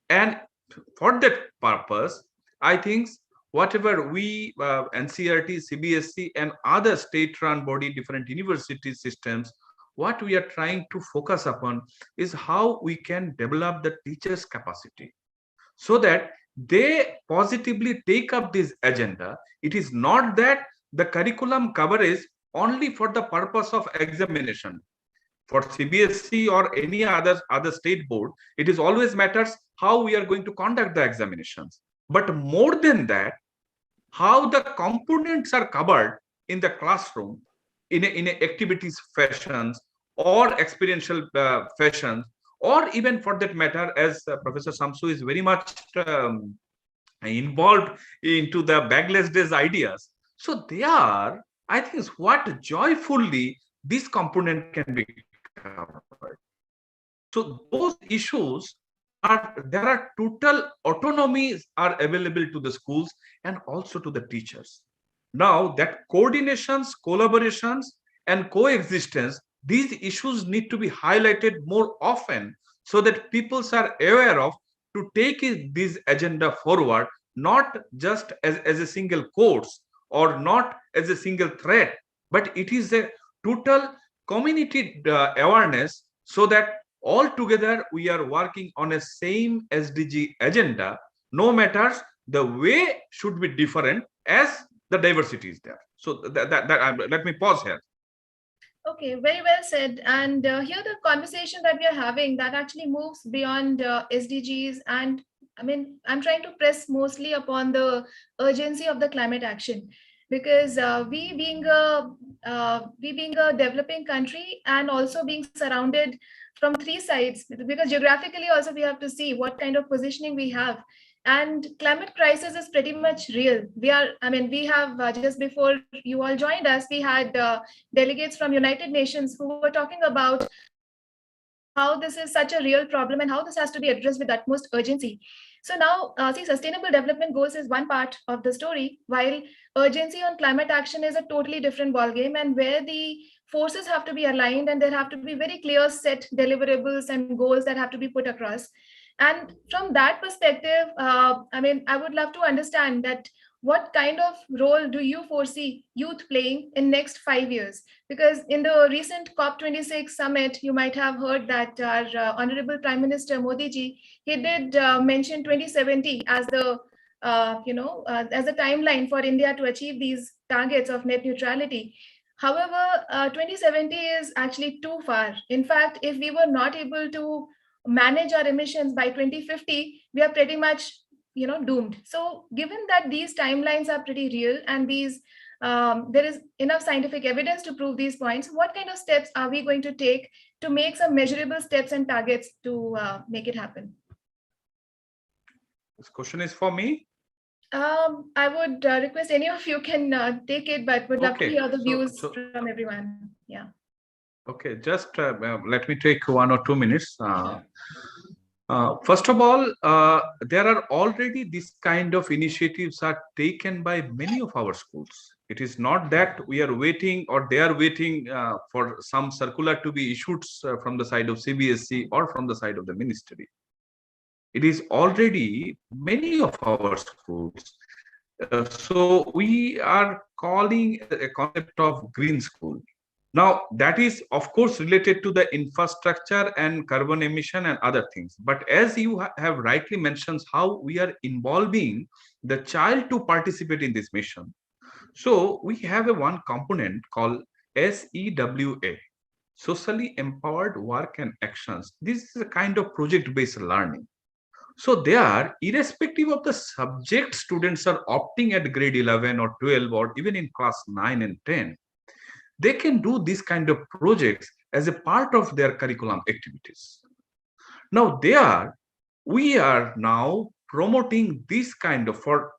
And for that purpose, I think whatever we, NCERT, CBSE and other state-run body, different university systems, what we are trying to focus upon is how we can develop the teachers' capacity so that they positively take up this agenda. It is not that the curriculum coverage only for the purpose of examination. For CBSE or any other state board, it is always matters how we are going to conduct the examinations. But more than that, how the components are covered in the classroom in a activities fashions or experiential fashions, or even for that matter, as Professor Samsu is very much involved into the backless days ideas. So they are, I think, what joyfully this component can be covered. So those issues are, there are total autonomies are available to the schools and also to the teachers. Now that coordinations, collaborations and coexistence, these issues need to be highlighted more often so that people are aware of to take this agenda forward, not just as a single course or not as a single thread, but it is a total community awareness, so that all together we are working on a same SDG agenda, no matter the way should be different as the diversity is there. So let me pause here. Okay, very well said. And here the conversation that we are having that actually moves beyond SDGs. And I mean, I'm trying to press mostly upon the urgency of the climate action, because we being a developing country and also being surrounded from three sides, because geographically also we have to see what kind of positioning we have. And climate crisis is pretty much real. We have just before you all joined us, we had delegates from United Nations who were talking about how this is such a real problem and how this has to be addressed with utmost urgency. So now, see, sustainable development goals is one part of the story, while urgency on climate action is a totally different ballgame, and where the forces have to be aligned and there have to be very clear set deliverables and goals that have to be put across. And from that perspective, I would love to understand that what kind of role do you foresee youth playing in next 5 years? Because in the recent COP26 summit, you might have heard that our Honorable Prime Minister Modi ji, he did mention 2070 as the as a timeline for India to achieve these targets of net neutrality. However, 2070 is actually too far. In fact, if we were not able to manage our emissions by 2050, we are pretty much doomed. So given that these timelines are pretty real and these there is enough scientific evidence to prove these points. What kind of steps are we going to take to make some measurable steps and targets to make it happen? This question is for me. I would request any of you can take it, but would love to Okay, hear the so- views so- from everyone. Yeah. Okay, just let me take 1 or 2 minutes. First of all, there are already this kind of initiatives are taken by many of our schools. It is not that we are waiting or they are waiting for some circular to be issued from the side of CBSE or from the side of the ministry. It is already many of our schools. So we are calling a concept of green school. Now, that is, of course, related to the infrastructure and carbon emission and other things. But as you have rightly mentioned, how we are involving the child to participate in this mission. So we have a one component called SEWA, Socially Empowered Work and Actions. This is a kind of project-based learning. So there, irrespective of the subject students are opting at grade 11 or 12 or even in class 9 and 10, they can do this kind of projects as a part of their curriculum activities. Now we are now promoting this kind of, for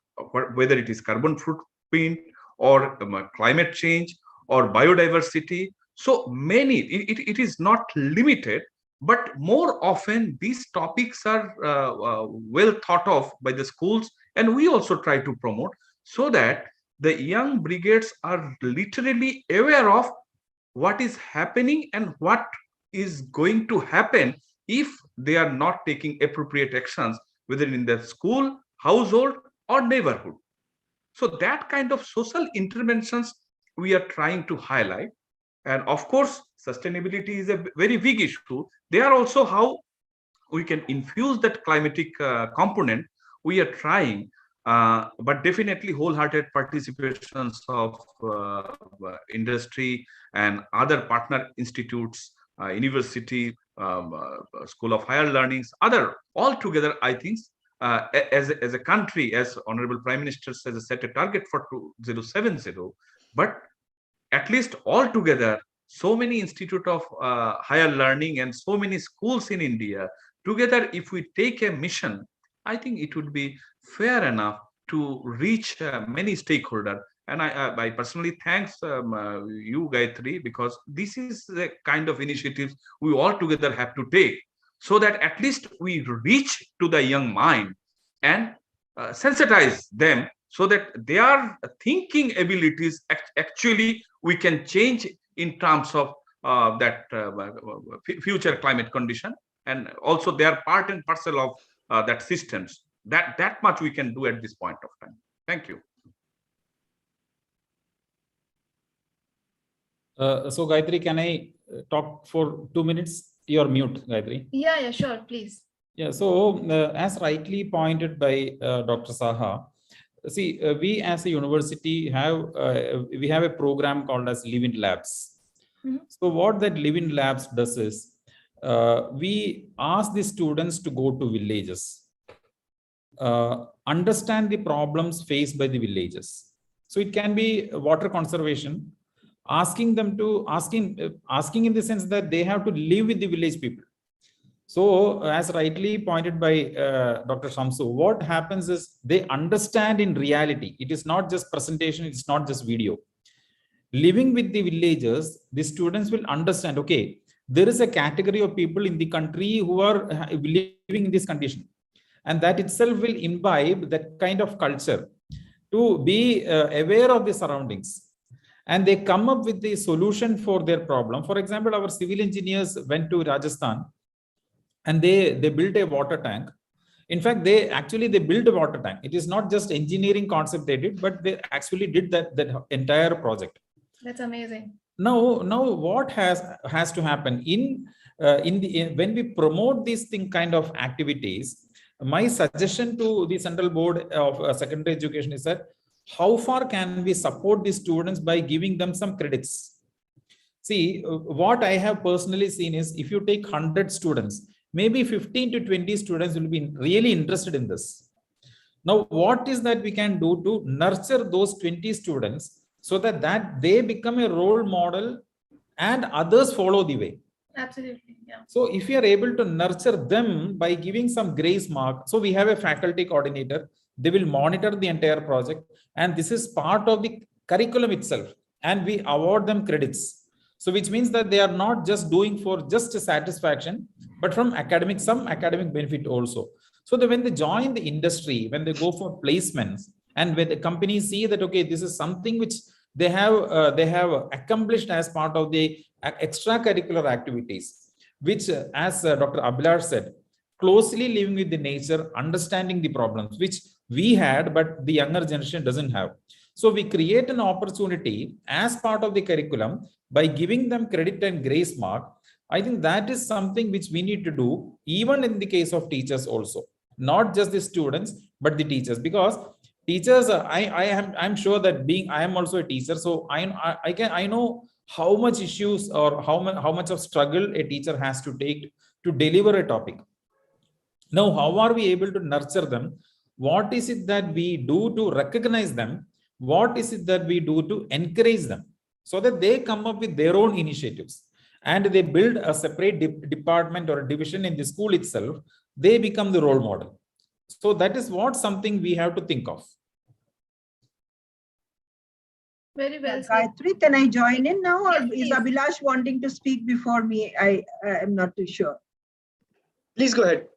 whether it is carbon footprint or climate change or biodiversity. So many, it is not limited, but more often these topics are well thought of by the schools, and we also try to promote so that the young brigades are literally aware of what is happening and what is going to happen if they are not taking appropriate actions, whether in their school, household, or neighborhood. So that kind of social interventions we are trying to highlight. And of course, sustainability is a very big issue. They are also how we can infuse that climatic component. We are trying, but definitely wholehearted participations of industry and other partner institutes, university, school of higher learnings, other altogether, I think, as a country, as Honorable Prime Minister has set a target for 2070, but at least altogether, so many institute of higher learning and so many schools in India, together, if we take a mission, I think it would be fair enough to reach many stakeholders. And I personally thanks you, Gayatri, because this is the kind of initiatives we all together have to take, so that at least we reach to the young mind and sensitize them, so that their thinking abilities actually we can change in terms of that future climate condition, and also they are part and parcel of that systems. That much we can do at this point of time. Thank you. So Gayatri, can I talk for 2 minutes? You're mute, Gayatri. Yeah, sure, please. Yeah, so as rightly pointed by Dr. Saha, see, we as a university have we have a program called as Live-in Labs. So what that Live-in Labs does is we ask the students to go to villages, understand the problems faced by the villages. So it can be water conservation, asking them to asking in the sense that they have to live with the village people. So as rightly pointed by Dr. Shamsu, what happens is they understand in reality. It is not just presentation, it's not just video. Living with the villagers, the students will understand, okay, there is a category of people in the country who are living in this condition. And that itself will imbibe that kind of culture to be aware of the surroundings. And they come up with the solution for their problem. For example, our civil engineers went to Rajasthan and they built a water tank. In fact, they built a water tank. It is not just engineering concept they did, but they actually did that entire project. That's amazing. Now what has to happen when we promote these kind of activities? My suggestion to the Central Board of Secondary Education is that how far can we support the students by giving them some credits? See, what I have personally seen is if you take 100 students, maybe 15 to 20 students will be really interested in this. Now, what is that we can do to nurture those 20 students so that they become a role model and others follow the way. Absolutely, yeah. So if you are able to nurture them by giving some grace mark, so we have a faculty coordinator, they will monitor the entire project, and this is part of the curriculum itself, and we award them credits. So which means that they are not just doing for just satisfaction, but from some academic benefit also. So that when they join the industry, when they go for placements, and when the companies see that, okay, this is something which they have accomplished as part of the extracurricular activities, which as Dr. Abhilash said, closely living with the nature, understanding the problems, which we had, but the younger generation doesn't have. So we create an opportunity as part of the curriculum by giving them credit and grace mark. I think that is something which we need to do, even in the case of teachers also, not just the students, but the teachers, because teachers, I'm sure that I am also a teacher, so I know how much issues or how much of struggle a teacher has to take to deliver a topic. Now, how are we able to nurture them? What is it that we do to recognize them? What is it that we do to encourage them so that they come up with their own initiatives and they build a separate department or a division in the school itself? They become the role model. So that is something we have to think of. Very well said. Gayatri, can I join in now, or Yes, is Abhilash wanting to speak before me? I am not too sure. Please go ahead.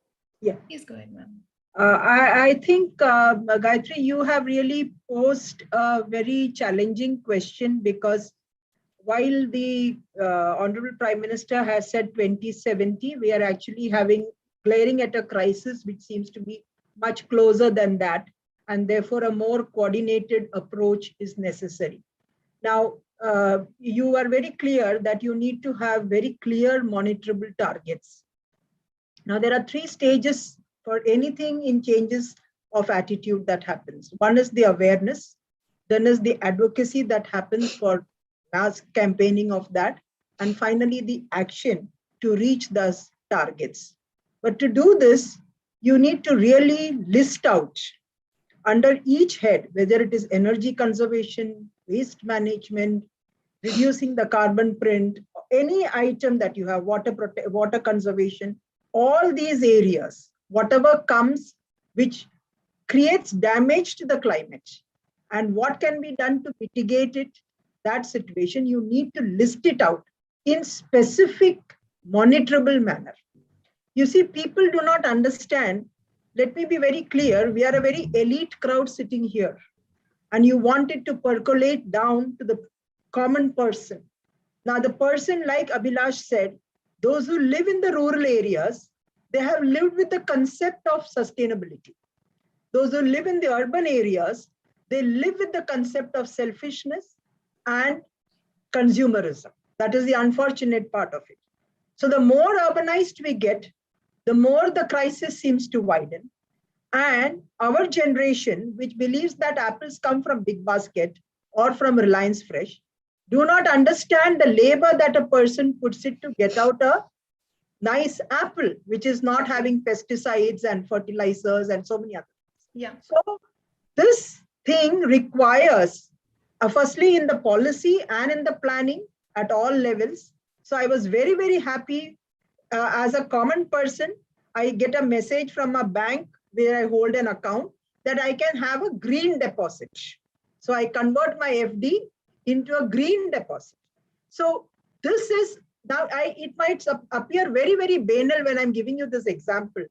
Yeah. Please go ahead, ma'am. I think, Gayatri, you have really posed a very challenging question, because while the Honorable Prime Minister has said 2070, we are actually glaring at a crisis which seems to be much closer than that, and therefore a more coordinated approach is necessary. Now, you are very clear that you need to have very clear monitorable targets. Now, there are 3 stages for anything in changes of attitude that happens. One is the awareness, then is the advocacy that happens for mass campaigning of that, and finally the action to reach those targets. But to do this, you need to really list out under each head, whether it is energy conservation, waste management, reducing the carbon print, any item that you have, water conservation, all these areas, whatever comes which creates damage to the climate, and what can be done to mitigate it, that situation, you need to list it out in specific monitorable manner. You see, people do not understand. Let me be very clear. We are a very elite crowd sitting here, and you want it to percolate down to the common person. Now, the person, like Abhilash said, those who live in the rural areas, they have lived with the concept of sustainability. Those who live in the urban areas, they live with the concept of selfishness and consumerism. That is the unfortunate part of it. So the more urbanized we get, the more the crisis seems to widen. And our generation, which believes that apples come from Big Basket or from Reliance Fresh, do not understand the labor that a person puts it to get out a nice apple, which is not having pesticides and fertilizers and so many other things. Yeah. So this thing requires, firstly, in the policy and in the planning at all levels. So I was very, very happy as a common person. I get a message from a bank where I hold an account that I can have a green deposit. So I convert my FD into a green deposit. So this is, now it might appear very, very banal when I'm giving you this example,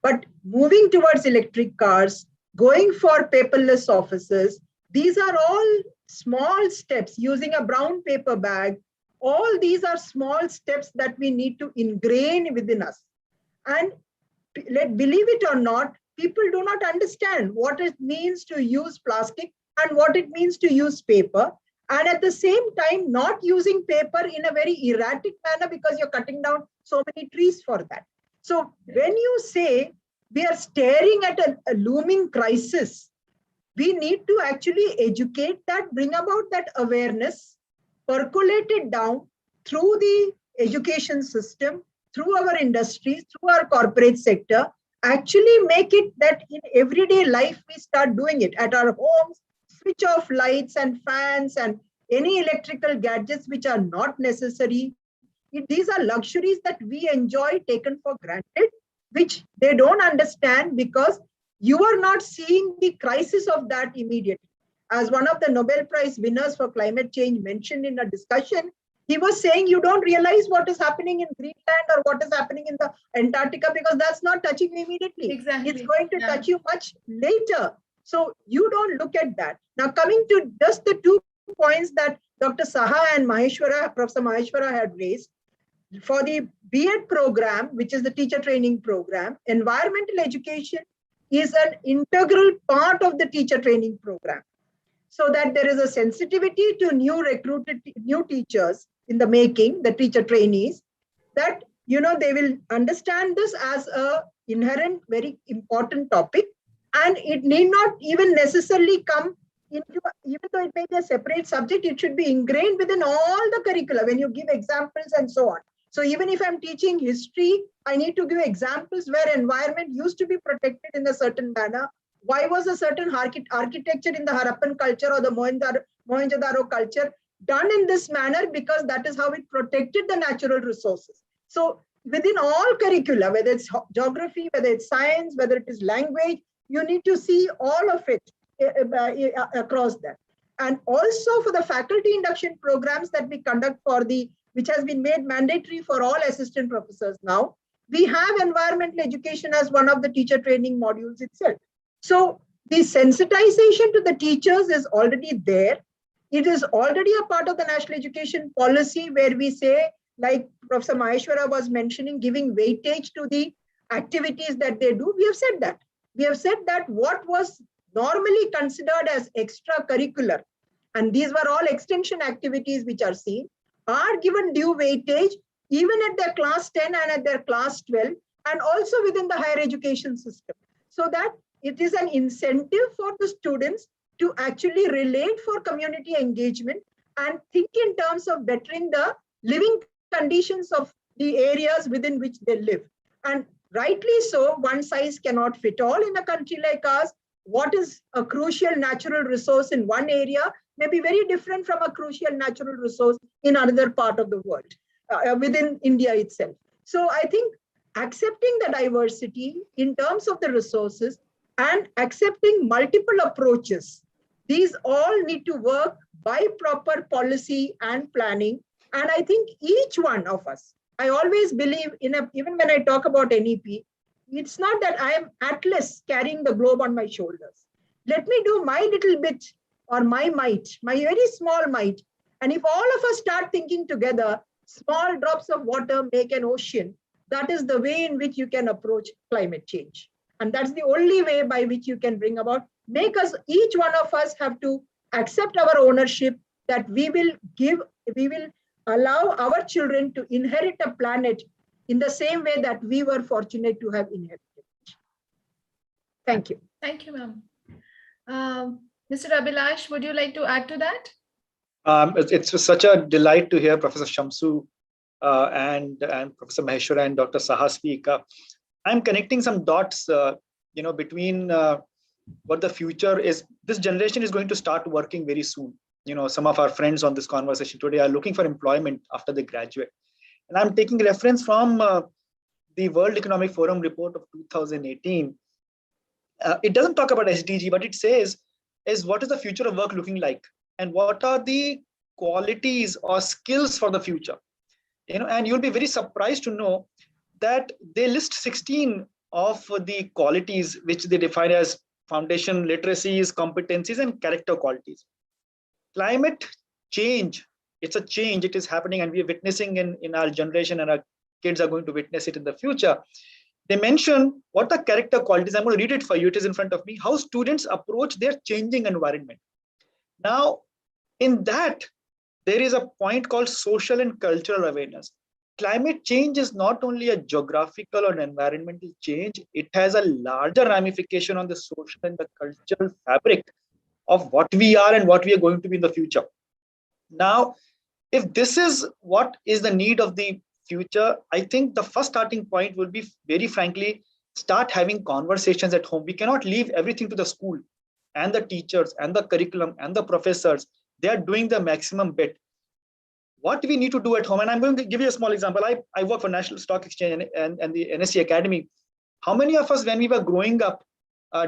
but moving towards electric cars, going for paperless offices, these are all small steps. Using a brown paper bag, all these are small steps that we need to ingrain within us. And believe it or not, people do not understand what it means to use plastic and what it means to use paper. And at the same time, not using paper in a very erratic manner because you're cutting down so many trees for that. So when you say we are staring at a looming crisis, we need to actually educate that, bring about that awareness, percolate it down through the education system, through our industries, through our corporate sector, actually make it that in everyday life we start doing it at our homes, switch off lights and fans and any electrical gadgets which are not necessary. These are luxuries that we enjoy taken for granted, which they don't understand because you are not seeing the crisis of that immediately. As one of the Nobel Prize winners for climate change mentioned in a discussion, he was saying you don't realize what is happening in Greenland or what is happening in the Antarctica because that's not touching you immediately. Exactly. It's going to touch you much later. So you don't look at that. Now coming to just the 2 points that Dr. Saha and Professor Maheshwara had raised. For the B.Ed program, which is the teacher training program, environmental education is an integral part of the teacher training program. So that there is a sensitivity to new teachers in the making, the teacher trainees, that they will understand this as a inherent, very important topic, and it need not even necessarily come into, even though it may be a separate subject, it should be ingrained within all the curricula when you give examples and so on. So even if I'm teaching history, I need to give examples where environment used to be protected in a certain manner. Why was a certain architecture in the Harappan culture or the Mohenjo-daro culture done in this manner? Because that is how it protected the natural resources. So within all curricula, whether it's geography, whether it's science, whether it is language, you need to see all of it across that. And also for the faculty induction programs that we conduct which has been made mandatory for all assistant professors now, we have environmental education as one of the teacher training modules itself. So the sensitization to the teachers is already there. It is already a part of the national education policy where we say, like Professor Maheshwara was mentioning, giving weightage to the activities that they do. We have said that. We have said that what was normally considered as extracurricular, and these were all extension activities which are seen, are given due weightage even at their class 10 and at their class 12, and also within the higher education system, so that it is an incentive for the students to actually relate for community engagement and think in terms of bettering the living conditions of the areas within which they live. And rightly so, one size cannot fit all in a country like ours. What is a crucial natural resource in one area may be very different from a crucial natural resource in another part of the world, within India itself. So I think accepting the diversity in terms of the resources and accepting multiple approaches, these all need to work by proper policy and planning. And I think each one of us, I always believe even when I talk about NEP, it's not that I am Atlas carrying the globe on my shoulders. Let me do my little bit or my might, my very small might. And if all of us start thinking together, small drops of water make an ocean. That is the way in which you can approach climate change. And that's the only way by which you can bring about, each one of us have to accept our ownership, that we will allow our children to inherit a planet in the same way that we were fortunate to have inherited. Thank you. Thank you, ma'am. Mr. Abhilash, would you like to add to that? It's such a delight to hear Professor Shamsu and Professor Maheshwara and Dr. Saha speak. I'm connecting some dots, between what the future is. This generation is going to start working very soon. Some of our friends on this conversation today are looking for employment after they graduate. And I'm taking reference from the World Economic Forum report of 2018. It doesn't talk about SDG, but it says, what is the future of work looking like? And what are the qualities or skills for the future? And you'll be very surprised to know that they list 16 of the qualities which they define as foundation literacies, competencies, and character qualities. Climate change, it's a change, it is happening, and we are witnessing in our generation, and our kids are going to witness it in the future. They mention what are character qualities. I'm going to read it for you. It is in front of me. How students approach their changing environment. Now, in that, there is a point called social and cultural awareness. Climate change is not only a geographical or environmental change, it has a larger ramification on the social and the cultural fabric of what we are and what we are going to be in the future. Now, if this is what is the need of the future, I think the first starting point will be, very frankly, start having conversations at home. We cannot leave everything to the school. and the teachers and the curriculum and the professors, they are doing the maximum bit. What we need to do at home, and I'm going to give you a small example. I work for National Stock Exchange and the NSE Academy. How many of us, when we were growing up,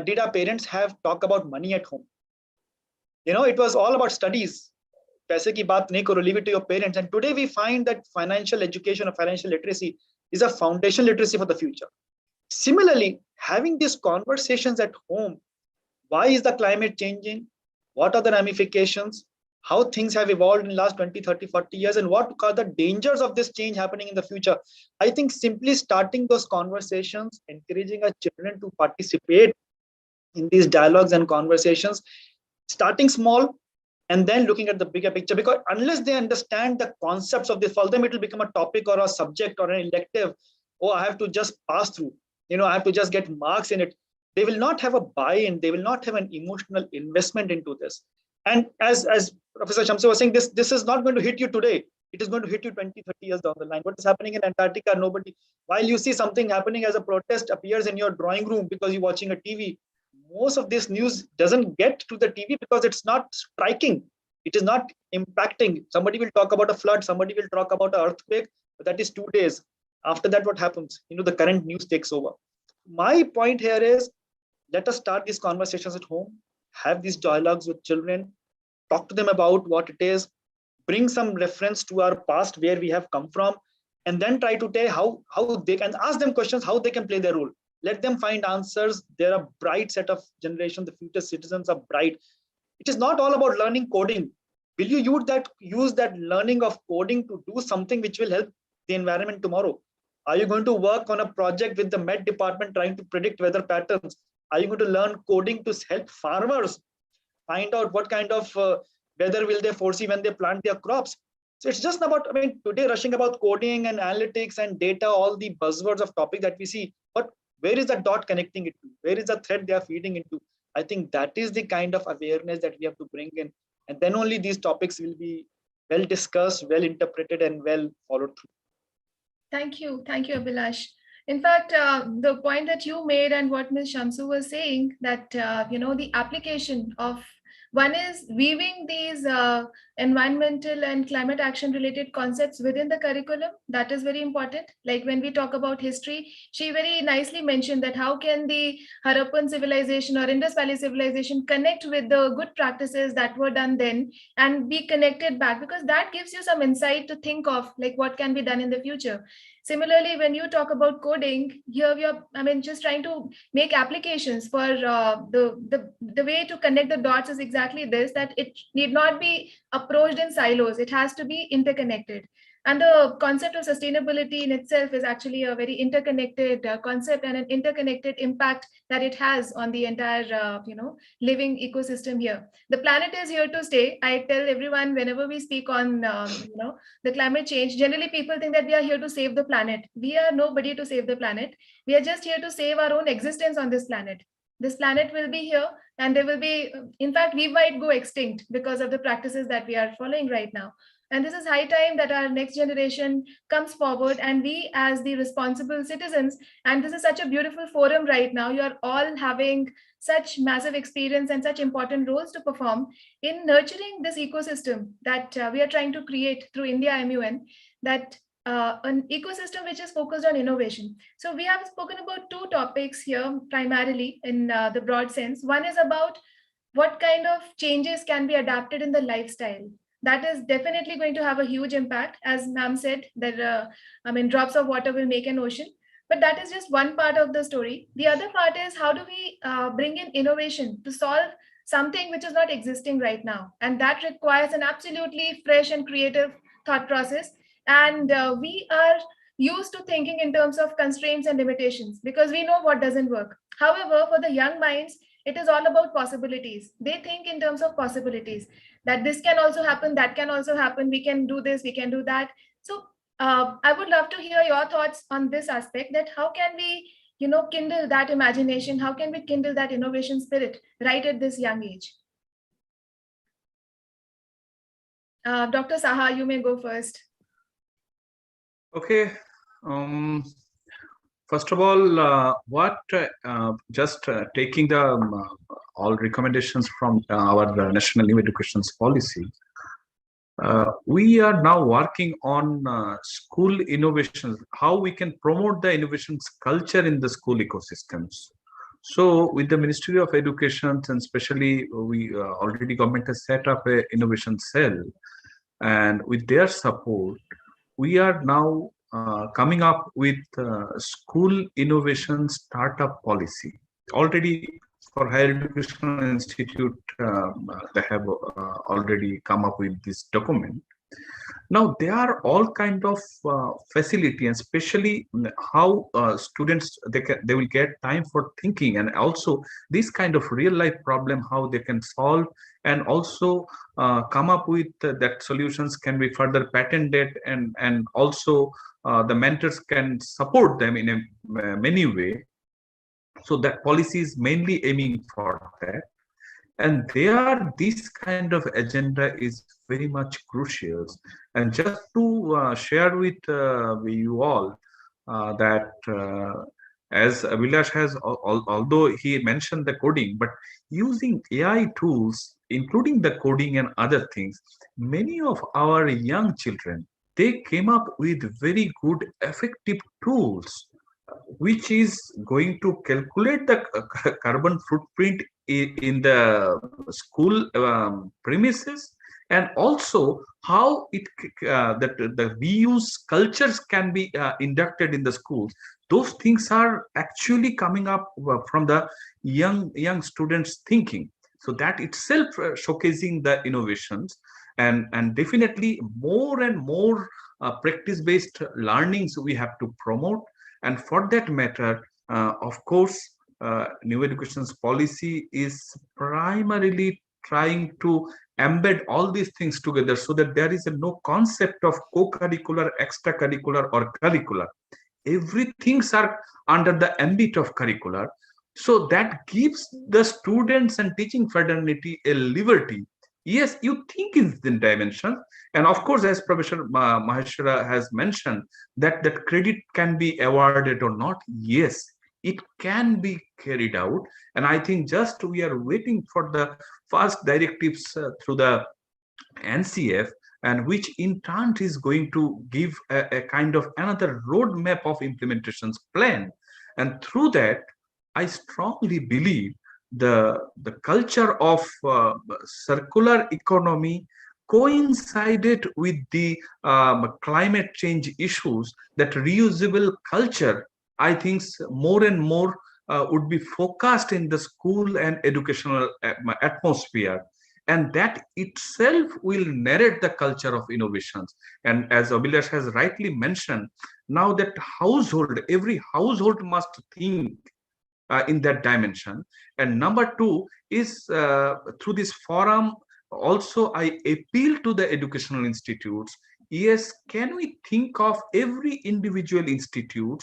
did our parents have talk about money at home? You know, it was all about studies. Paise ki baat nahi karo, leave it to your parents. And today we find that financial education or financial literacy is a foundational literacy for the future. Similarly, having these conversations at home, why is the climate changing? What are the ramifications? How things have evolved in the last 20, 30, 40 years, and what are the dangers of this change happening in the future? I think simply starting those conversations, encouraging our children to participate in these dialogues and conversations, starting small, and then looking at the bigger picture, because unless they understand the concepts of this, for them, it will become a topic or a subject or an elective. Oh, I have to just pass through, you know, I have to just get marks in it. They will not have a buy-in, they will not have an emotional investment into this. And as Professor Shamsu was saying, this is not going to hit you today. It is going to hit you 20, 30 years down the line. What is happening in Antarctica, nobody, while you see something happening as a protest appears in your drawing room because you're watching a TV, most of this news doesn't get to the TV because it's not striking. It is not impacting. Somebody will talk about a flood, somebody will talk about an earthquake, but that is 2 days. After that, what happens? You know, the current news takes over. My point here is, let us start these conversations at home, have these dialogues with children, talk to them about what it is, bring some reference to our past, where we have come from, and then try to tell how they can ask them questions, how they can play their role. Let them find answers. They're a bright set of generation. The future citizens are bright. It is not all about learning coding. Will you use that learning of coding to do something which will help the environment tomorrow? Are you going to work on a project with the Met department trying to predict weather patterns? Are you going to learn coding to help farmers find out what kind of weather will they foresee when they plant their crops? So it's just about, I mean, today rushing about coding and analytics and data, all the buzzwords of topic that we see, but where is the dot connecting it to? Where is the thread they are feeding into? I think that is the kind of awareness that we have to bring in. And then only these topics will be well discussed, well interpreted, and well followed through. Thank you, Abhilash. In fact, the point that you made and what Ms. Shamsu was saying, that you know, the application of one is weaving these environmental and climate action related concepts within the curriculum. That is very important. Like when we talk about history, she very nicely mentioned that how can the Harappan civilization or Indus Valley civilization connect with the good practices that were done then and be connected back, because that gives you some insight to think of like what can be done in the future. Similarly, when you talk about coding, here we are, I mean, just trying to make applications for the way to connect the dots is exactly this, that it need not be approached in silos. It has to be interconnected. And the concept of sustainability in itself is actually a very interconnected concept and an interconnected impact that it has on the entire, you know, living ecosystem here. The planet is here to stay. I tell everyone whenever we speak on, you know, the climate change, generally people think that we are here to save the planet. We are nobody to save the planet. We are just here to save our own existence on this planet. This planet will be here and there will be, in fact, we might go extinct because of the practices that we are following right now. And this is high time that our next generation comes forward and we as the responsible citizens, and this is such a beautiful forum right now, you are all having such massive experience and such important roles to perform in nurturing this ecosystem that we are trying to create through India MUN, that an ecosystem which is focused on innovation. So we have spoken about two topics here primarily in the broad sense. One is about what kind of changes can be adapted in the lifestyle. That is definitely going to have a huge impact. As ma'am said, that I mean, drops of water will make an ocean. But that is just one part of the story. The other part is how do we bring in innovation to solve something which is not existing right now? And that requires an absolutely fresh and creative thought process. And we are used to thinking in terms of constraints and limitations because we know what doesn't work. However, for the young minds, it is all about possibilities. They think in terms of possibilities, that this can also happen, that can also happen, we can do this, we can do that. So I would love to hear your thoughts on this aspect, that how can we, you know, kindle that imagination, how can we kindle that innovation spirit right at this young age? Dr. Saha, you may go first. Okay. first of all, taking the all recommendations from our National New Education Policy, we are now working on school innovations, how we can promote the innovations culture in the school ecosystems. So with the Ministry of Education, and especially we already government has set up a innovation cell, and with their support, we are now coming up with school innovation startup policy. Already for Higher Education Institute, they have already come up with this document. Now there are all kind of facility, and especially how students they will get time for thinking, and also this kind of real life problem how they can solve, and also come up with that solutions can be further patented, and also the mentors can support them in a many way. So that policy is mainly aiming for that. And there, this kind of agenda is very much crucial. And just to share with you all that as Abhilash has, although he mentioned the coding, but using AI tools, including the coding and other things, many of our young children, they came up with very good, effective tools which is going to calculate the carbon footprint in the school premises, and also how it that the reuse cultures can be inducted in the schools. Those things are actually coming up from the young students thinking. So that itself showcasing the innovations, and definitely more and more practice-based learnings we have to promote. And for that matter, of course, new education policy is primarily trying to embed all these things together so that there is no concept of co-curricular, extracurricular, or curricular. Everything's are under the ambit of curricular. So that gives the students and teaching fraternity a liberty. Yes, you think in the dimension, and of course, as Professor Maheshwara has mentioned, that credit can be awarded or not. Yes, it can be carried out, and I think just we are waiting for the first directives through the NCF, and which in turn is going to give a kind of another roadmap of implementations plan, and through that, I strongly believe the culture of circular economy coincided with the climate change issues, that reusable culture, I think more and more would be focused in the school and educational atmosphere. And that itself will narrate the culture of innovations. And as Abhilash has rightly mentioned, now that every household must think in that dimension. And number two is through this forum, also I appeal to the educational institutes. Yes, can we think of every individual institute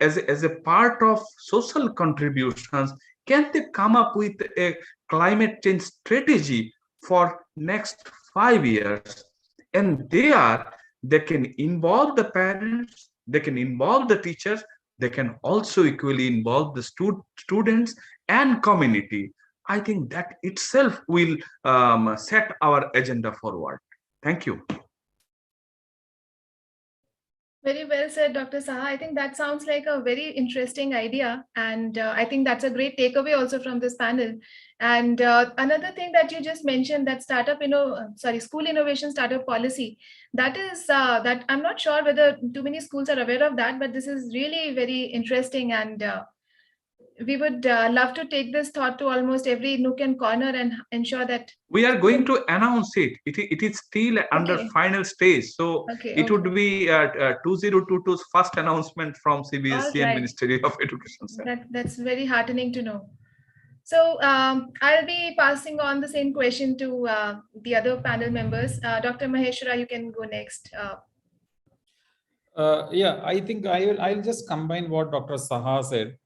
as a part of social contributions? Can they come up with a climate change strategy for next 5 years? And they can involve the parents, they can involve the teachers, they can also equally involve the students and community. I think that itself will set our agenda forward. Thank you. Very well said, Dr. Saha. I think that sounds like a very interesting idea. And I think that's a great takeaway also from this panel. And another thing that you just mentioned, that school innovation startup policy, that is that I'm not sure whether too many schools are aware of that, but this is really very interesting. And we would love to take this thought to almost every nook and corner and ensure that we are going to announce it. It is still under final stage. So it would be 2022's first announcement from CBSE and Ministry of Education. That's very heartening to know. So I'll be passing on the same question to the other panel members. Dr. Maheshwara, you can go next. Yeah, I think I'll just combine what Dr. Saha said.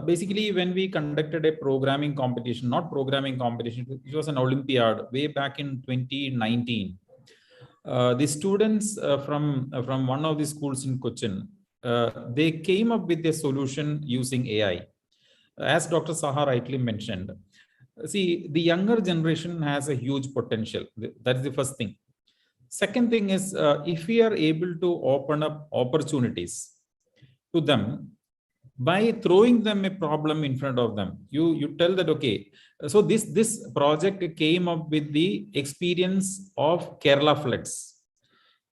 Basically, when we conducted a programming competition, not programming competition, it was an Olympiad way back in 2019. The students from one of the schools in Cochin, they came up with a solution using AI. As Dr. Saha rightly mentioned, see, the younger generation has a huge potential. That is the first thing. Second thing is, if we are able to open up opportunities to them by throwing them a problem in front of them, you tell that, okay, so this project came up with the experience of Kerala floods.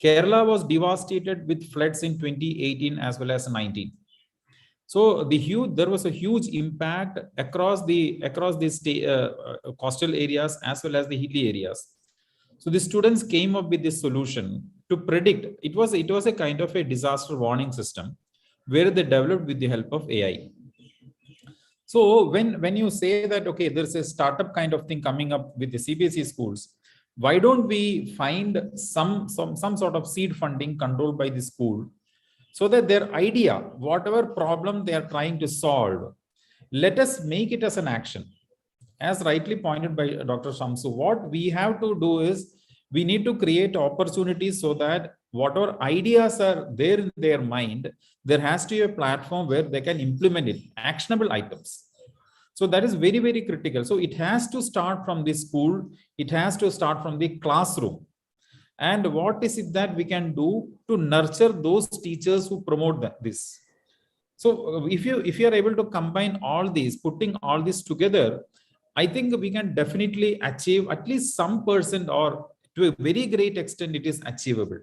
Kerala was devastated with floods in 2018 as well as 19. So there was a huge impact across the coastal areas as well as the hilly areas. So the students came up with this solution to predict. It was a kind of a disaster warning system where they developed with the help of AI. So when you say that, okay, there's a startup kind of thing coming up with the CBSE schools, why don't we find some sort of seed funding controlled by the school, so that their idea, whatever problem they are trying to solve, let us make it as an action. As rightly pointed by Dr. Shamsu, what we have to do is we need to create opportunities so that whatever ideas are there in their mind, there has to be a platform where they can implement it, actionable items. So that is very, very critical. So it has to start from the school. It has to start from the classroom. And what is it that we can do to nurture those teachers who promote this? So if you are able to combine all these, putting all this together, I think we can definitely achieve at least some percent, or to a very great extent, it is achievable.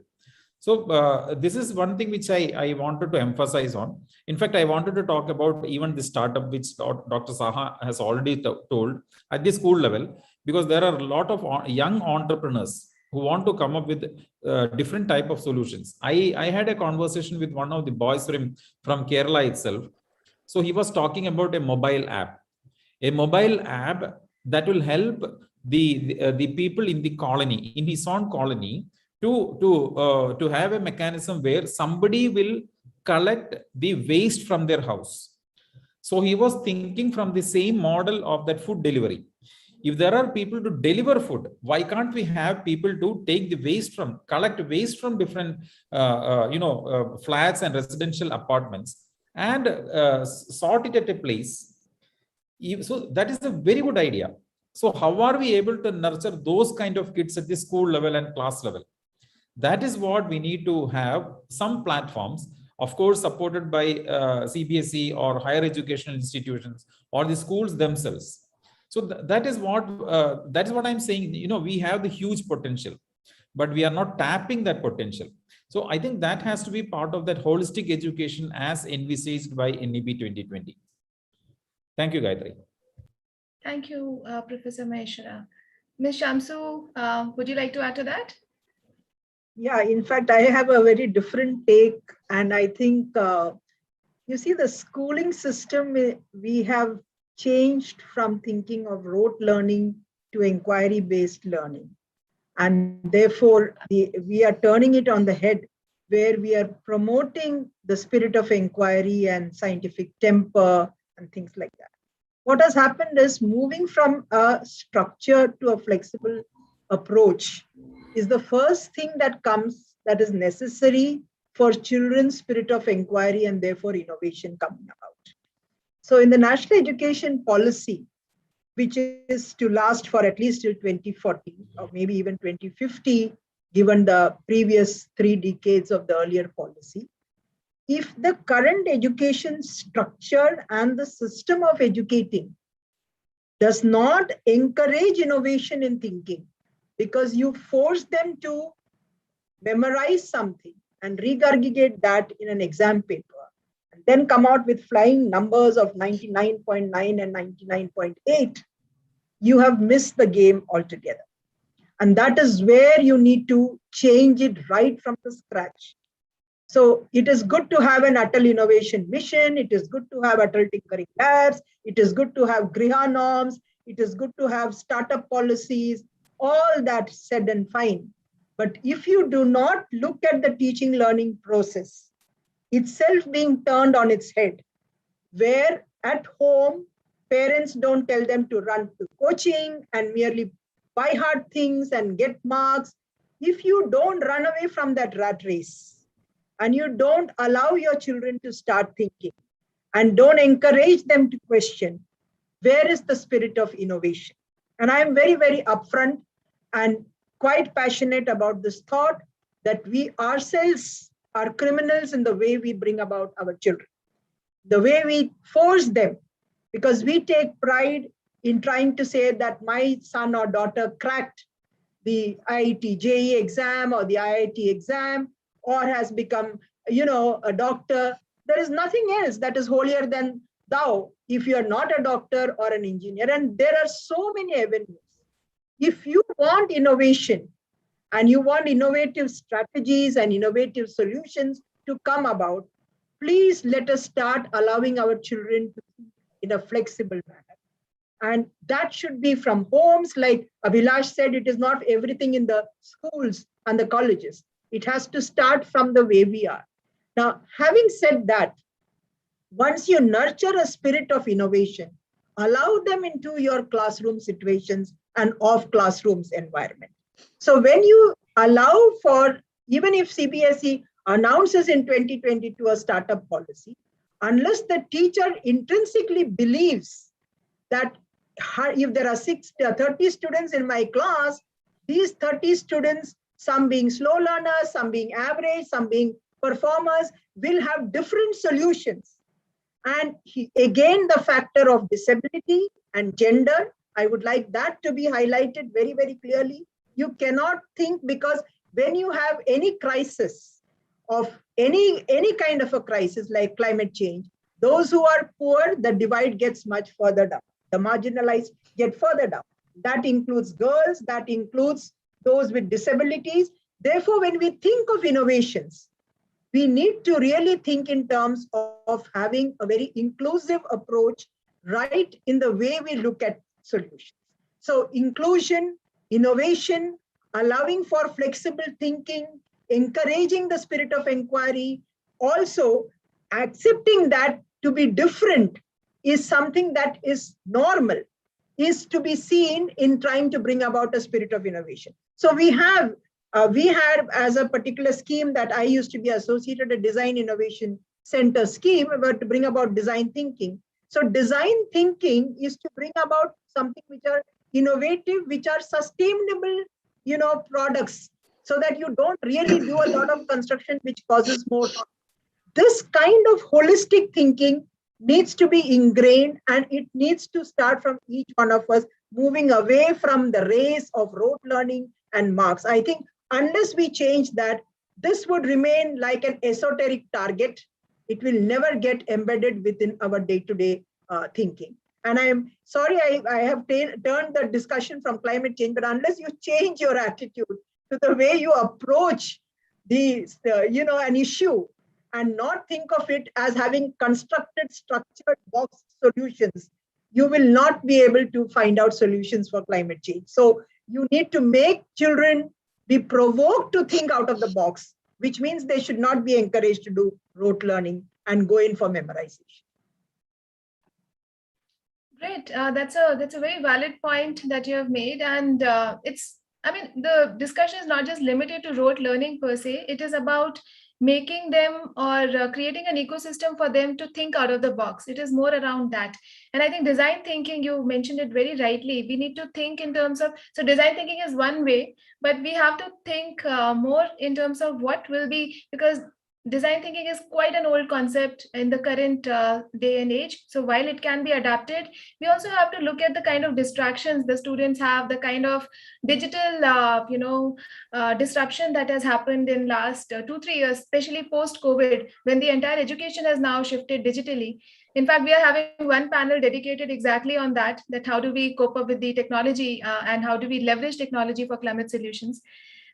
So this is one thing which I wanted to emphasize on. In fact, I wanted to talk about even the startup, which Dr. Saha has already told at the school level, because there are a lot of young entrepreneurs who want to come up with different type of solutions. I had a conversation with one of the boys from Kerala itself. So he was talking about a mobile app that will help the people in the colony, in his own colony, to have a mechanism where somebody will collect the waste from their house. So he was thinking from the same model of that food delivery. If there are people to deliver food, why can't we have people to take the waste collect waste from different flats and residential apartments and sort it at a place? So that is a very good idea. So how are we able to nurture those kind of kids at the school level and class level? That is what we need to have some platforms, of course, supported by CBSE or higher educational institutions or the schools themselves. So that is what I'm saying. We have the huge potential, but we are not tapping that potential. So I think that has to be part of that holistic education as envisaged by NEP 2020. Thank you, Gayatri. Thank you, Professor Maheshwara. Ms. Shamsu, would you like to add to that? Yeah, in fact, I have a very different take. And I think, you see, the schooling system, we have changed from thinking of rote learning to inquiry-based learning. And therefore, we are turning it on the head, where we are promoting the spirit of inquiry and scientific temper and things like that. What has happened is moving from a structure to a flexible approach is the first thing that is necessary for children's spirit of inquiry and therefore innovation coming about. So in the national education policy, which is to last for at least till 2040 or maybe even 2050, given the previous 3 decades of the earlier policy, if the current education structure and the system of educating does not encourage innovation in thinking, because you force them to memorize something and regurgitate that in an exam paper, and then come out with flying numbers of 99.9 and 99.8, you have missed the game altogether. And that is where you need to change it right from the scratch. So it is good to have an Atal Innovation Mission. It is good to have Atal Tinkering Labs. It is good to have Griha norms. It is good to have startup policies, all that said and fine. But if you do not look at the teaching learning process itself being turned on its head, where at home, parents don't tell them to run to coaching and merely buy hard things and get marks. If you don't run away from that rat race, and you don't allow your children to start thinking and don't encourage them to question, where is the spirit of innovation? And I'm very, very upfront and quite passionate about this thought that we ourselves are criminals in the way we bring about our children, the way we force them, because we take pride in trying to say that my son or daughter cracked the IIT JEE exam or the IIT exam or has become, a doctor. There is nothing else that is holier than thou if you are not a doctor or an engineer. And there are so many avenues. If you want innovation and you want innovative strategies and innovative solutions to come about, please let us start allowing our children to think in a flexible manner. And that should be from homes. Like Abhilash said, it is not everything in the schools and the colleges. It has to start from the way we are. Now, having said that, once you nurture a spirit of innovation, allow them into your classroom situations and off classrooms environment. So when you allow for, even if CBSE announces in 2022 a startup policy, unless the teacher intrinsically believes that if there are 30 students in my class, these 30 students, some being slow learners, some being average, some being performers, will have different solutions. And again, the factor of disability and gender, I would like that to be highlighted very, very clearly. You cannot think, because when you have any crisis of any kind of a crisis like climate change, those who are poor, the divide gets much further down. The marginalized get further down. That includes girls, that includes those with disabilities. Therefore, when we think of innovations, we need to really think in terms of having a very inclusive approach right in the way we look at solutions. So inclusion, innovation, allowing for flexible thinking, encouraging the spirit of inquiry, also accepting that to be different is something that is normal, is to be seen in trying to bring about a spirit of innovation. So we had as a particular scheme that I used to be associated, a design innovation center scheme about to bring about design thinking. So design thinking is to bring about something which are innovative, which are sustainable, products, so that you don't really do a lot of construction which causes more harm. This kind of holistic thinking needs to be ingrained, and it needs to start from each one of us, moving away from the race of rote learning and marks. I think unless we change that, this would remain like an esoteric target. It will never get embedded within our day-to-day thinking. And I am sorry, I have turned the discussion from climate change, but unless you change your attitude to the way you approach an issue, and not think of it as having constructed, structured box solutions, you will not be able to find out solutions for climate change. So you need to make children be provoked to think out of the box, which means they should not be encouraged to do rote learning and go in for memorization. Great. That's a very valid point that you have made. And the discussion is not just limited to rote learning per se. It is about making them or creating an ecosystem for them to think out of the box. It is more around that. And I think design thinking, you mentioned it very rightly. We need to think in terms of, so design thinking is one way, but we have to think more in terms of what will be, because design thinking is quite an old concept in the current day and age. So while it can be adapted, we also have to look at the kind of distractions the students have, the kind of digital, disruption that has happened in last 2-3 years, especially post-COVID, when the entire education has now shifted digitally. In fact, we are having one panel dedicated exactly on that how do we cope up with the technology and how do we leverage technology for climate solutions.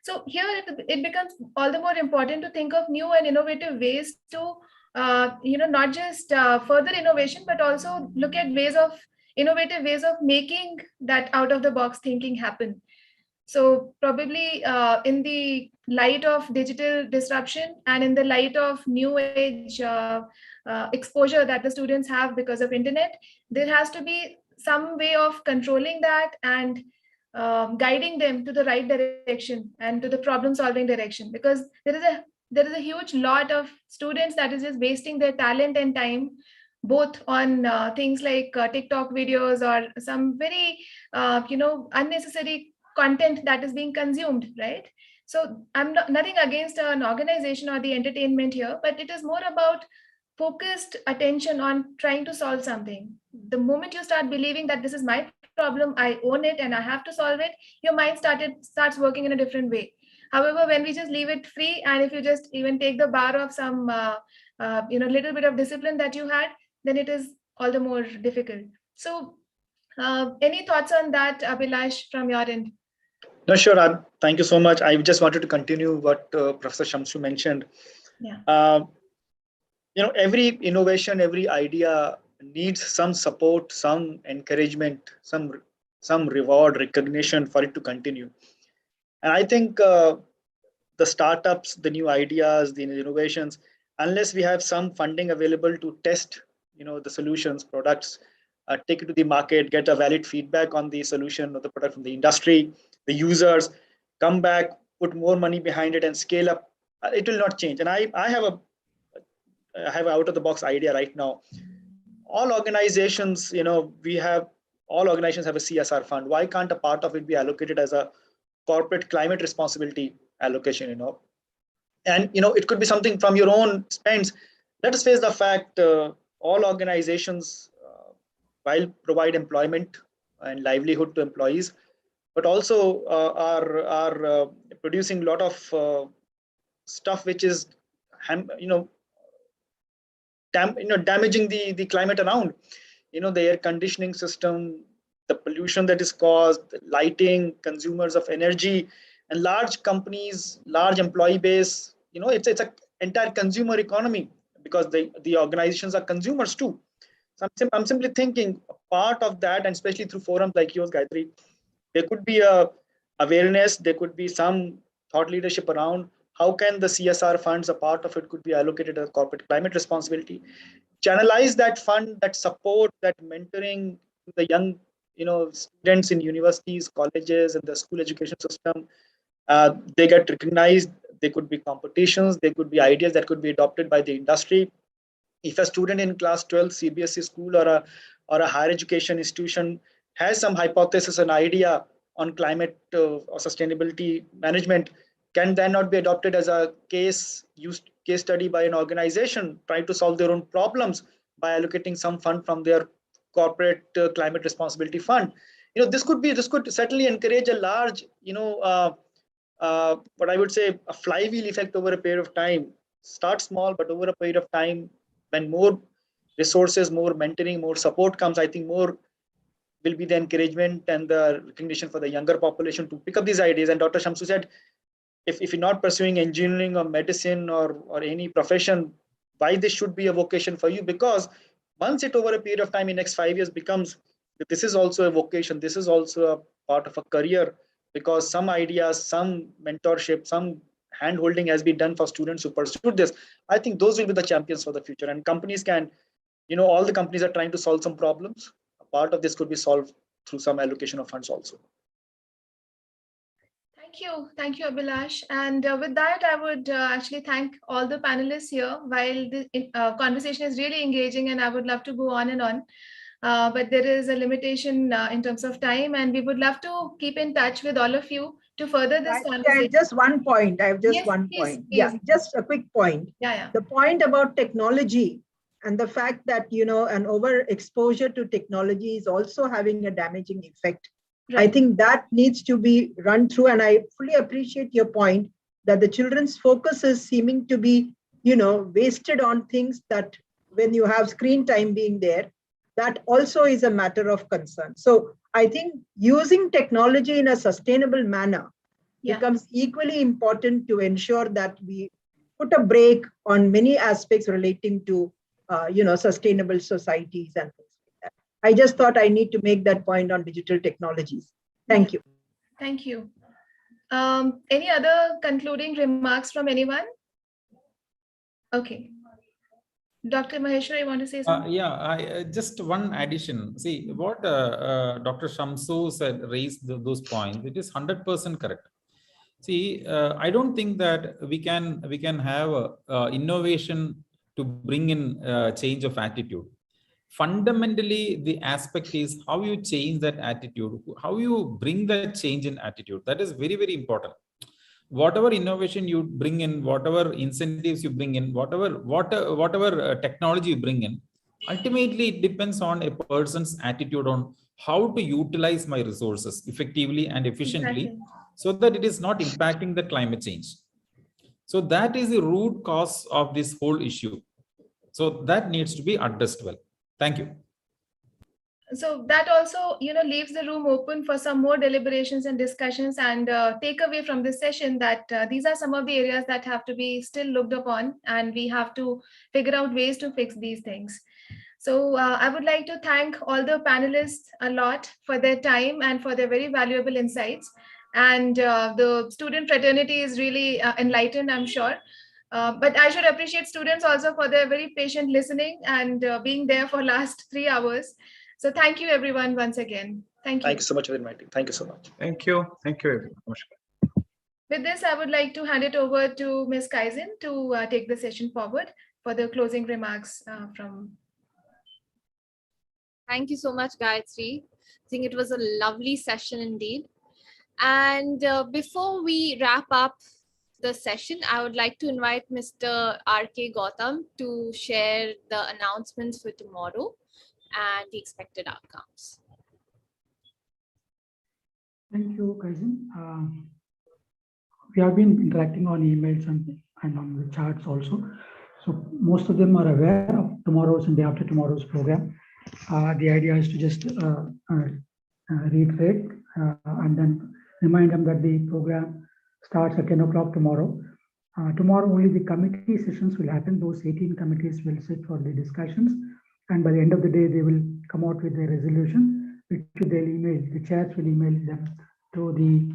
So here it becomes all the more important to think of new and innovative ways to, not just further innovation, but also look at innovative ways of making that out of the box thinking happen. So probably in the light of digital disruption and in the light of new age exposure that the students have because of internet, there has to be some way of controlling that and guiding them to the right direction and to the problem solving direction, because there is a there is a huge lot of students that is just wasting their talent and time, both on things like TikTok videos or some very, unnecessary content that is being consumed, right? So I'm nothing against an organization or the entertainment here, but it is more about focused attention on trying to solve something. The moment you start believing that this is my problem, I own it and I have to solve it, your mind starts working in a different way. However, when we just leave it free, and if you just even take the bar of some little bit of discipline that you had, then it is all the more difficult. So any thoughts on that, Abhilash, from your end? No, sure. Thank you so much. I just wanted to continue what Professor Shamsu mentioned. Yeah. Every innovation, every idea needs some support, some encouragement, some reward, recognition for it to continue. And I think the startups, the new ideas, the innovations, unless we have some funding available to test, the solutions, products, take it to the market, get a valid feedback on the solution or the product from the industry, the users, come back, put more money behind it and scale up, it will not change. And I have an out of the box idea right now. All organizations, all organizations have a CSR fund. Why can't a part of it be allocated as a corporate climate responsibility allocation, and it could be something from your own spends. Let us face the fact, all organizations, while provide employment and livelihood to employees, but also are producing a lot of stuff which is damaging the climate around, the air conditioning system, the pollution that is caused, the lighting, consumers of energy, and large companies, large employee base. It's an entire consumer economy, because the organizations are consumers too. So I'm simply thinking part of that, and especially through forums like yours, Gayatri, there could be a awareness, there could be some thought leadership around how can the CSR funds, a part of it could be allocated as corporate climate responsibility. Channelize that fund, that support, that mentoring to the young, students in universities, colleges, and the school education system. They get recognized. There could be competitions. There could be ideas that could be adopted by the industry. If a student in class 12 CBSE school or a higher education institution has some hypothesis, an idea on climate or sustainability management, can then not be adopted as a case study by an organization trying to solve their own problems by allocating some fund from their corporate climate responsibility fund. This could certainly encourage a large, what I would say, a flywheel effect over a period of time. Start small, but over a period of time, when more resources, more mentoring, more support comes, I think more will be the encouragement and the recognition for the younger population to pick up these ideas. And Dr. Shamsu said, if you're not pursuing engineering or medicine or any profession, why this should be a vocation for you? Because once it over a period of time in next 5 years becomes, this is also a vocation, this is also a part of a career, because some ideas, some mentorship, some hand-holding has been done for students who pursued this. I think those will be the champions for the future. And companies can, all the companies are trying to solve some problems. A part of this could be solved through some allocation of funds also. Thank you, Abhilash. And with that, I would actually thank all the panelists here. While the conversation is really engaging and I would love to go on and on, but there is a limitation in terms of time, and we would love to keep in touch with all of you to further this conversation. Just one point. I have just Yes, one please, point. please. Yeah, just a quick point. Yeah. The point about technology and the fact that, an overexposure to technology is also having a damaging effect. Right. I think that needs to be run through, and I fully appreciate your point that the children's focus is seeming to be, wasted on things that when you have screen time being there, that also is a matter of concern. So I think using technology in a sustainable manner becomes equally important to ensure that we put a break on many aspects relating to, sustainable societies and things like that. I just thought I need to make that point on digital technologies. Thank you. Thank you. Any other concluding remarks from anyone? Okay. Dr. Maheshwar, you want to say something? Yeah, just one addition. See, what Dr. Shamsu said, raised those points, it is 100% correct. See, I don't think that we can have innovation to bring in change of attitude. Fundamentally, the aspect is how you change that attitude, how you bring that change in attitude. That is very, very important. Whatever innovation you bring in, whatever incentives you bring in, whatever technology you bring in, ultimately it depends on a person's attitude on how to utilize my resources effectively and efficiently, Exactly. so that it is not impacting the climate change. So that is the root cause of this whole issue. So that needs to be addressed well. Thank you. So that also, leaves the room open for some more deliberations and discussions, and take away from this session that these are some of the areas that have to be still looked upon, and we have to figure out ways to fix these things. So I would like to thank all the panelists a lot for their time and for their very valuable insights. And the student fraternity is really enlightened, I'm sure. But I should appreciate students also for their very patient listening and being there for last 3 hours. So thank you everyone once again. Thank you. Thank you so much for inviting. Thank you so much. Thank you. Thank you, everyone. With this, I would like to hand it over to Ms. Kaizen to take the session forward for the closing remarks from. Thank you so much, Gayatri. I think it was a lovely session indeed. And before we wrap up the session, I would like to invite Mr. R.K. Gautam to share the announcements for tomorrow and the expected outcomes. Thank you, Kaizen. We have been interacting on emails and on the charts also. So most of them are aware of tomorrow's and day after tomorrow's program. The idea is to just reiterate and then remind them that the program starts at 10 o'clock tomorrow. Tomorrow only the committee sessions will happen. Those 18 committees will sit for the discussions, and by the end of the day they will come out with a resolution which they'll email. The chairs will email them to the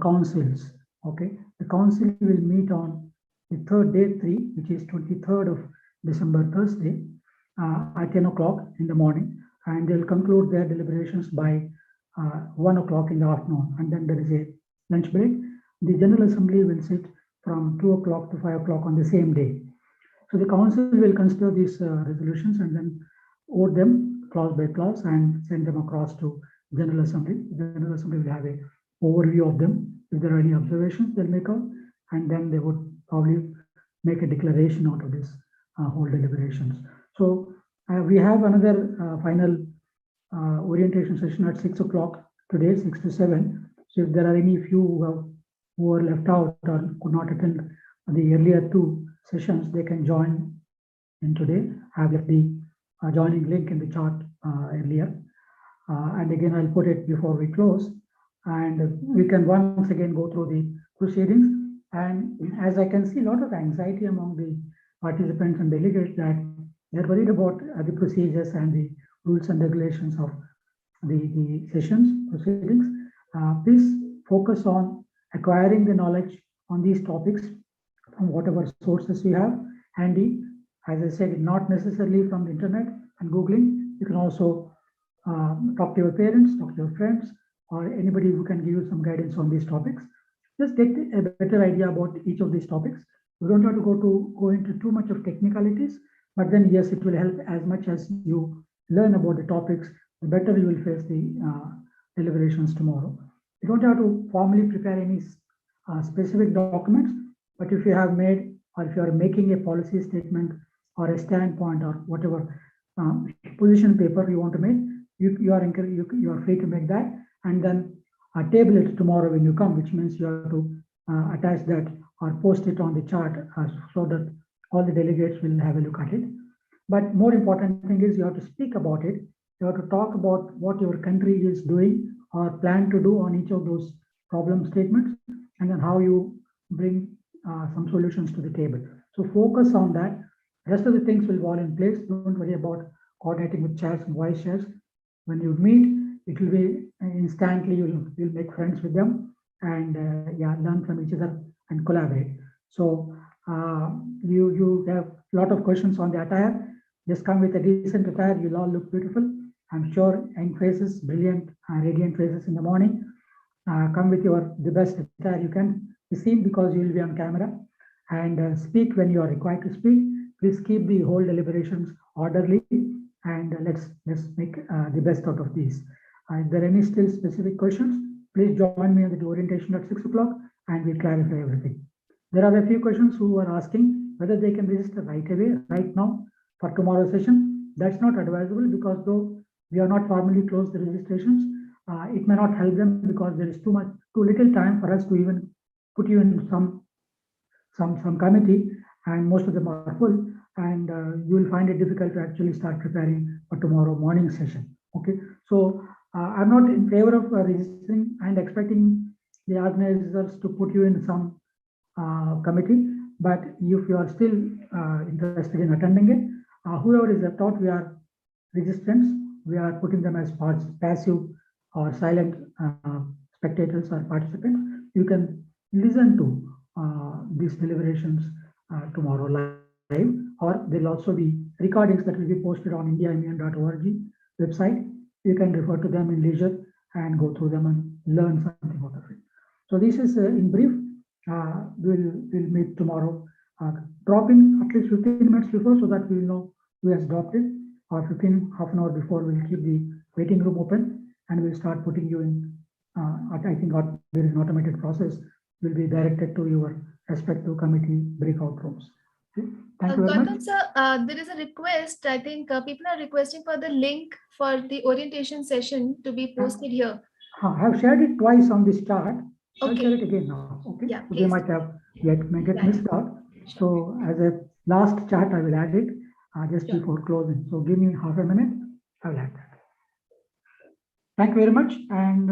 councils. Okay, the council will meet on the third day 3, which is 23rd of December, Thursday, at 10 o'clock in the morning, and they'll conclude their deliberations by 1 o'clock in the afternoon, and then there is a lunch break. The General Assembly will sit from 2 o'clock to 5 o'clock on the same day. So the council will consider these resolutions and then vote them clause by clause and send them across to General Assembly. The General Assembly will have an overview of them. If there are any observations, they'll make out, and then they would probably make a declaration out of this whole deliberations. So we have another final orientation session at 6 o'clock today, 6 to 7. So if there are any few who are left out or could not attend the earlier 2 sessions, they can join in today. I have left the joining link in the chart earlier. And again, I'll put it before we close. And we can once again go through the proceedings. And as I can see, a lot of anxiety among the participants and delegates that they're worried about the procedures and the rules and regulations of the sessions, proceedings. Please focus on acquiring the knowledge on these topics from whatever sources you have handy. As I said, not necessarily from the internet and Googling. You can also talk to your parents, talk to your friends, or anybody who can give you some guidance on these topics. Just get a better idea about each of these topics. You don't have to go into too much of technicalities, but then yes, it will help. As much as you learn about the topics, the better you will face the deliberations tomorrow. You don't have to formally prepare any specific documents, but if you have made, or if you are making a policy statement or a standpoint or whatever position paper you want to make, you are free to make that, and then table it tomorrow when you come, which means you have to attach that or post it on the chart so that all the delegates will have a look at it. But more important thing is you have to speak about it. You have to talk about what your country is doing or plan to do on each of those problem statements, and then how you bring some solutions to the table. So focus on that. Rest of the things will fall in place. Don't worry about coordinating with chairs and vice chairs. When you meet, it will be instantly, you'll make friends with them and learn from each other and collaborate. So you have a lot of questions on the attire. Just come with a decent attire. You'll all look beautiful. I'm sure young faces, brilliant, radiant faces in the morning. come with the best attire you can be seen, because you will be on camera, and speak when you are required to speak. Please keep the whole deliberations orderly, and let's make the best out of these. If there are any still specific questions, please join me at the orientation at 6 o'clock, and we'll clarify everything. There are a few questions who are asking whether they can register right away, right now, for tomorrow's session. That's not advisable, because though we are not formally closed the registrations, it may not help them, because there is too little time for us to even put you in some committee, and most of them are full, and you will find it difficult to actually start preparing for tomorrow morning session. Okay, so I'm not in favor of registering and expecting the organizers to put you in some committee, but if you are still interested in attending it, whoever is taught, we are registrants, we are putting them as passive or silent spectators or participants. You can listen to these deliberations tomorrow live, or there'll also be recordings that will be posted on indiamun.org website. You can refer to them in leisure and go through them and learn something out of it. So this is in brief. We'll meet tomorrow. Drop in at least 15 minutes before, so that we will know who has dropped it, or half an hour before. We'll keep the waiting room open, and we'll start putting you in. I think there is an automated process will be directed to your respective committee breakout rooms. Okay. Thank you very much. Gautam sir, there is a request. I think people are requesting for the link for the orientation session to be posted here. I have shared it twice on this chart. I'll Okay. share it again now. Okay. Yeah, So they might have may get missed out. So as a last chart, I will add it just before closing. So give me half a minute. I will add that. Thank you very much. And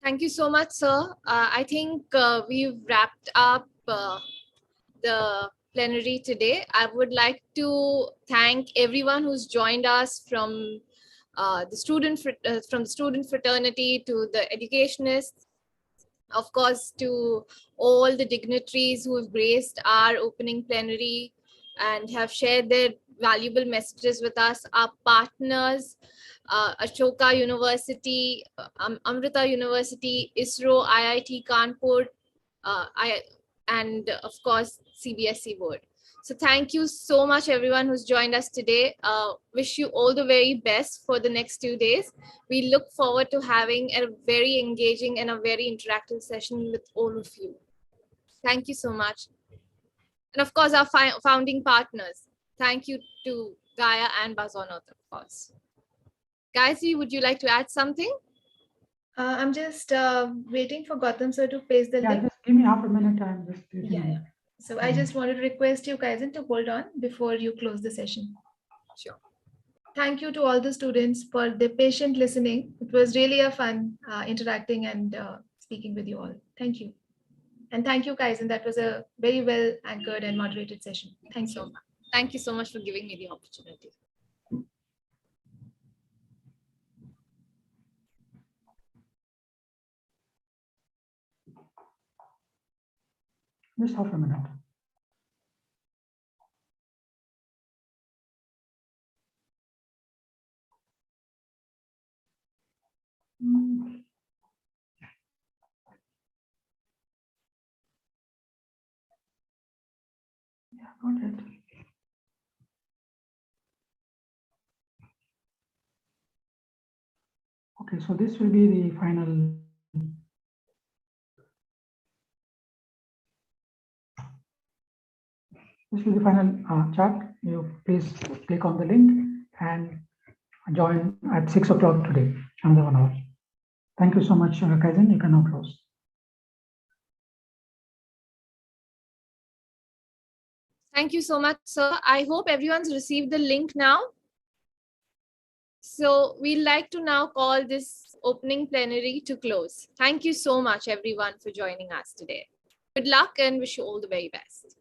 Thank you so much, sir. I think we've wrapped up the plenary today. I would like to thank everyone who's joined us from the student fraternity to the educationists, of course, to all the dignitaries who have graced our opening plenary and have shared their valuable messages with us, our partners, Ashoka University, Amrita University, ISRO, IIT Kanpur, and of course, CBSE board. So thank you so much, everyone who's joined us today. Wish you all the very best for the next 2 days. We look forward to having a very engaging and a very interactive session with all of you. Thank you so much. And of course, our founding partners. Thank you to Gaia and Bazonaut, of course. Gayatri, would you like to add something? I'm just waiting for Gautam sir to paste the link. Just give me half a minute. I'm just So I just wanted to request you, Kaizen, to hold on before you close the session. Sure. Thank you to all the students for their patient listening. It was really a fun interacting and speaking with you all. Thank you. And thank you, Kaizen. That was a very well anchored and moderated session. Thank you so much. Thank you so much for giving me the opportunity. Just half a minute. Yeah, got it. Okay, so this will be the final. This will be the final chart. You please click on the link and join at 6 o'clock today, another 1 hour. Thank you so much, Kaizen. You can now close. Thank you so much, sir. I hope everyone's received the link now. So we'd like to now call this opening plenary to close. Thank you so much, everyone, for joining us today. Good luck and wish you all the very best.